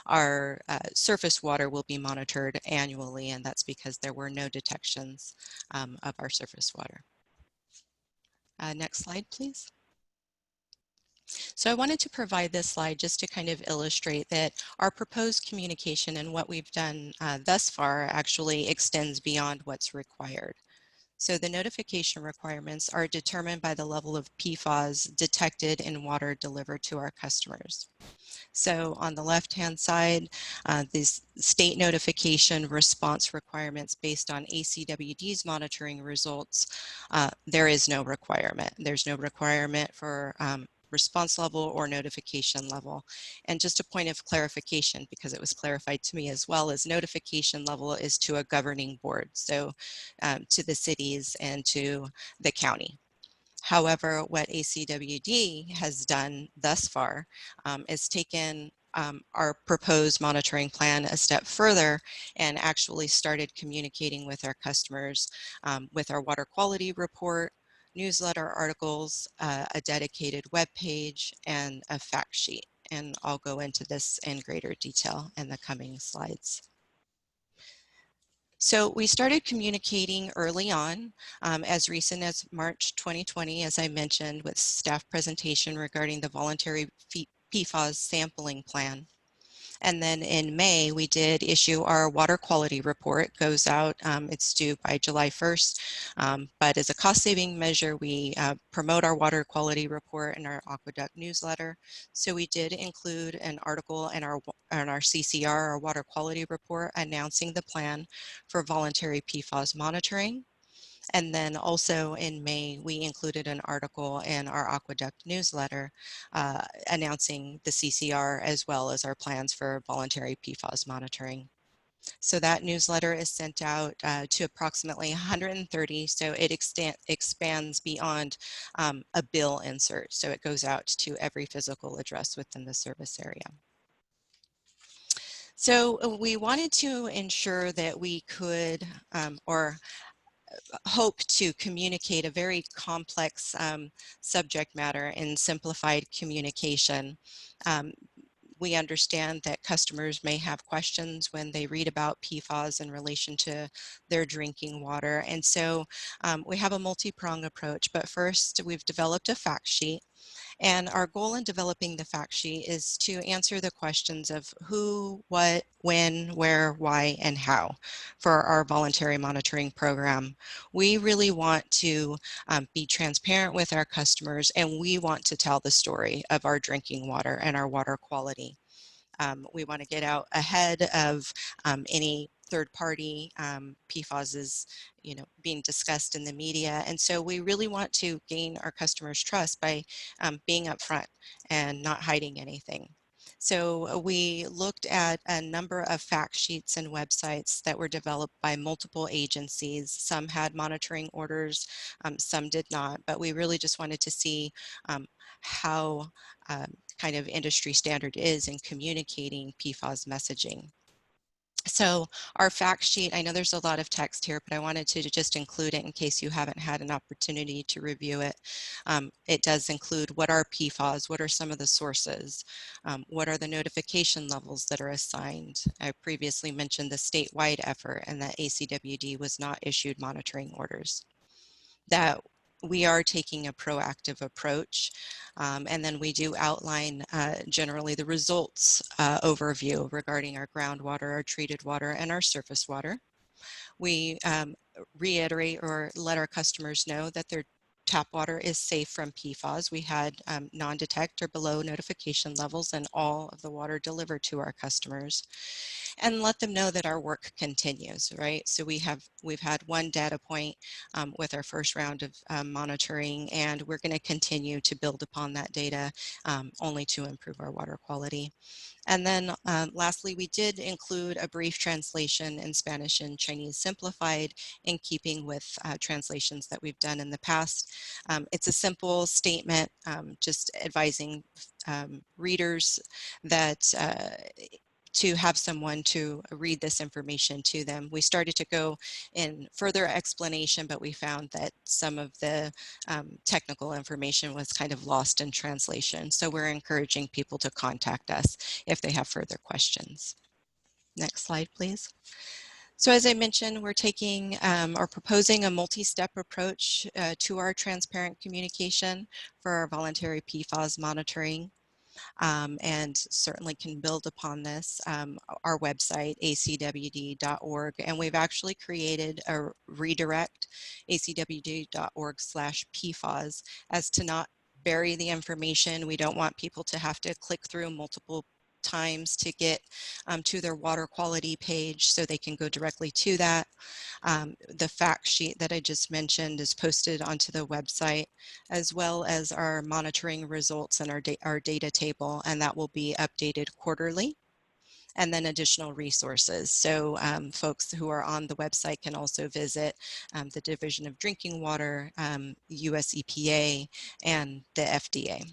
Our surface water will be monitored annually, and that's because there were no detections of our surface water. Next slide, please. So I wanted to provide this slide just to kind of illustrate that our proposed communication and what we've done thus far actually extends beyond what's required. So the notification requirements are determined by the level of PFAS detected in water delivered to our customers. So on the left-hand side, these state notification response requirements based on ACWD's monitoring results, there is no requirement. There's no requirement for response level or notification level. And just a point of clarification, because it was clarified to me as well, is notification level is to a governing board, so to the cities and to the county. However, what ACWD has done thus far is taken our proposed monitoring plan a step further and actually started communicating with our customers with our water quality report, newsletter articles, a dedicated web page, and a fact sheet. And I'll go into this in greater detail in the coming slides. So we started communicating early on, as recent as March 2020, as I mentioned, with staff presentation regarding the voluntary PFAS sampling plan. And then in May, we did issue our water quality report. It goes out, it's due by July 1st, but as a cost-saving measure, we promote our water quality report in our Aqueduct newsletter. So we did include an article in our CCR, our water quality report, announcing the plan for voluntary PFAS monitoring. And then also in May, we included an article in our Aqueduct newsletter announcing the CCR as well as our plans for voluntary PFAS monitoring. So that newsletter is sent out to approximately 130. So it expands beyond a bill insert. So it goes out to every physical address within the service area. So we wanted to ensure that we could or hope to communicate a very complex subject matter in simplified communication. We understand that customers may have questions when they read about PFAS in relation to their drinking water. And so we have a multi-pronged approach, but first we've developed a fact sheet. And our goal in developing the fact sheet is to answer the questions of who, what, when, where, why, and how for our voluntary monitoring program. We really want to be transparent with our customers, and we want to tell the story of our drinking water and our water quality. We want to get out ahead of any third-party PFAS being discussed in the media. And so we really want to gain our customers' trust by being upfront and not hiding anything. So we looked at a number of fact sheets and websites that were developed by multiple agencies. Some had monitoring orders, some did not, but we really just wanted to see how kind of industry standard is in communicating PFAS messaging. So our fact sheet, I know there's a lot of text here, but I wanted to just include it in case you haven't had an opportunity to review it. It does include what are PFAS, what are some of the sources, what are the notification levels that are assigned. I previously mentioned the statewide effort and that ACWD was not issued monitoring orders. That we are taking a proactive approach, and then we do outline generally the results overview regarding our groundwater, our treated water, and our surface water. We reiterate or let our customers know that their tap water is safe from PFAS. We had non-detect or below notification levels in all of the water delivered to our customers, and let them know that our work continues, right? So we've had one data point with our first round of monitoring, and we're going to continue to build upon that data only to improve our water quality. And then lastly, we did include a brief translation in Spanish and Chinese simplified in keeping with translations that we've done in the past. It's a simple statement just advising readers that to have someone to read this information to them. We started to go in further explanation, but we found that some of the technical information was kind of lost in translation. So we're encouraging people to contact us if they have further questions. Next slide, please. So as I mentioned, we're taking or proposing a multi-step approach to our transparent communication for our voluntary PFAS monitoring. And certainly can build upon this, our website, acwd.org, and we've actually created a redirect, acwd.org/PFAS, as to not bury the information. We don't want people to have to click through multiple times to get to their water quality page, so they can go directly to that. The fact sheet that I just mentioned is posted onto the website, as well as our monitoring results and our data table, and that will be updated quarterly. And then additional resources. So folks who are on the website can also visit the Division of Drinking Water, US EPA, and the FDA.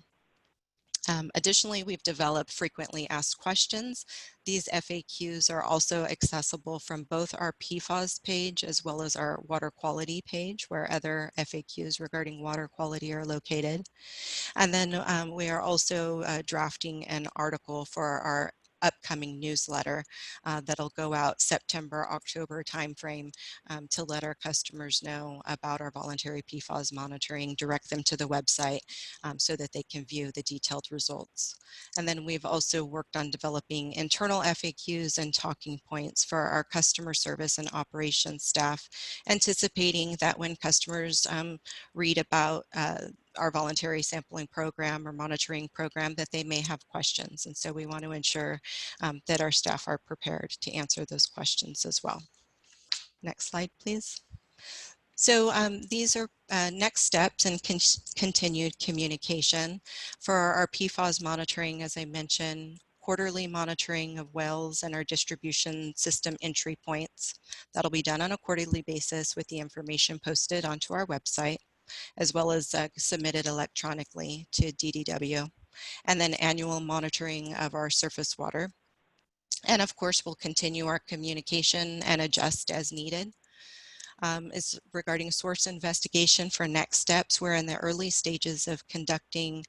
Additionally, we've developed frequently asked questions. These FAQs are also accessible from both our PFAS page as well as our water quality page, where other FAQs regarding water quality are located. And then we are also drafting an article for our upcoming newsletter that'll go out September, October timeframe to let our customers know about our voluntary PFAS monitoring, direct them to the website so that they can view the detailed results. And then we've also worked on developing internal FAQs and talking points for our customer service and operations staff, anticipating that when customers read about our voluntary sampling program or monitoring program, that they may have questions. And so we want to ensure that our staff are prepared to answer those questions as well. Next slide, please. So these are next steps in continued communication for our PFAS monitoring. As I mentioned, quarterly monitoring of wells and our distribution system entry points. That'll be done on a quarterly basis with the information posted onto our website, as well as submitted electronically to DDW. And then annual monitoring of our surface water. And of course, we'll continue our communication and adjust as needed. Is regarding source investigation for next steps. We're in the early stages of conducting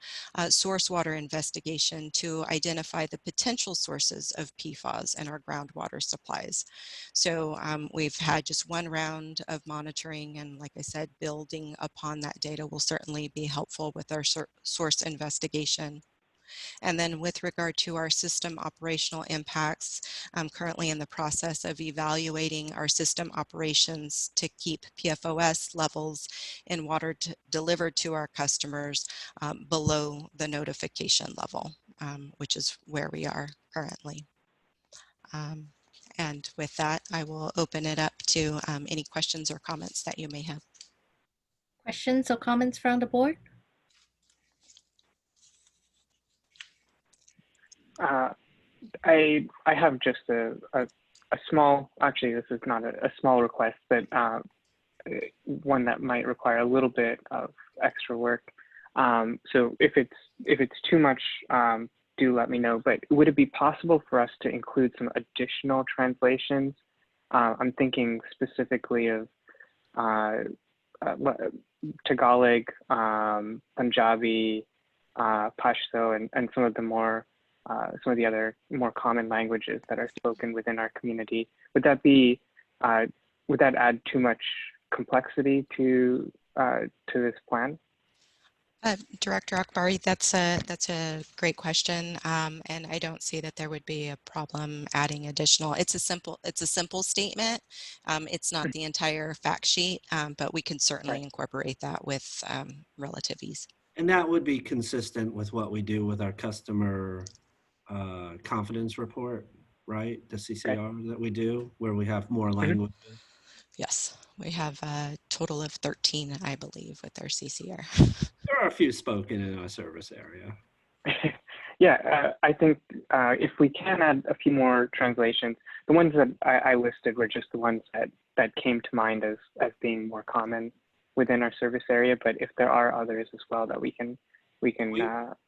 source water investigation to identify the potential sources of PFAS in our groundwater supplies. So we've had just one round of monitoring, and like I said, building upon that data will certainly be helpful with our source investigation. And then with regard to our system operational impacts, I'm currently in the process of evaluating our system operations to keep PFOS levels in water delivered to our customers below the notification level, which is where we are currently. And with that, I will open it up to any questions or comments that you may have. Questions or comments from the board? I have just a small, actually this is not a small request, but one that might require a little bit of extra work. So if it's too much, do let me know, but would it be possible for us to include some additional translations? I'm thinking specifically of Tagalog, Punjabi, Pashto, and some of the other more common languages that are spoken within our community. Would that be, would that add too much complexity to this plan? Director Akbari, that's a great question, and I don't see that there would be a problem adding additional. It's a simple statement. It's not the entire fact sheet, but we can certainly incorporate that with relative ease. And that would be consistent with what we do with our customer confidence report, right? The CCR that we do, where we have more language. Yes, we have a total of 13, I believe, with our CCR. There are a few spoken in our service area. Yeah, I think if we can add a few more translations, the ones that I listed were just the ones that came to mind as being more common within our service area. But if there are others as well that we can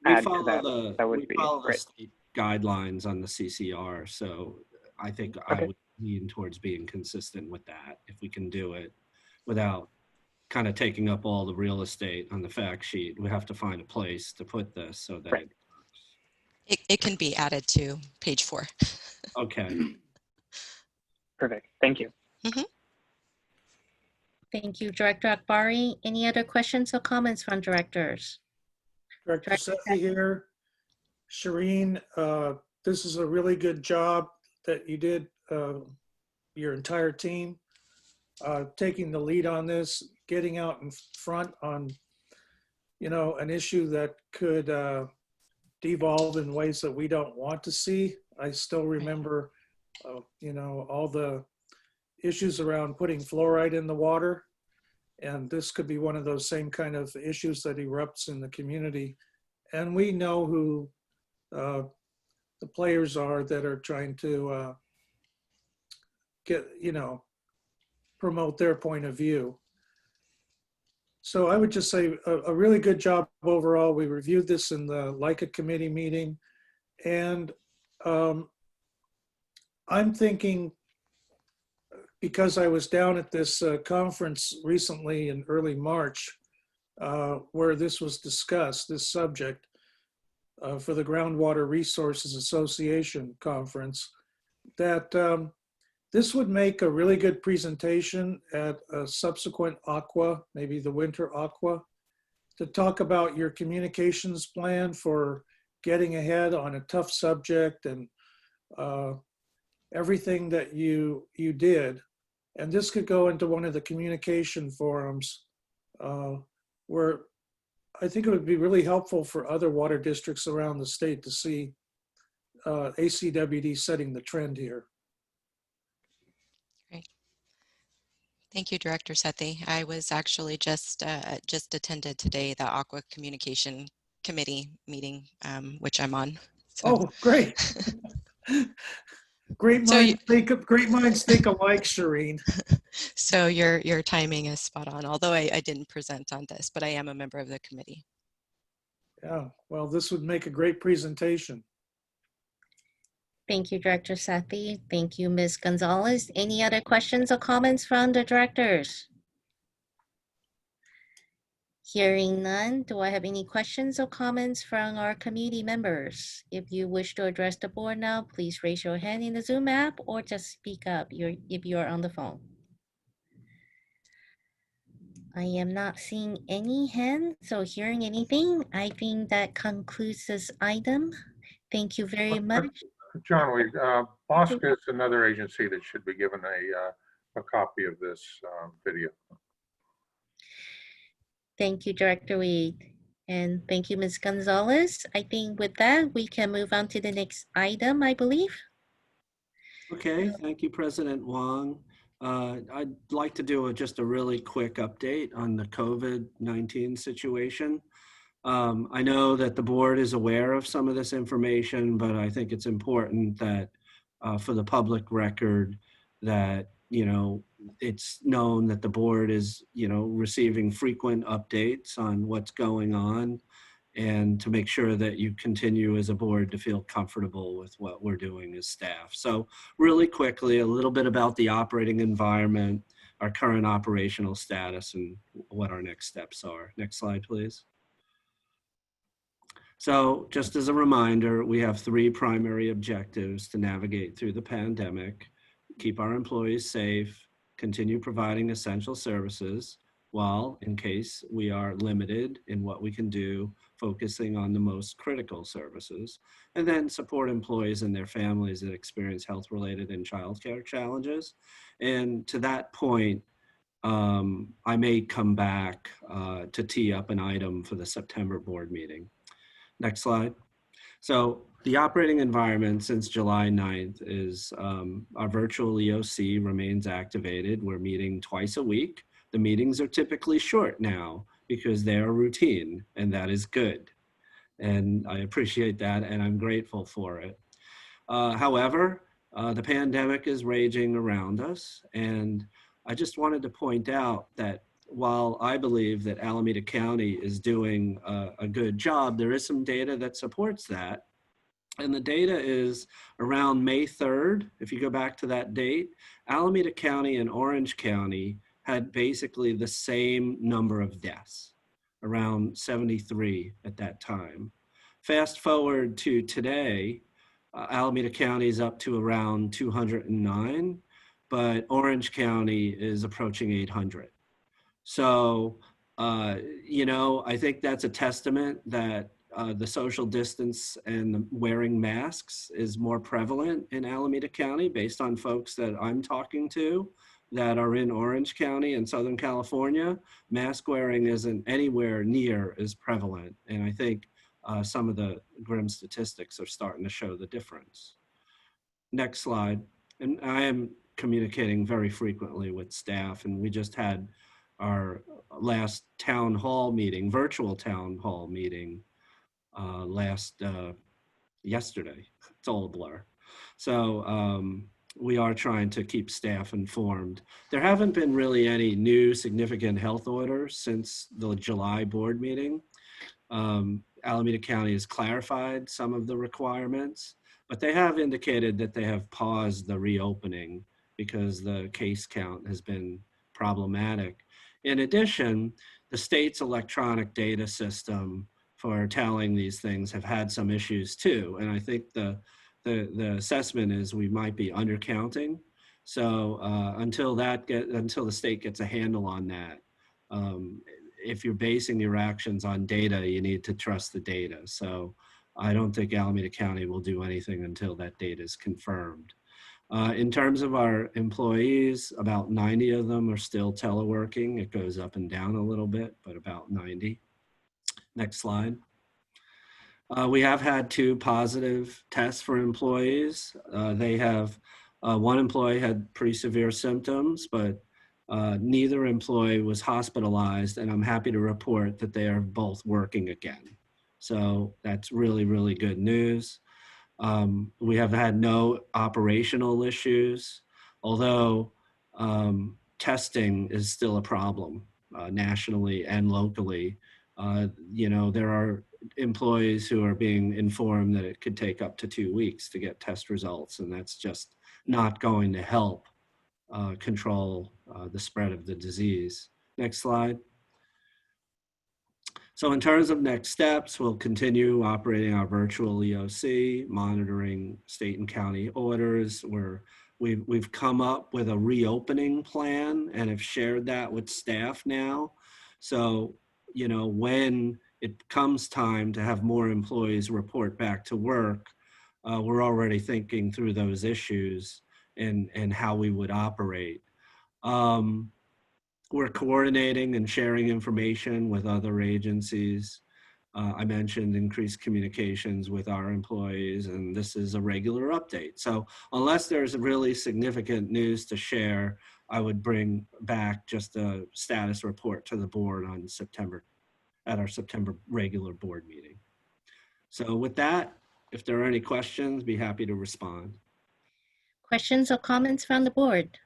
add to that, that would be great. State guidelines on the CCR, so I think I would lean towards being consistent with that if we can do it without kind of taking up all the real estate on the fact sheet. We have to find a place to put this so that it can be added to page 4. Okay. Perfect. Thank you. Thank you, Director Akbari. Any other questions or comments from directors? Director Sethy here. Shireen, this is a really good job that you did, your entire team, taking the lead on this, getting out in front on, an issue that could devolve in ways that we don't want to see. I still remember, all the issues around putting fluoride in the water. And this could be one of those same kind of issues that erupts in the community. And we know who the players are that are trying to promote their point of view. So I would just say a really good job overall. We reviewed this in the LICA committee meeting, and I'm thinking, because I was down at this conference recently in early March, where this was discussed, this subject, for the Groundwater Resources Association conference, that this would make a really good presentation at a subsequent AQUA, maybe the winter AQUA, to talk about your communications plan for getting ahead on a tough subject and everything that you did. And this could go into one of the communication forums where I think it would be really helpful for other water districts around the state to see ACWD setting the trend here. Great. Thank you, Director Sethy. I was actually just attended today the Aqua Communication Committee meeting, which I'm on. Oh, great. Great So minds think alike, Shireen. So your timing is spot on, although I didn't present on this, but I am a member of the committee. Yeah, well, this would make a great presentation. Thank you, Director Sethy. Thank you, Ms. Gonzalez. Any other questions or comments from the directors? Hearing none, do I have any questions or comments from our committee members? If you wish to address the board now, please raise your hand in the Zoom app or just speak up if you're on the phone. I am not seeing any hands, so hearing anything, I think that concludes this item. Thank you very much. John, BOSCA is another agency that should be given a copy of this video. Thank you, Director Weed. And thank you, Ms. Gonzalez. I think with that, we can move on to the next item, I believe. Okay, thank you, President Huang. I'd like to do just a really quick update on the COVID-19 situation. I know that the board is aware of some of this information, but I think it's important that for the public record that, it's known that the board is, receiving frequent updates on what's going on, and to make sure that you continue as a board to feel comfortable with what we're doing as staff. So really quickly, a little bit about the operating environment, our current operational status, and what our next steps are. Next slide, please. So just as a reminder, we have 3 primary objectives to navigate through the pandemic: keep our employees safe, continue providing essential services, while, in case we are limited in what we can do, focusing on the most critical services, and then support employees and their families that experience health-related and childcare challenges. And to that point, I may come back to tee up an item for the September board meeting. Next slide. So the operating environment since July 9th is our virtual EOC remains activated. We're meeting twice a week. The meetings are typically short now because they are routine, and that is good. And I appreciate that, and I'm grateful for it. However, the pandemic is raging around us, and I just wanted to point out that while I believe that Alameda County is doing a good job, there is some data that supports that. And the data is around May 3rd. If you go back to that date, Alameda County and Orange County had basically the same number of deaths, around 73 at that time. Fast forward to today, Alameda County is up to around 209, but Orange County is approaching 800. So, I think that's a testament that the social distance and the wearing masks is more prevalent in Alameda County based on folks that I'm talking to that are in Orange County and Southern California. Mask wearing isn't anywhere near as prevalent. And I think some of the grim statistics are starting to show the difference. Next slide. And I am communicating very frequently with staff, and we just had our last town hall meeting, virtual town hall meeting yesterday. It's all a blur. So we are trying to keep staff informed. There haven't been really any new significant health orders since the July board meeting. Alameda County has clarified some of the requirements, but they have indicated that they have paused the reopening because the case count has been problematic. In addition, the state's electronic data system for tallying these things have had some issues too. And I think the assessment is we might be undercounting. So until the state gets a handle on that, if you're basing your actions on data, you need to trust the data. So I don't think Alameda County will do anything until that data is confirmed. In terms of our employees, about 90 of them are still teleworking. It goes up and down a little bit, but about 90. Next slide. We have had 2 positive tests for employees. One employee had pretty severe symptoms, but neither employee was hospitalized, and I'm happy to report that they are both working again. So that's really, really good news. We have had no operational issues, although testing is still a problem nationally and locally. There are employees who are being informed that it could take up to 2 weeks to get test results, and that's just not going to help control the spread of the disease. Next slide. So in terms of next steps, we'll continue operating our virtual EOC, monitoring state and county orders. We've come up with a reopening plan and have shared that with staff now. So, when it comes time to have more employees report back to work, we're already thinking through those issues and how we would operate. We're coordinating and sharing information with other agencies. I mentioned increased communications with our employees, and this is a regular update. So unless there's really significant news to share, I would bring back just a status report to the board on at our September regular board meeting. So with that, if there are any questions, be happy to respond. Questions or comments from the board?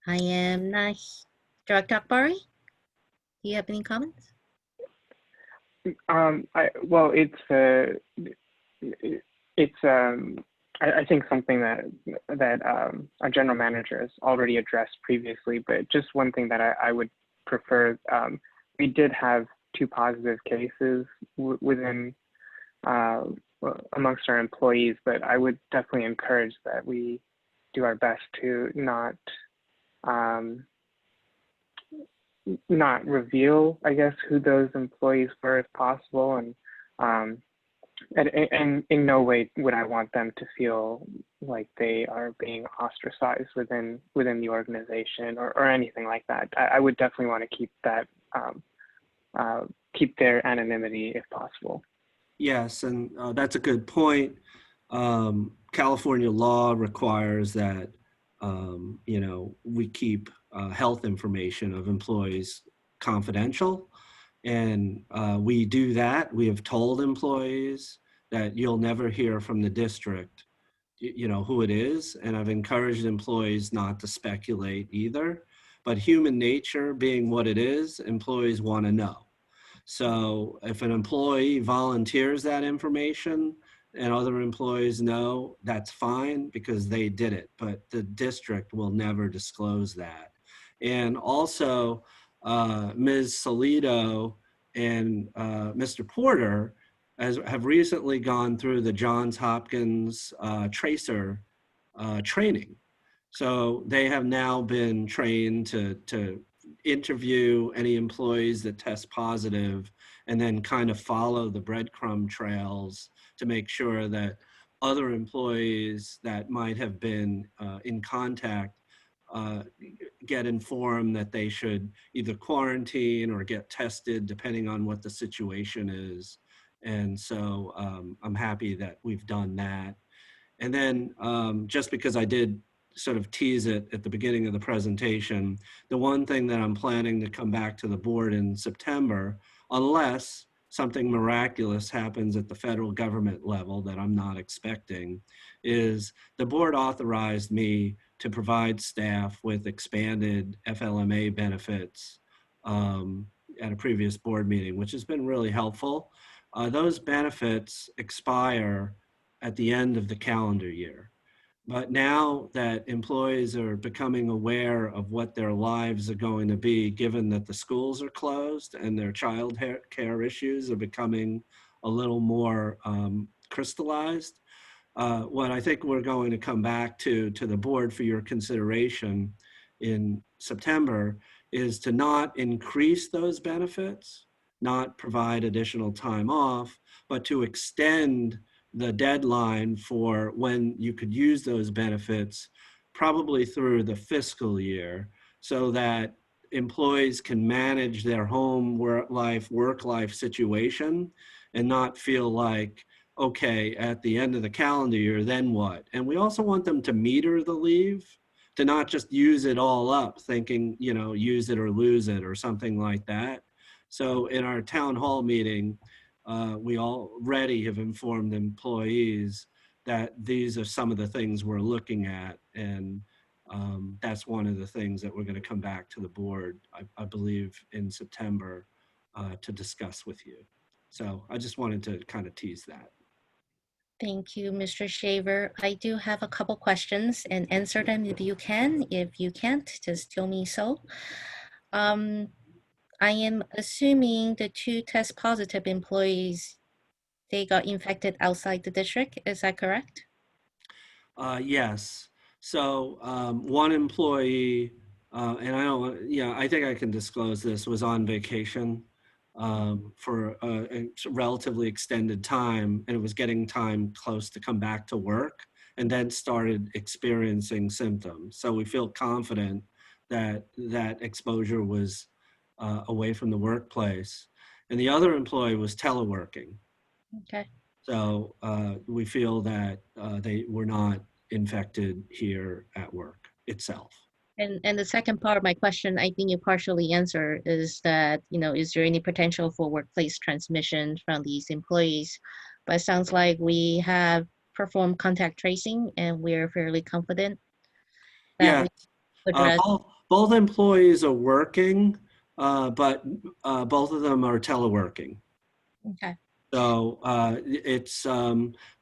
I am not. Director Akbari, do you have any comments? I think something that our general manager has already addressed previously, but just one thing that I would prefer. We did have 2 positive cases within amongst our employees, but I would definitely encourage that we do our best to not reveal, I guess, who those employees were if possible, and in no way would I want them to feel like they are being ostracized within the organization or anything like that. I would definitely want to keep that keep their anonymity if possible. Yes, and that's a good point. California law requires that we keep health information of employees confidential, and we do that. We have told employees that you'll never hear from the district, who it is, and I've encouraged employees not to speculate either. But human nature being what it is, employees want to know. So if an employee volunteers that information and other employees know, that's fine because they did it, but the district will never disclose that. And also, Ms. Salido and Mr. Porter have recently gone through the Johns Hopkins tracer training. So they have now been trained to interview any employees that test positive and then kind of follow the breadcrumb trails to make sure that other employees that might have been in contact get informed that they should either quarantine or get tested depending on what the situation is. And so I'm happy that we've done that. And then just because I did sort of tease it at the beginning of the presentation, the one thing that I'm planning to come back to the board in September, unless something miraculous happens at the federal government level that I'm not expecting, is the board authorized me to provide staff with expanded FLMA benefits at a previous board meeting, which has been really helpful. Those benefits expire at the end of the calendar year. But now that employees are becoming aware of what their lives are going to be, given that the schools are closed and their child care issues are becoming a little more crystallized, what I think we're going to come back to the board for your consideration in September is to not increase those benefits, not provide additional time off, but to extend the deadline for when you could use those benefits probably through the fiscal year so that employees can manage their home work life situation and not feel like, okay, at the end of the calendar year, then what? And we also want them to meter the leave, to not just use it all up thinking, use it or lose it or something like that. So in our town hall meeting, we already have informed employees that these are some of the things we're looking at. And that's one of the things that we're going to come back to the board, I believe, in September to discuss with you. So I just wanted to kind of tease that. Thank you, Mr. Shaver. I do have a couple questions, and answer them if you can. If you can't, just tell me so. I am assuming the 2 test positive employees, they got infected outside the district. Is that correct? Yes. So one employee, and I think I can disclose this, was on vacation for a relatively extended time, and it was getting time close to come back to work, and then started experiencing symptoms. So we feel confident that that exposure was away from the workplace. And the other employee was teleworking. Okay. So we feel that they were not infected here at work itself. And the second part of my question, I think you partially answered, is that, is there any potential for workplace transmission from these employees? But it sounds like we have performed contact tracing and we're fairly confident that we address. Both employees are working, but both of them are teleworking. Okay. So it's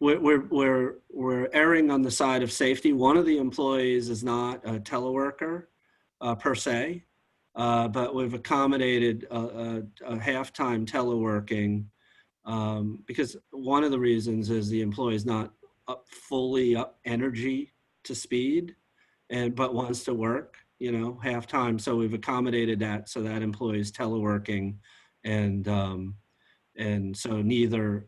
we're erring on the side of safety. One of the employees is not a teleworker per se, but we've accommodated a half-time teleworking because one of the reasons is the employee is not fully up energy to speed, but wants to work, half-time. So we've accommodated that so that employee is teleworking, and so we're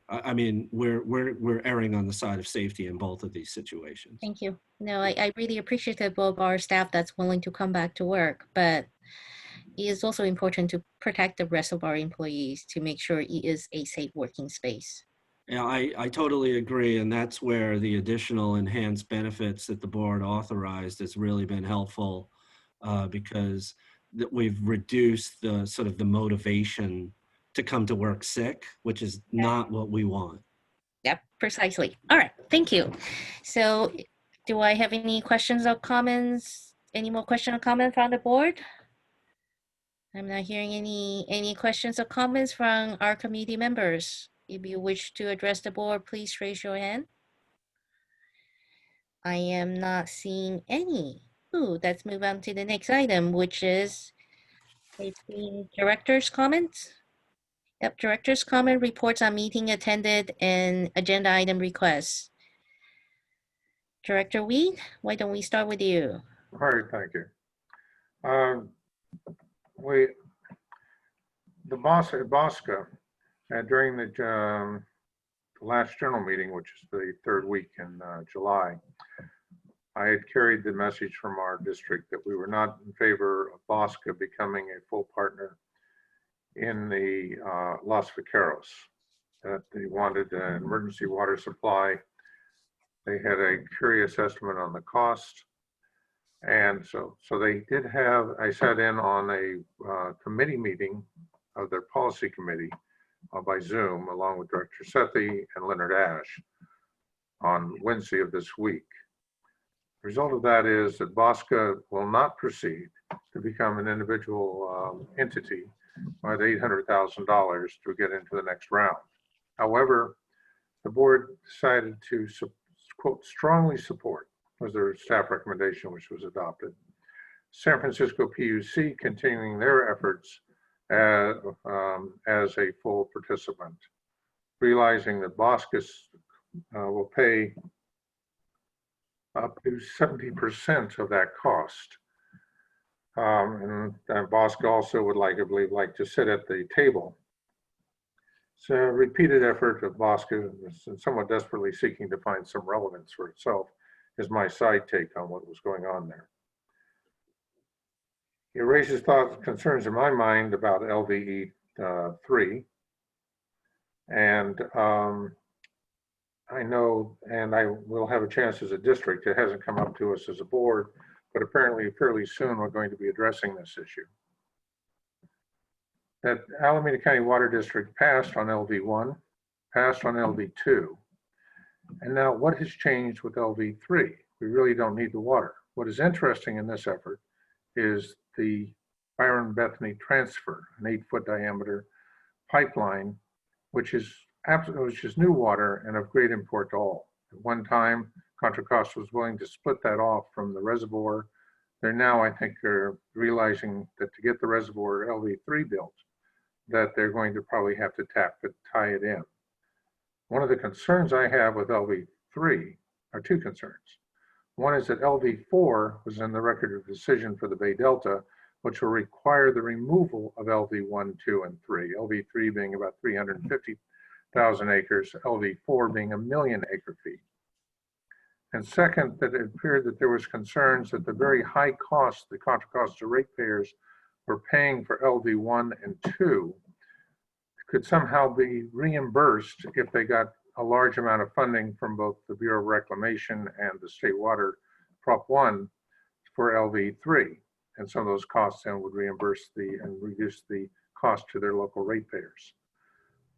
erring on the side of safety in both of these situations. Thank you. No, I really appreciate that both our staff that's willing to come back to work, but it is also important to protect the rest of our employees to make sure it is a safe working space. Yeah, I totally agree. And that's where the additional enhanced benefits that the board authorized has really been helpful because we've reduced the sort of the motivation to come to work sick, which is not what we want. Yep, precisely. All right, thank you. So do I have any questions or comments? Any more questions or comments from the board? I'm not hearing any questions or comments from our committee members. If you wish to address the board, please raise your hand. I am not seeing any. Ooh, let's move on to the next item, which is director's comments. Yep, director's comment, reports on meeting attended, and agenda item requests. Director Weed, why don't we start with you? All right, thank you. The boss at BOSCA, during the last general meeting, which is the 3rd week in July, I had carried the message from our district that we were not in favor of BOSCA becoming a full partner in the Los Vaqueros, that they wanted an emergency water supply. They had a curious estimate on the cost. And so they did have, I sat in on a committee meeting of their policy committee by Zoom, along with Director Sethy and Leonard Ash on Wednesday of this week. The result of that is that BOSCA will not proceed to become an individual entity by the $800,000 to get into the next round. However, the board decided to, quote, strongly support, was their staff recommendation, which was adopted, San Francisco PUC continuing their efforts as a full participant, realizing that BOSCA will pay up to 70% of that cost. And BOSCA also would like to sit at the table. It's a repeated effort of BOSCA, somewhat desperately seeking to find some relevance for itself, is my side take on what was going on there. It raises concerns in my mind about LVE 3. And I know, and I will have a chance as a district, it hasn't come up to us as a board, but apparently fairly soon we're going to be addressing this issue. That Alameda County Water District passed on LV1 passed on LV2. And now what has changed with LV3? We really don't need the water. What is interesting in this effort is the Byron Bethany transfer, an 8-foot diameter pipeline, which is new water and of great import to all. At one time, Contra Costa was willing to split that off from the reservoir. They're now, I think, they're realizing that to get the reservoir LV3 built, that they're going to probably have to tie it in. One of the concerns I have with LV3 are two concerns. One is that LV4 was in the record of decision for the Bay Delta, which will require the removal of LV1, 2, and 3, LV3 being about 350,000 acres, LV4 being 1 million acre feet. And second, that it appeared that there was concerns that the very high cost the Contra Costa ratepayers were paying for LV1 and 2 could somehow be reimbursed if they got a large amount of funding from both the Bureau of Reclamation and the State Water Prop 1 for LV3. And some of those costs then would reimburse and reduce the cost to their local ratepayers.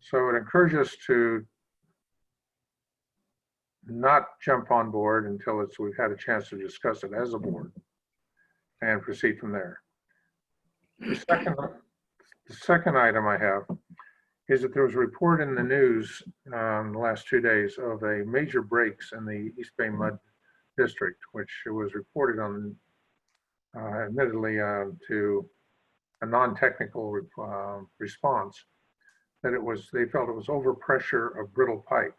So it encourages us to not jump on board until we've had a chance to discuss it as a board and proceed from there. The second item I have is that there was a report in the news the last 2 days of a major breaks in the East Bay Mud District, which was reported on, admittedly, to a non-technical response, that they felt it was overpressure of brittle pipe.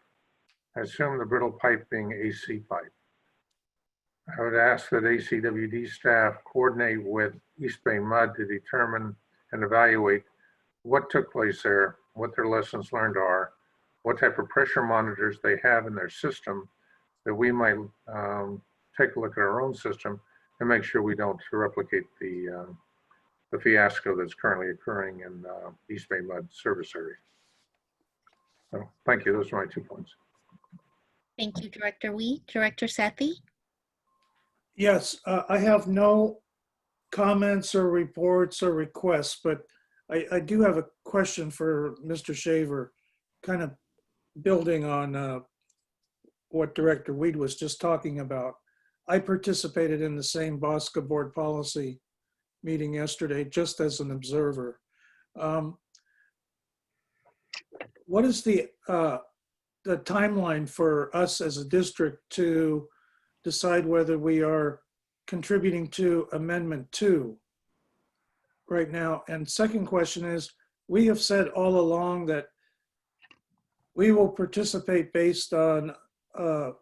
I assume the brittle pipe being AC pipe. I would ask that ACWD staff coordinate with East Bay Mud to determine and evaluate what took place there, what their lessons learned are, what type of pressure monitors they have in their system, that we might take a look at our own system and make sure we don't replicate the fiasco that's currently occurring in East Bay Mud service area. So thank you. Those are my 2 points. Thank you, Director Wee. Director Sethy? Yes, I have no comments or reports or requests, but I do have a question for Mr. Shaver, kind of building on what Director Weed was just talking about. I participated in the same BOSCA board policy meeting yesterday, just as an observer. What is the timeline for us as a district to decide whether we are contributing to Amendment 2 right now? And second question is, we have said all along that we will participate based on a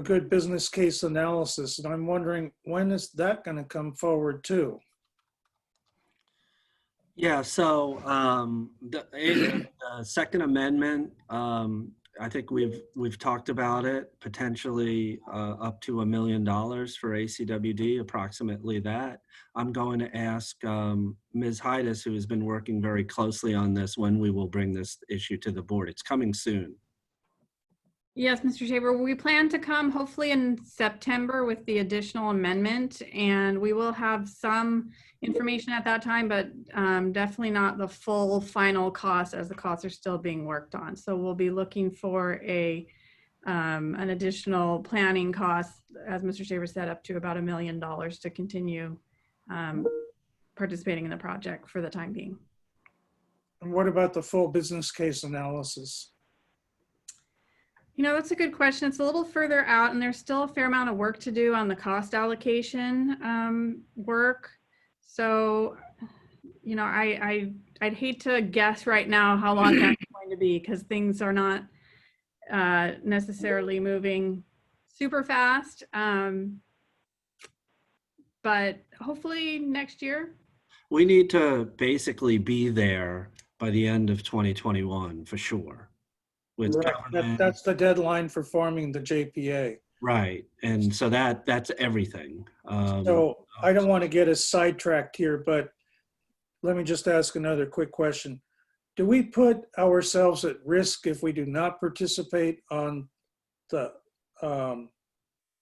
good business case analysis. And I'm wondering, when is that going to come forward too? Yeah, so the Second Amendment, I think we've talked about it, potentially up to $1 million for ACWD, approximately that. I'm going to ask Ms. Heides, who has been working very closely on this, when we will bring this issue to the board. It's coming soon. Yes, Mr. Shaver, we plan to come hopefully in September with the additional amendment, and we will have some information at that time, but definitely not the full final cost, as the costs are still being worked on. So we'll be looking for an additional planning cost, as Mr. Shaver said, up to about $1 million to continue participating in the project for the time being. And what about the full business case analysis? You know, that's a good question. It's a little further out, and there's still a fair amount of work to do on the cost allocation work. So, you know, I'd hate to guess right now how long that's going to be, because things are not necessarily moving super fast. But hopefully next year. We need to basically be there by the end of 2021 for sure. With right. That's the deadline for forming the JPA. Right, and so that's everything. So I don't want to get us sidetracked here, but let me just ask another quick question. Do we put ourselves at risk if we do not participate on the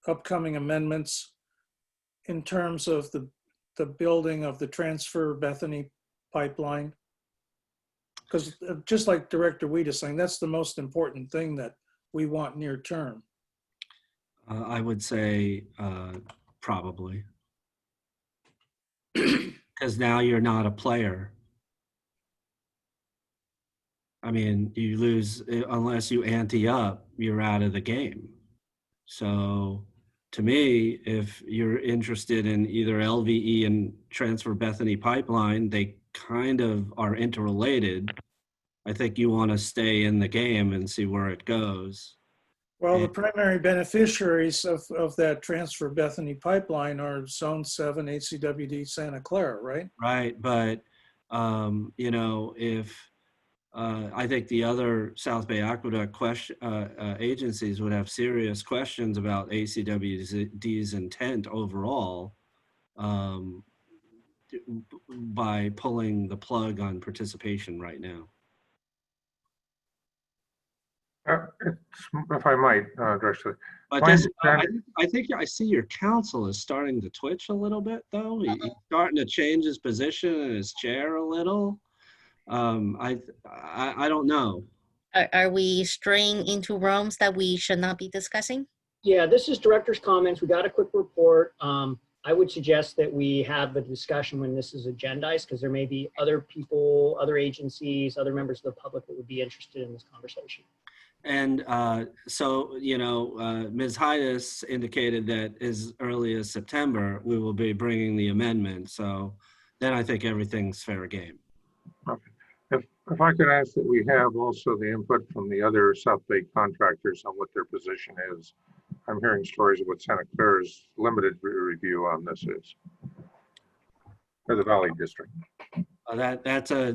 upcoming amendments in terms of the building of the transfer Bethany pipeline? Because just like Director Weed is saying, that's the most important thing that we want near term. I would say probably. Because now you're not a player. I mean, you lose, unless you ante up, you're out of the game. So to me, if you're interested in either LVE and Transfer Bethany Pipeline, they kind of are interrelated. I think you want to stay in the game and see where it goes. Well, the primary beneficiaries of that Transfer Bethany Pipeline are Zone 7, ACWD, Santa Clara, right? Right, but you know, if I think the other South Bay Aqueduct agencies would have serious questions about ACWD's intent overall by pulling the plug on participation right now. If I might, Director. But this, I think I see your counsel is starting to twitch a little bit, though. He's starting to change his position in his chair a little. I don't know. Are we straying into realms that we should not be discussing? Yeah, this is director's comments. We got a quick report. I would suggest that we have a discussion when this is agendized, because there may be other people, other agencies, other members of the public that would be interested in this conversation. And so, you know, Ms. Heides indicated that as early as September, we will be bringing the amendment. So then I think everything's fair game. Okay. If I could ask that we have also the input from the other South Bay contractors on what their position is. I'm hearing stories of what Santa Clara's limited review on this is, or the Valley District. That's a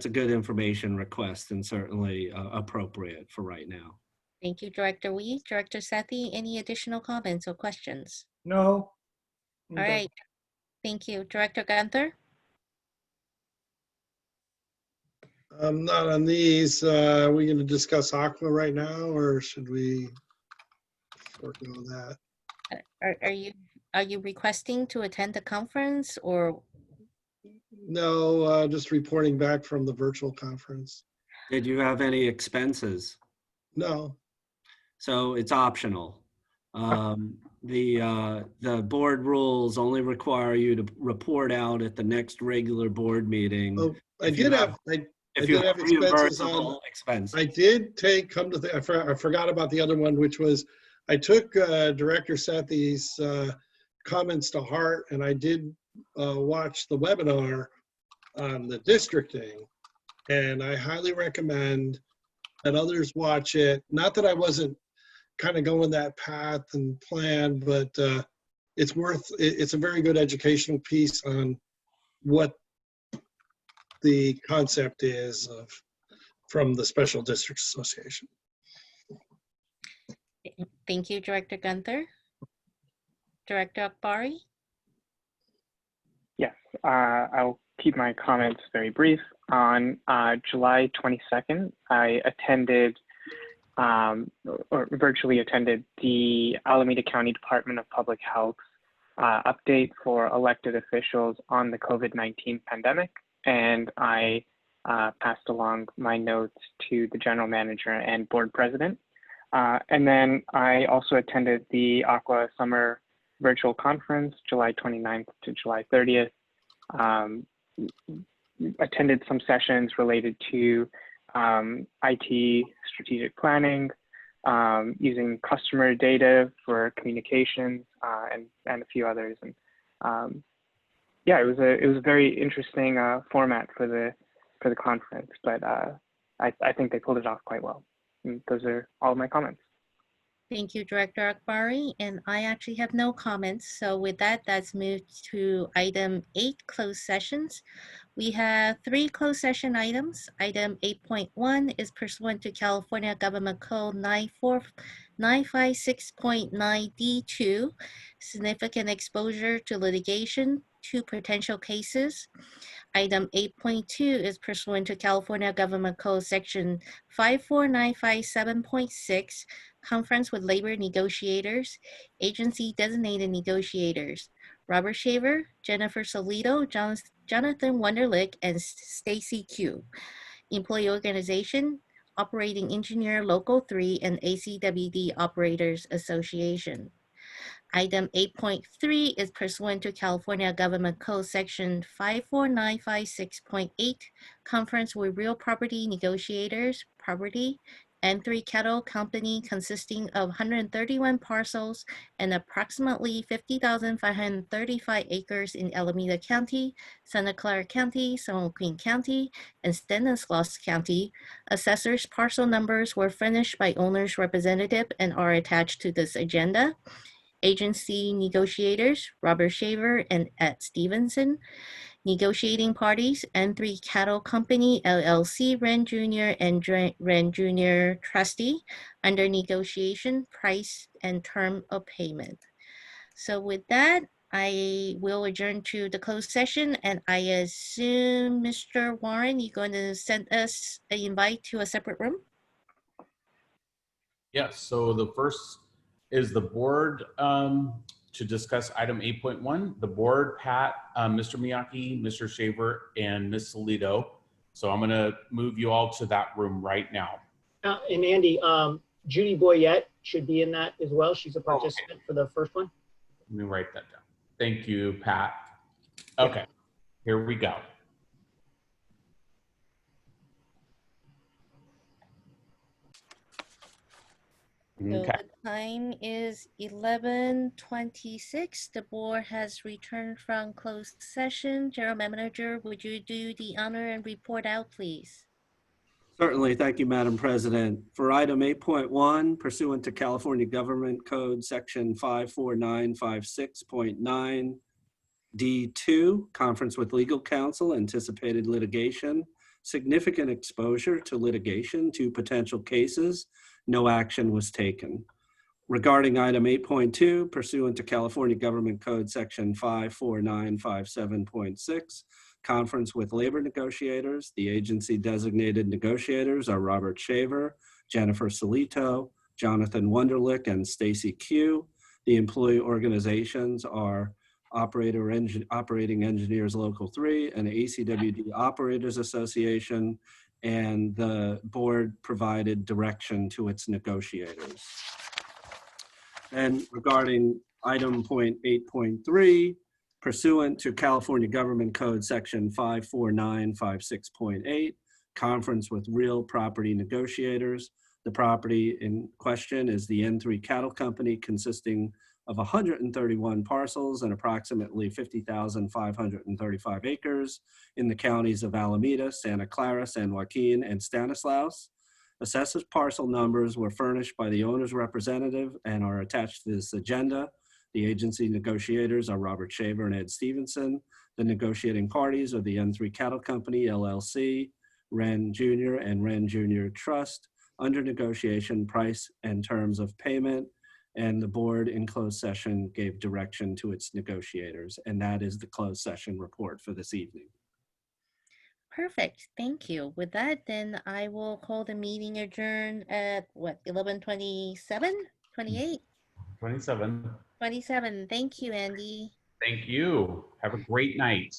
good information request and certainly appropriate for right now. Thank you, Director Weed. Director Sethy, any additional comments or questions? No. All right. Thank you. Director Gunther? Not on these. Are we going to discuss Aqua right now, or should we working on that? Are you requesting to attend the conference, or? No, just reporting back from the virtual conference. Did you have any expenses? No. So it's optional. The board rules only require you to report out at the next regular board meeting. Oh, I did have expenses on. I did take, I forgot about the other one, which was, I took Director Sethy's comments to heart, and I did watch the webinar on the districting, and I highly recommend that others watch it. Not that I wasn't kind of going that path and plan, but it's a very good educational piece on what the concept is from the Special Districts Association. Thank you, Director Gunther. Director Akbari? Yes, I'll keep my comments very brief. On July 22nd, I attended or virtually attended the Alameda County Department of Public Health update for elected officials on the COVID-19 pandemic. And I passed along my notes to the general manager and board president. And then I also attended the Aqua Summer Virtual Conference, July 29th to July 30th. Attended some sessions related to IT strategic planning, using customer data for communications, and a few others. And yeah, it was a very interesting format for the conference, but I think they pulled it off quite well. And those are all my comments. Thank you, Director Akbari. And I actually have no comments. So with that, let's move to item 8, closed sessions. We have 3 closed session items. Item 8.1 is pursuant to California Government Code 956.9D2, significant exposure to litigation, 2 potential cases. Item 8.2 is pursuant to California Government Code Section 54957.6, conference with labor negotiators, agency designated negotiators, Robert Shaver, Jennifer Solito, Jonathan Wunderlich, and Stacy Q. Employee Organization, Operating Engineer Local 3, and ACWD Operators Association. Item 8.3 is pursuant to California Government Code Section 54956.8, conference with real property negotiators, property, N3 Cattle Company consisting of 131 parcels and approximately 50,535 acres in Alameda County, Santa Clara County, San Joaquin County, and Stanislaus County. Assessors' parcel numbers were furnished by owner's representative and are attached to this agenda. Agency negotiators, Robert Shaver and Ed Stevenson. Negotiating parties, N3 Cattle Company, LLC, Wren Jr. and Wren Jr. Trustee. Under negotiation, price and term of payment. So with that, I will adjourn to the closed session, and I assume, Mr. Warren, you're going to send us an invite to a separate room? Yes, so the first is the board to discuss item 8.1. The board, Pat, Mr. Miyake, Mr. Shaver, and Ms. Salido. So I'm gonna move you all to that room right now. And Andy, Judy Boyette should be in that as well. She's a participant for the first one. Let me write that down. Thank you, Pat. Okay, here we go. So the time is 11:26. The board has returned from closed session. General Manager, would you do the honor and report out, please? Certainly. Thank you, Madam President. For item 8.1, pursuant to California Government Code Section 54956.9 D2, conference with legal counsel, anticipated litigation, significant exposure to litigation, to potential cases, no action was taken. Regarding item 8.2, pursuant to California Government Code Section 54957.6, conference with labor negotiators, the agency designated negotiators are Robert Shaver, Jennifer Solito, Jonathan Wunderlich, and Stacy Q. The employee organizations are Operating Engineers Local 3 and ACWD Operators Association, and the board provided direction to its negotiators. And regarding item 8.3, pursuant to California Government Code Section 54956.8, conference with real property negotiators. The property in question is the N3 Cattle Company, consisting of 131 parcels and approximately 50,535 acres in the counties of Alameda, Santa Clara, San Joaquin, and Stanislaus. Assessors' parcel numbers were furnished by the owner's representative and are attached to this agenda. The agency negotiators are Robert Shaver and Ed Stevenson. The negotiating parties are the N3 Cattle Company, LLC, Wren Jr. and Wren Jr. Trust. Under negotiation, price and terms of payment, and the board in closed session gave direction to its negotiators. And that is the closed session report for this evening. Perfect, thank you. With that, then I will call the meeting adjourned at what, 11:27, 28? 27. 27, thank you, Andy. Thank you. Have a great night.